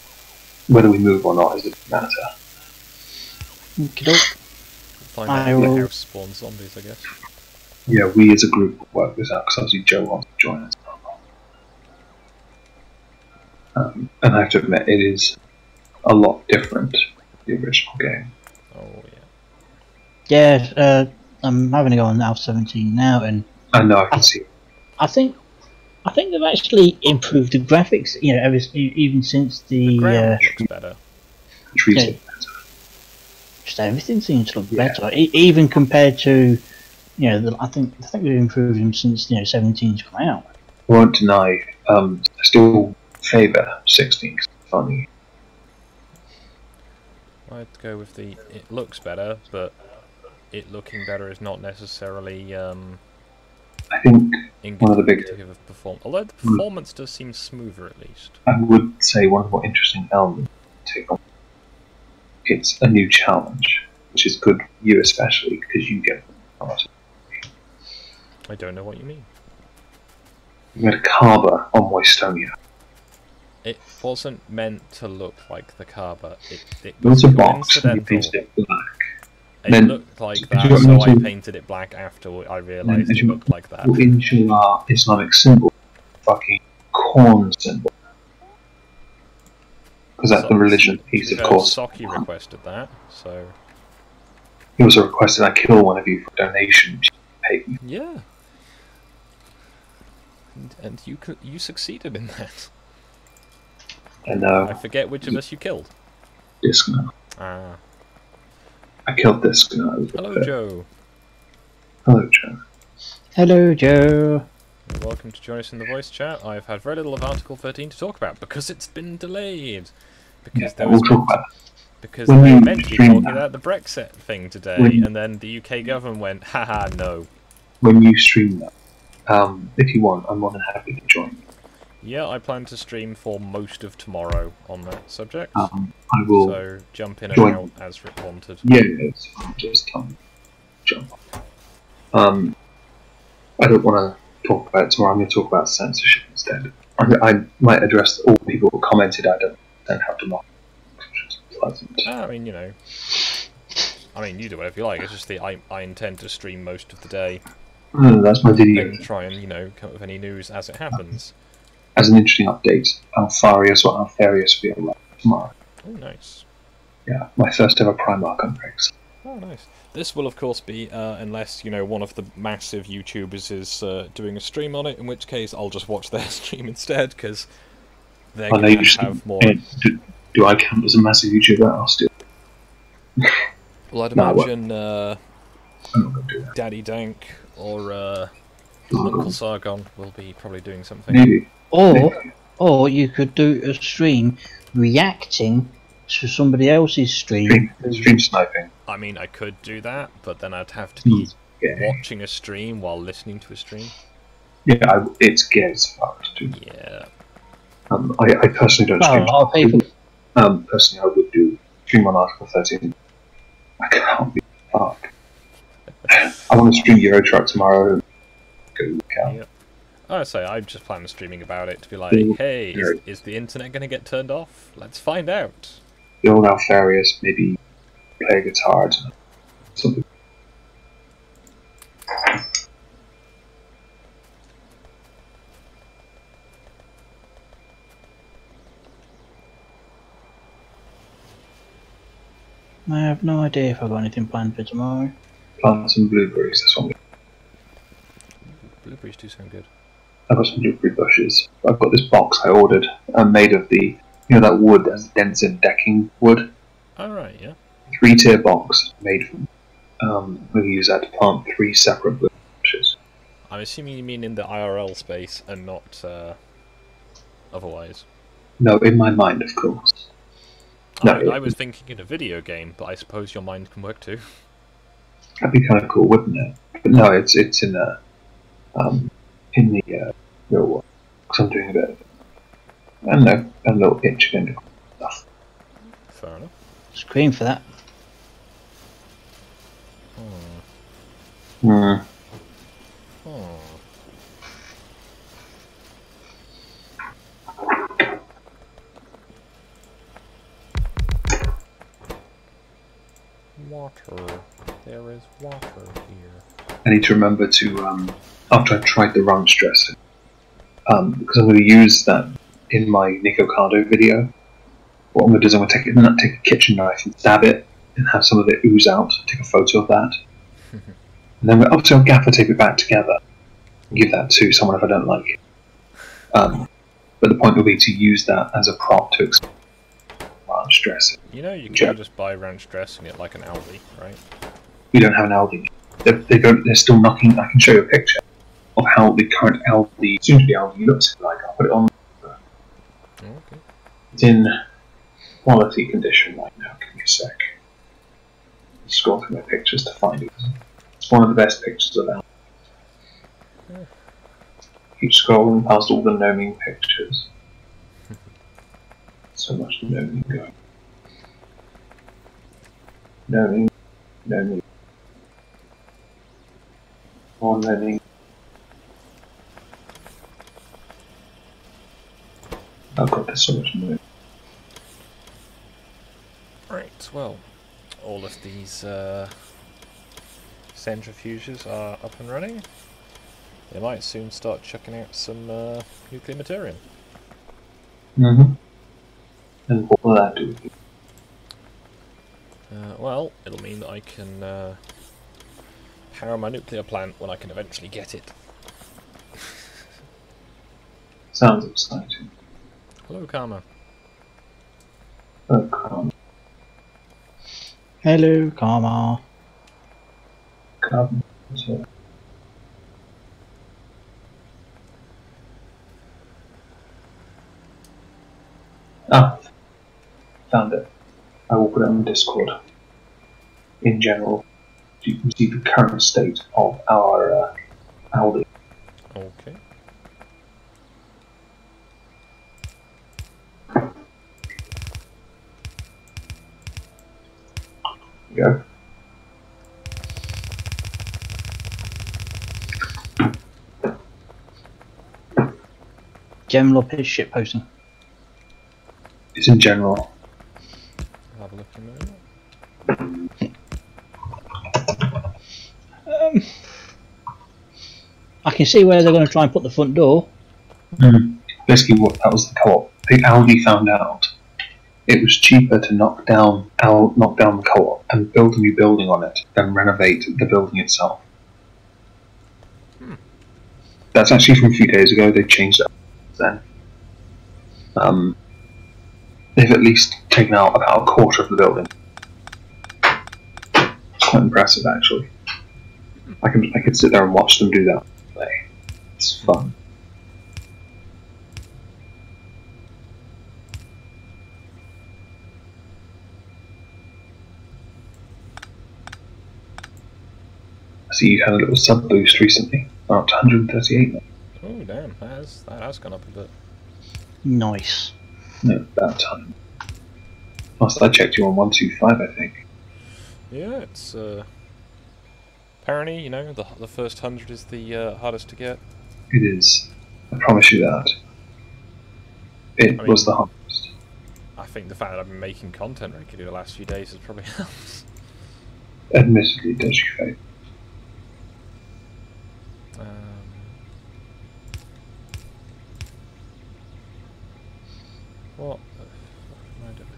Whether we move or not doesn't matter. Okey-doke. find I out if will- the house spawns zombies, I guess. Yeah, we as a group will work this out because obviously Joe wants to join us. And I have to admit, it is a lot different to the original game. Oh, yeah. Yeah, I'm having a go on Alpha 17 now, and I know, I can see. I think they've actually improved the graphics. You know, even since The the ground looks better. The trees Yeah. look better. just everything seems to look Yeah. better, even compared to, you know, I think they've improved them since 17's come out. I won't deny, I still favour 16 'cause it's funny. I'd go with the it looks better, but it looking better is not necessarily I think one of the big- indicative of performance. Although the performance does seem smoother at least. I would say one of the more interesting elements to take on. It's a new challenge, which is good for you especially because you get I don't know what you mean. you had a carver on Moistonia. It wasn't meant to look like the Carver. It There was was a box and you coincidental. painted it black. It Then- looked like did that, you so I imagine- painted it black after I realised did it you- looked like that. Well, Inshallah Islamic symbol, fucking corn symbol. Because that's the religion piece, of course. Socky requested that, so He also requested I kill one of you for donation. Which he paid me. yeah. And you succeeded in that. And I forget which of us you killed. Discno. Ah, I killed Discno. hello Joe. Hello, Joe. Hello, Joe. You're welcome to join us in the voice chat. I've had very little of Article 13 to talk about because it's been delayed. Because Yeah, there we'll was talk about that. because when they you were meant to be stream talking that. about the Brexit thing today, When- and then the UK government went, haha, no. When you stream that, if you want, I'm more than happy to join. Yeah, I plan to stream for most of tomorrow on that subject. I will. So jump in and join. out as wanted. Yeah, it's fine. Just jump. I don't want to talk about it tomorrow. I'm going to talk about censorship instead. I might address all the people who commented. I don't how to not. I mean, you know, I mean, you do whatever you like. It's just I intend to stream most of the day. That's my video. Then try and come up with any news as it happens. As an interesting update, Alfarius or Alfarius will be online tomorrow. Oh, nice. Yeah, my first ever Primarch unpicks. Oh, nice. This will, of course, be unless one of the massive YouTubers is doing a stream on it, in which case I'll just watch their stream instead, because they're going to have more. Do I count as a massive YouTuber? I'll still. Well, I'd imagine I'm not going to do that. Daddy Dank or Uncle Sargon will be probably doing something. Maybe. Or you could do a stream reacting to somebody else's stream. Stream sniping. I mean, I could do that, but then I'd have to be watching a stream while listening to a stream. Yeah, it's gay as fuck to do. Yeah. I personally don't stream. A lot of people. Personally, I would do stream on Article 13. I can't be fucked. I want to stream Euro Truck tomorrow. Yep. I say I just plan on streaming about it to be like, hey, is the internet going to get turned off? Let's find out. The old Alfarius, maybe play a guitar or something. I have no idea if I've got anything planned for tomorrow. Plant some blueberries, that's what. Blueberries do sound good. I've got some blueberry bushes. I've got this box I ordered, made of the, that wood that's dense in decking wood. Oh, right, yeah. 3-tier box made from. We use that to plant 3 separate blueberry bushes. I'm assuming you mean in the IRL space and not otherwise. No, in my mind, of course. No, I was thinking in a video game, but I suppose your mind can work too. That'd be kind of cool, wouldn't it? But no, it's in the real world. Because I'm doing a bit of, I don't know, a little itch again stuff. Fair enough. Scream for that. Hmm. Water. There is water here. I need to remember to, after I've tried the ranch dressing, because I'm going to use that in my Nico Cardo video. What I'm going to do is I'm going to take a kitchen knife and stab it and have some of it ooze out, take a photo of that. And then obviously I'll gaffer tape it back together and give that to someone if I don't like it. But the point will be to use that as a prop to explain ranch dressing. You can just buy ranch dressing at like an Aldi, right? We don't have an Aldi. They're still knocking. I can show you a picture of how the current Aldi, soon to be Aldi, looks like. I'll put it on. Okay. It's in quality condition right now. Give me a sec. Scroll through my pictures to find it. It's one of the best pictures of Aldi. Yeah. Keep scrolling past all the gnoming pictures. So much gnoming going. Gnoming. More gnoming. Oh god, there's so much gnoming. Right, well, all of these centrifuges are up and running. They might soon start chucking out some nuclear material. Mm-hmm. And what will that do? Well, it'll mean that I can power my nuclear plant when I can eventually get it. Sounds exciting. Hello, Karma. Oh, come Hello, Karma. Come. Ah, found it. I will put it on Discord. In general, you can see the current state of our Aldi. Okay. Go. General pitch shit posting. It's in general. I'll have a look in a minute. I can see where they're going to try and put the front door. Basically, that was the co-op. The Audi found out it was cheaper to knock down the co-op and build a new building on it than renovate the building itself. That's actually from a few days ago. They changed it then. They've at least taken out about a quarter of the building. It's quite impressive, actually. I could sit there and watch them do that. It's fun. I see you had a little sub boost recently. We're up to 138 now. Oh damn, that has gone up a bit. Nice. No, about time. Last I checked, you on 125, I think. Yeah, it's apparently, you know, the first 100 is the hardest to get. It is. I promise you that. It was the hardest. I think the fact that I've been making content regularly the last few days has probably helped. Admittedly, it does you favour. What the fuck am I doing?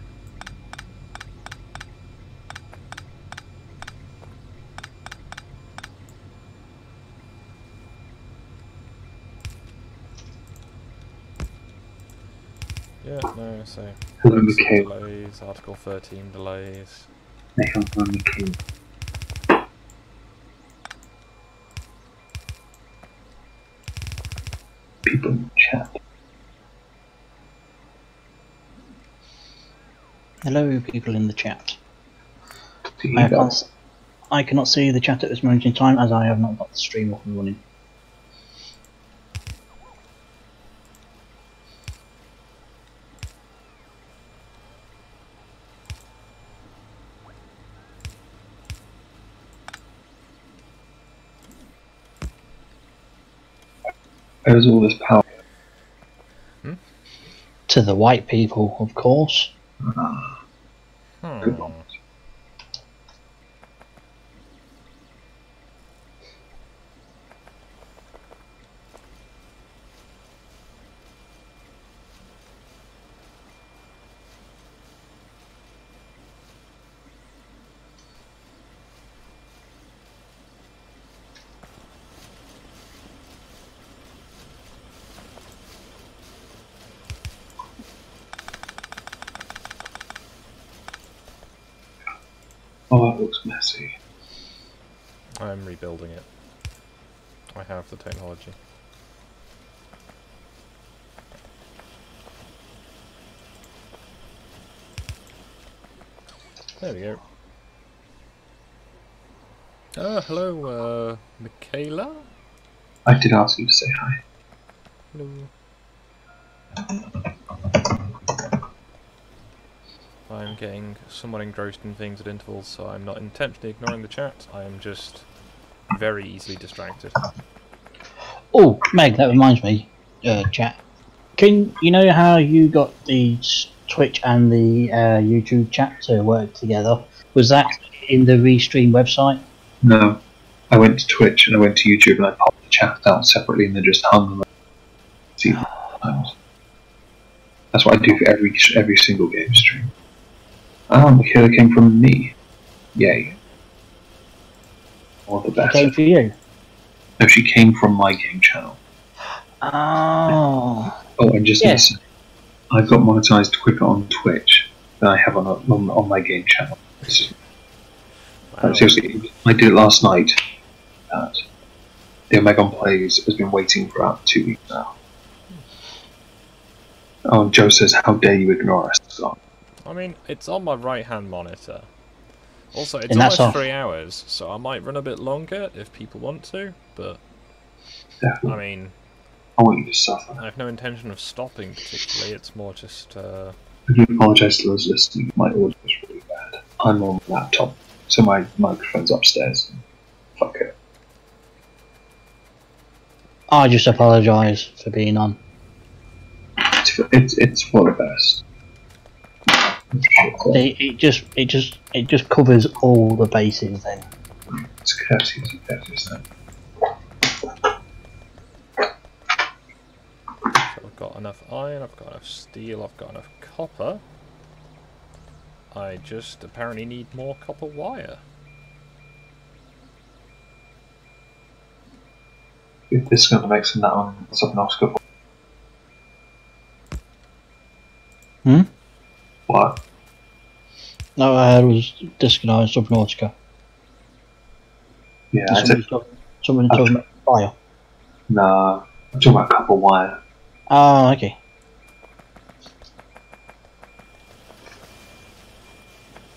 Yeah, no, so Hello, Brexit Mikhail. delays, Article 13 delays. Hello, Mikhail. People in the chat. Hello, people in the chat. Do you guys? I cannot see the chat at this moment in time as I have not got the stream up and running. Where's all this power? To the white people, of course. Good one. Oh, that looks messy. I'm rebuilding it. I have the technology. There we go. Hello, Michaela? I did ask you to say hi. Hello. I'm getting somewhat engrossed in things at intervals, so I'm not intentionally ignoring the chat, I am just very easily distracted. Oh, Meg, that reminds me, chat. Can you know how you got the Twitch and the YouTube chat to work together? Was that in the Restream website? No. I went to Twitch and I went to YouTube and I popped the chat out separately and then just hung them. See, that's what I do for every single game stream. Michaela came from me. Yay. All the best. Came for you? No, she came from my game channel. Oh. Oh, and just Yes. listen. I've got monetized quicker on Twitch than I have on my game channel. Wow. Seriously, I did it last night. The Omega Plays has been waiting for about 2 weeks now. Oh, and Joe says, "How dare you ignore us, Scott?" I mean, it's on my right hand monitor. Also, it's And that's almost off. 3 hours, so I might run a bit longer if people want to, but Definitely. I mean, I want you to suffer. I have no intention of stopping particularly, it's more just, I do apologise to those listening. My audio is really bad. I'm on my laptop, so my microphone's upstairs. Fuck it. I just apologise for being on. It's for the best. It just covers all the bases then. It's courteous, then. enough iron, I've got enough steel, I've got enough copper. I just apparently need more copper wire. If this is going to make some that on something else good. What? No, I was disconnected Subnautica. Yeah, I said, Somebody talking about fire. nah, I'm talking about copper wire. Ah, okay.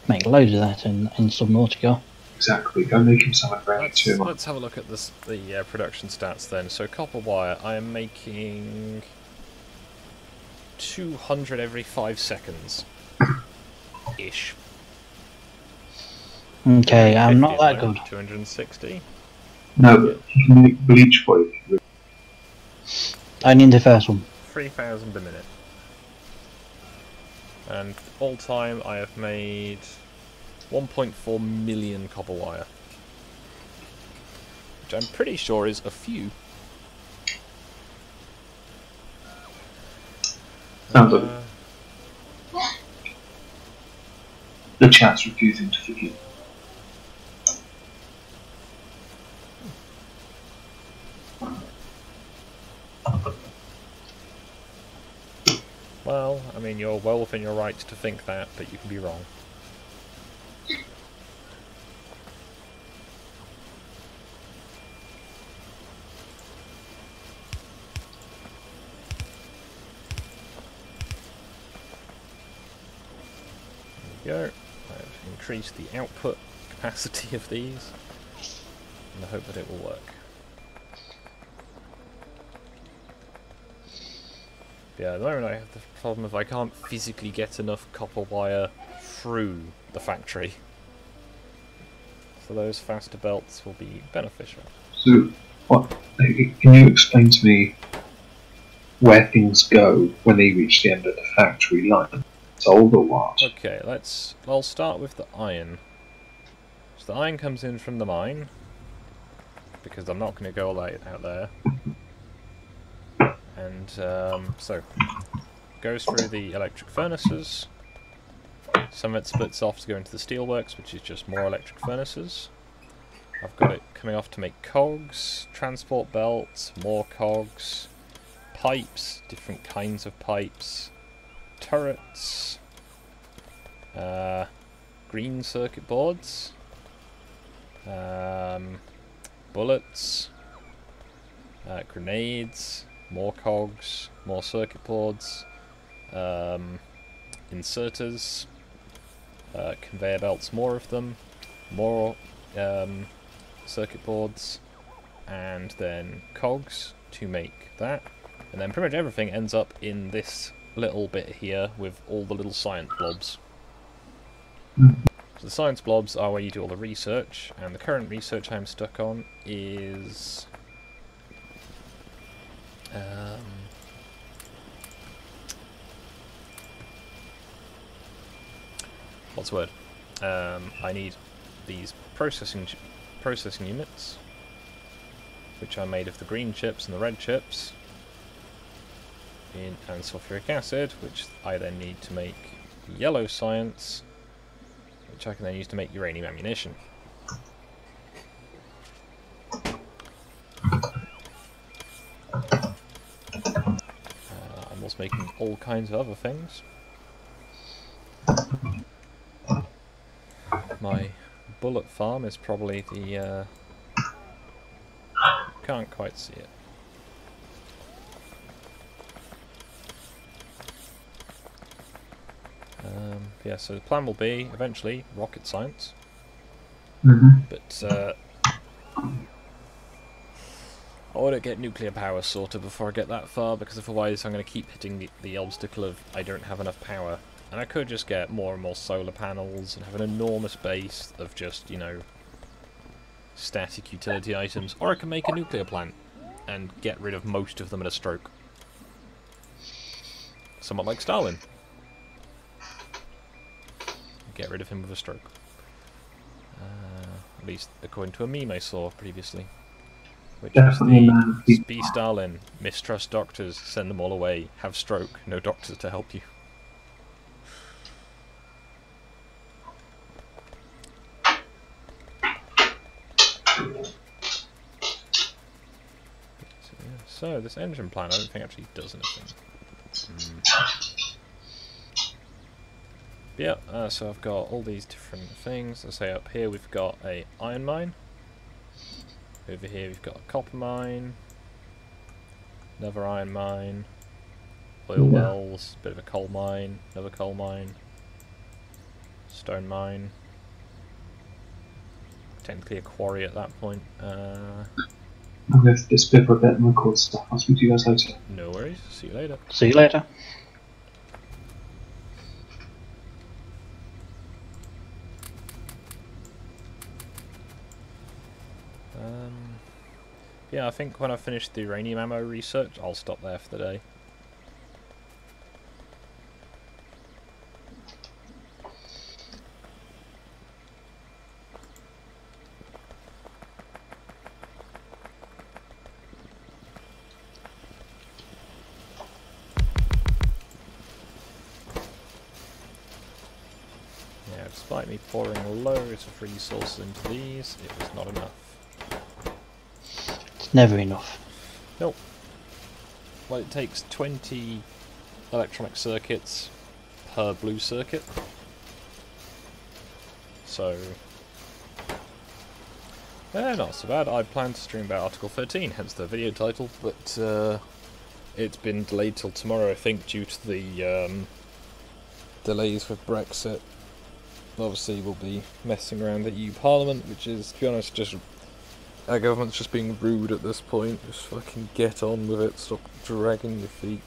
Make loads of that in Subnautica. Exactly, go make him something very too much. Let's have a look at this, the production stats then. So copper wire, I am making 200 every 5 seconds. Ish. Okay, I'm not 50 that at the good. moment, 260. No, but he can make bleach for you. I need the first one. 3,000 a minute. And all time I have made 1.4 million copper wire. Which I'm pretty sure is a few. Sounds like the chat's refusing to forgive. Well, I mean, you're well within your right to think that, but you can be wrong. There we go. I've increased the output capacity of these, and I hope that it will work. Yeah, at the moment I have the problem of I can't physically get enough copper wire through the factory. So those faster belts will be beneficial. So, what? Can you explain to me where things go when they reach the end of the factory line? Sold or what? Okay, I'll start with the iron. So the iron comes in from the mine, because I'm not going to go all that out there. And so goes through the electric furnaces. Some of it splits off to go into the steelworks, which is just more electric furnaces. I've got it coming off to make cogs, transport belts, more cogs, pipes, different kinds of pipes, turrets, green circuit boards, bullets, grenades, more cogs, more circuit boards, inserters, conveyor belts, more of them, more circuit boards, and then cogs to make that. And then pretty much everything ends up in this little bit here with all the little science blobs. So the science blobs are where you do all the research, and the current research I'm stuck on is what's the word? I need these processing units, which are made of the green chips and the red chips, and sulfuric acid, which I then need to make yellow science, which I can then use to make uranium ammunition. I'm also making all kinds of other things. My bullet farm is probably the... can't quite see it. Yeah, so the plan will be, eventually, rocket science. But, I want to get nuclear power sorted before I get that far, because otherwise I'm going to keep hitting the obstacle of I don't have enough power. And I could just get more and more solar panels and have an enormous base of just, you know, static utility items. Or I can make a nuclear plant and get rid of most of them in a stroke. Somewhat like Stalin. Get rid of him with a stroke. At least according to a meme I saw previously. Which Definitely a is man of the few. be Stalin, mistrust doctors, send them all away, have stroke, no doctors to help you. So this engine plan I don't think actually does anything. Yeah, so I've got all these different things. I say up here we've got a iron mine. Over here we've got a copper mine. Another iron mine. Oil wells, bit of a coal mine, another coal mine. Stone mine. Technically a quarry at that point. I'm going to disappear for a bit and record stuff. I'll speak to you guys later. No worries, see you later. See you later. Yeah, I think when I finish the uranium ammo research, I'll stop there for the day. Yeah, despite me pouring loads of resources into these, it was not enough. It's never enough. Nope. Well, it takes 20 electronic circuits per blue circuit. So, not so bad. I planned to stream about Article 13, hence the video title, but it's been delayed till tomorrow, I think, due to the delays with Brexit. Obviously, we'll be messing around at EU Parliament, which is, to be honest, just our government's just being rude at this point. Just fucking get on with it. Stop dragging your feet.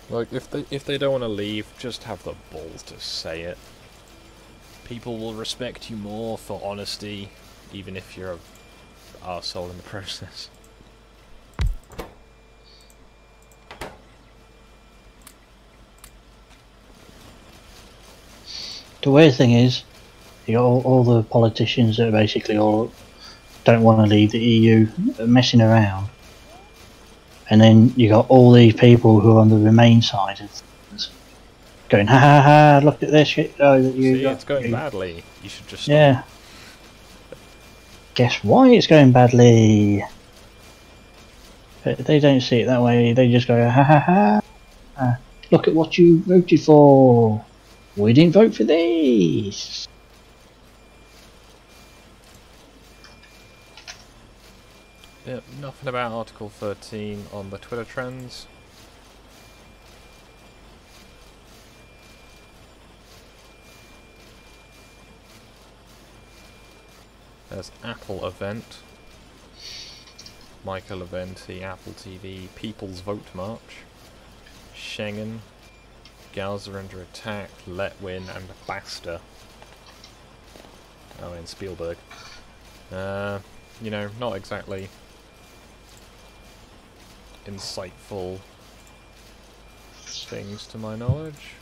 Like, if they don't want to leave, just have the balls to say it. People will respect you more for honesty, even if you're a arsehole in the process. The weird thing is, you got all the politicians that are basically all don't want to leave the EU messing around, and then you got all these people who are on the Remain side of things going, ha ha ha! Look at this shit! Oh, See, it's going badly. You should just stop. Yeah. Guess why it's going badly? But they don't see it that way. They just go, ha ha ha! Look at what you voted for. We didn't vote for these. Yep, nothing about Article 13 on the Twitter trends. There's Apple event, Michael Eventi, Apple TV, People's Vote March, Schengen, Gals are under attack, Let Win, and Basta. Oh, and Spielberg. You know, not exactly insightful things to my knowledge.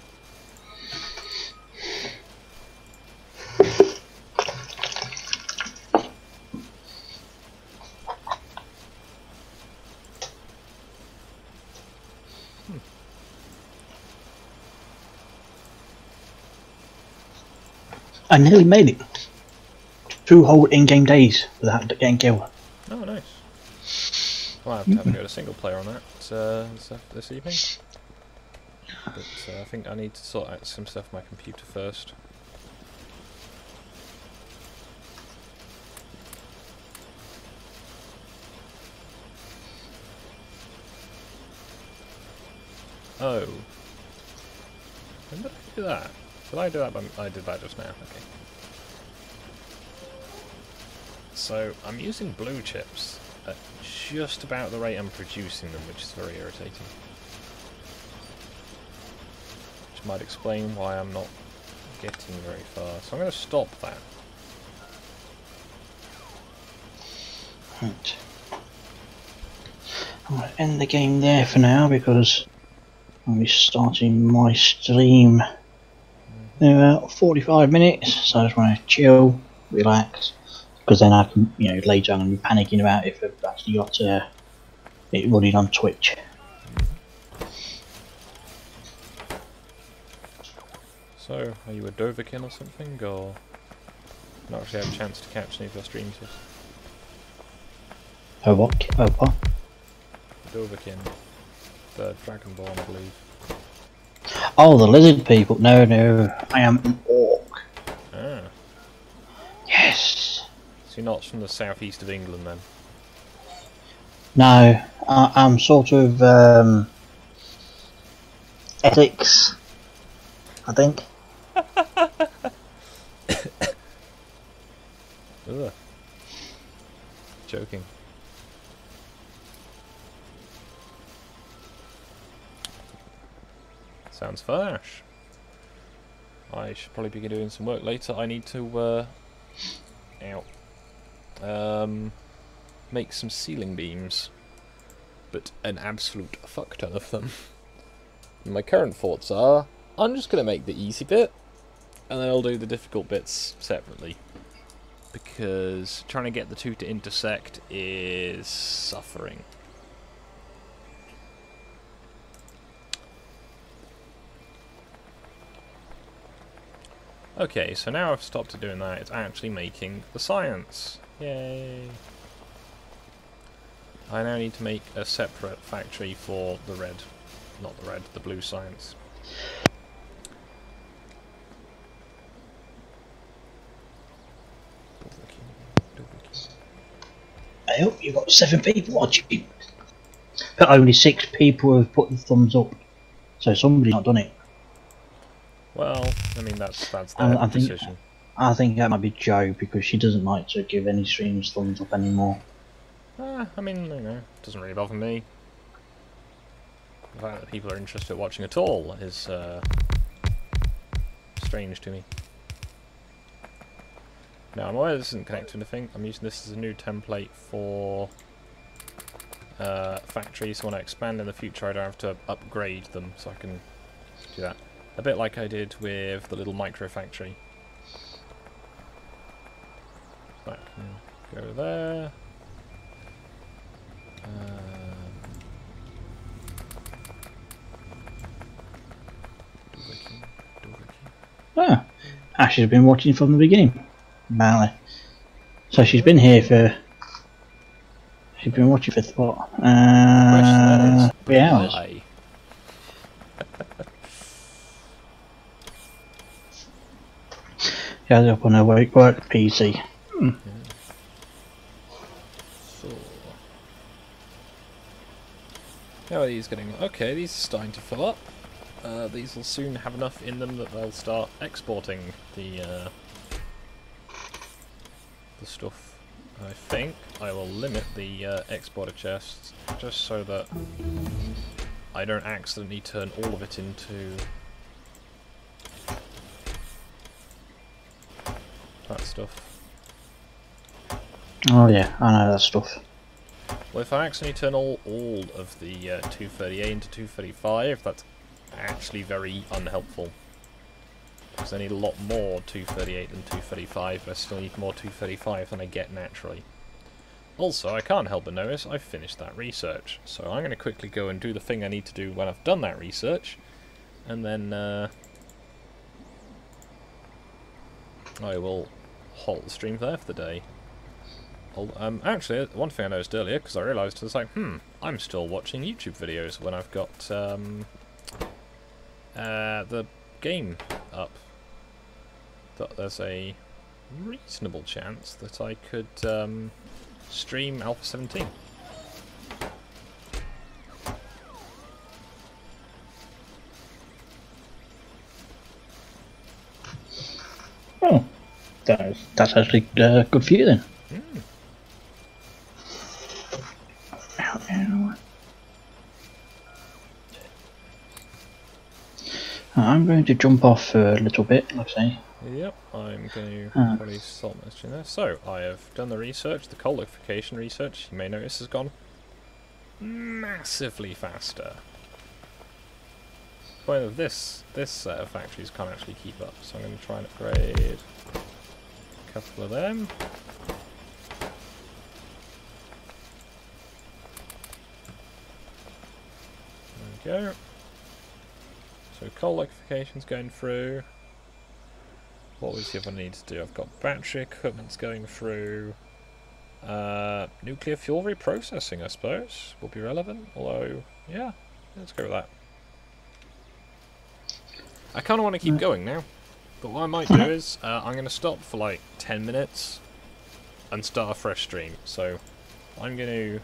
I nearly made it. 2 whole in-game days without getting killed. Oh, nice. Well, I have to have a go to single player on that this evening. But I think I need to sort out some stuff on my computer first. Oh. When did I do that? Did I do that? I did that just now. Okay. So I'm using blue chips at just about the rate I'm producing them, which is very irritating. Which might explain why I'm not getting very far. So I'm going to stop that. Right. I'm going to end the game there for now because I'll be starting my stream in about 45 minutes, so I just want to chill, relax, because then I can, you know, later I'm going to be panicking about if I've actually got it running on Twitch. So, are you a Dovahkiin or something, or not actually had a chance to catch any of your streams yet? Oh what? Oh what? Dovahkiin, the Dragonborn, I believe. Oh, the lizard people. No, no, I am an orc. Ah, Yes. so you're not from the southeast of England then? No, I'm sort of Essex, I think. Ugh. Joking. Sounds fash. I should probably be doing some work later. I need to make some ceiling beams, but an absolute fuck ton of them. My current thoughts are, I'm just going to make the easy bit, and then I'll do the difficult bits separately. Because trying to get the two to intersect is suffering. Okay, so now I've stopped doing that, it's actually making the science. Yay! I now need to make a separate factory for the red, not the red, the blue science. I hope you've got 7 people watching, but only 6 people have put the thumbs up, so somebody's not done it. Well, I mean that's their decision. I think that might be Jo, because she doesn't like to give any streams thumbs up anymore. I mean, you know, it doesn't really bother me. The fact that people are interested in watching at all is strange to me. Now, I'm aware this isn't connected to anything. I'm using this as a new template for factories. So when I expand in the future, I don't have to upgrade them, so I can do that. A bit like I did with the little micro factory. That can go there. Ah, Ash has been watching from the beginning. Apparently. So she's been here for... She's been watching for what? 3 hours. Yeah, up on her work PC. So, how are these getting? Okay, these are starting to fill up. These will soon have enough in them that they'll start exporting the stuff. I think I will limit the exporter chests just so that I don't accidentally turn all of it into that stuff. Oh yeah, I know that stuff. Well, if I accidentally turn all of the 238 into 235, that's actually very unhelpful. Because I need a lot more 238 than 235, I still need more 235 than I get naturally. Also, I can't help but notice I've finished that research, so I'm going to quickly go and do the thing I need to do when I've done that research, and then I will halt the stream there for the day. Actually, one thing I noticed earlier, because I realised, I was like, I'm still watching YouTube videos when I've got the game up. There's a reasonable chance that I could stream Alpha 17. Oh, that's actually good for you then. I'm going to jump off for a little bit, like I say. Yep, I'm going to probably salt message in there. So, I have done the research, the coal liquefaction research, you may notice has gone massively faster. point of this set of factories can't actually keep up, so I'm going to try and upgrade a couple of them. There we go. So coal liquefation's going through. What was the other I need to do? I've got battery equipment's going through. Nuclear fuel reprocessing, I suppose, will be relevant. Although, yeah, let's go with that. I kind of want to keep going now, but what I might do is I'm going to stop for like 10 minutes and start a fresh stream. So I'm going to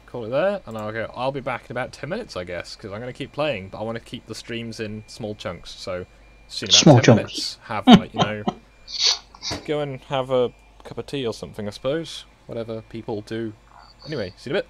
call it there, and I'll be back in about 10 minutes, I guess, because I'm going to keep playing, but I want to keep the streams in small chunks. So see you in about 10 minutes. Have like, you know, go and have a cup of tea or something, I suppose. Whatever people do. Anyway, see you in a bit.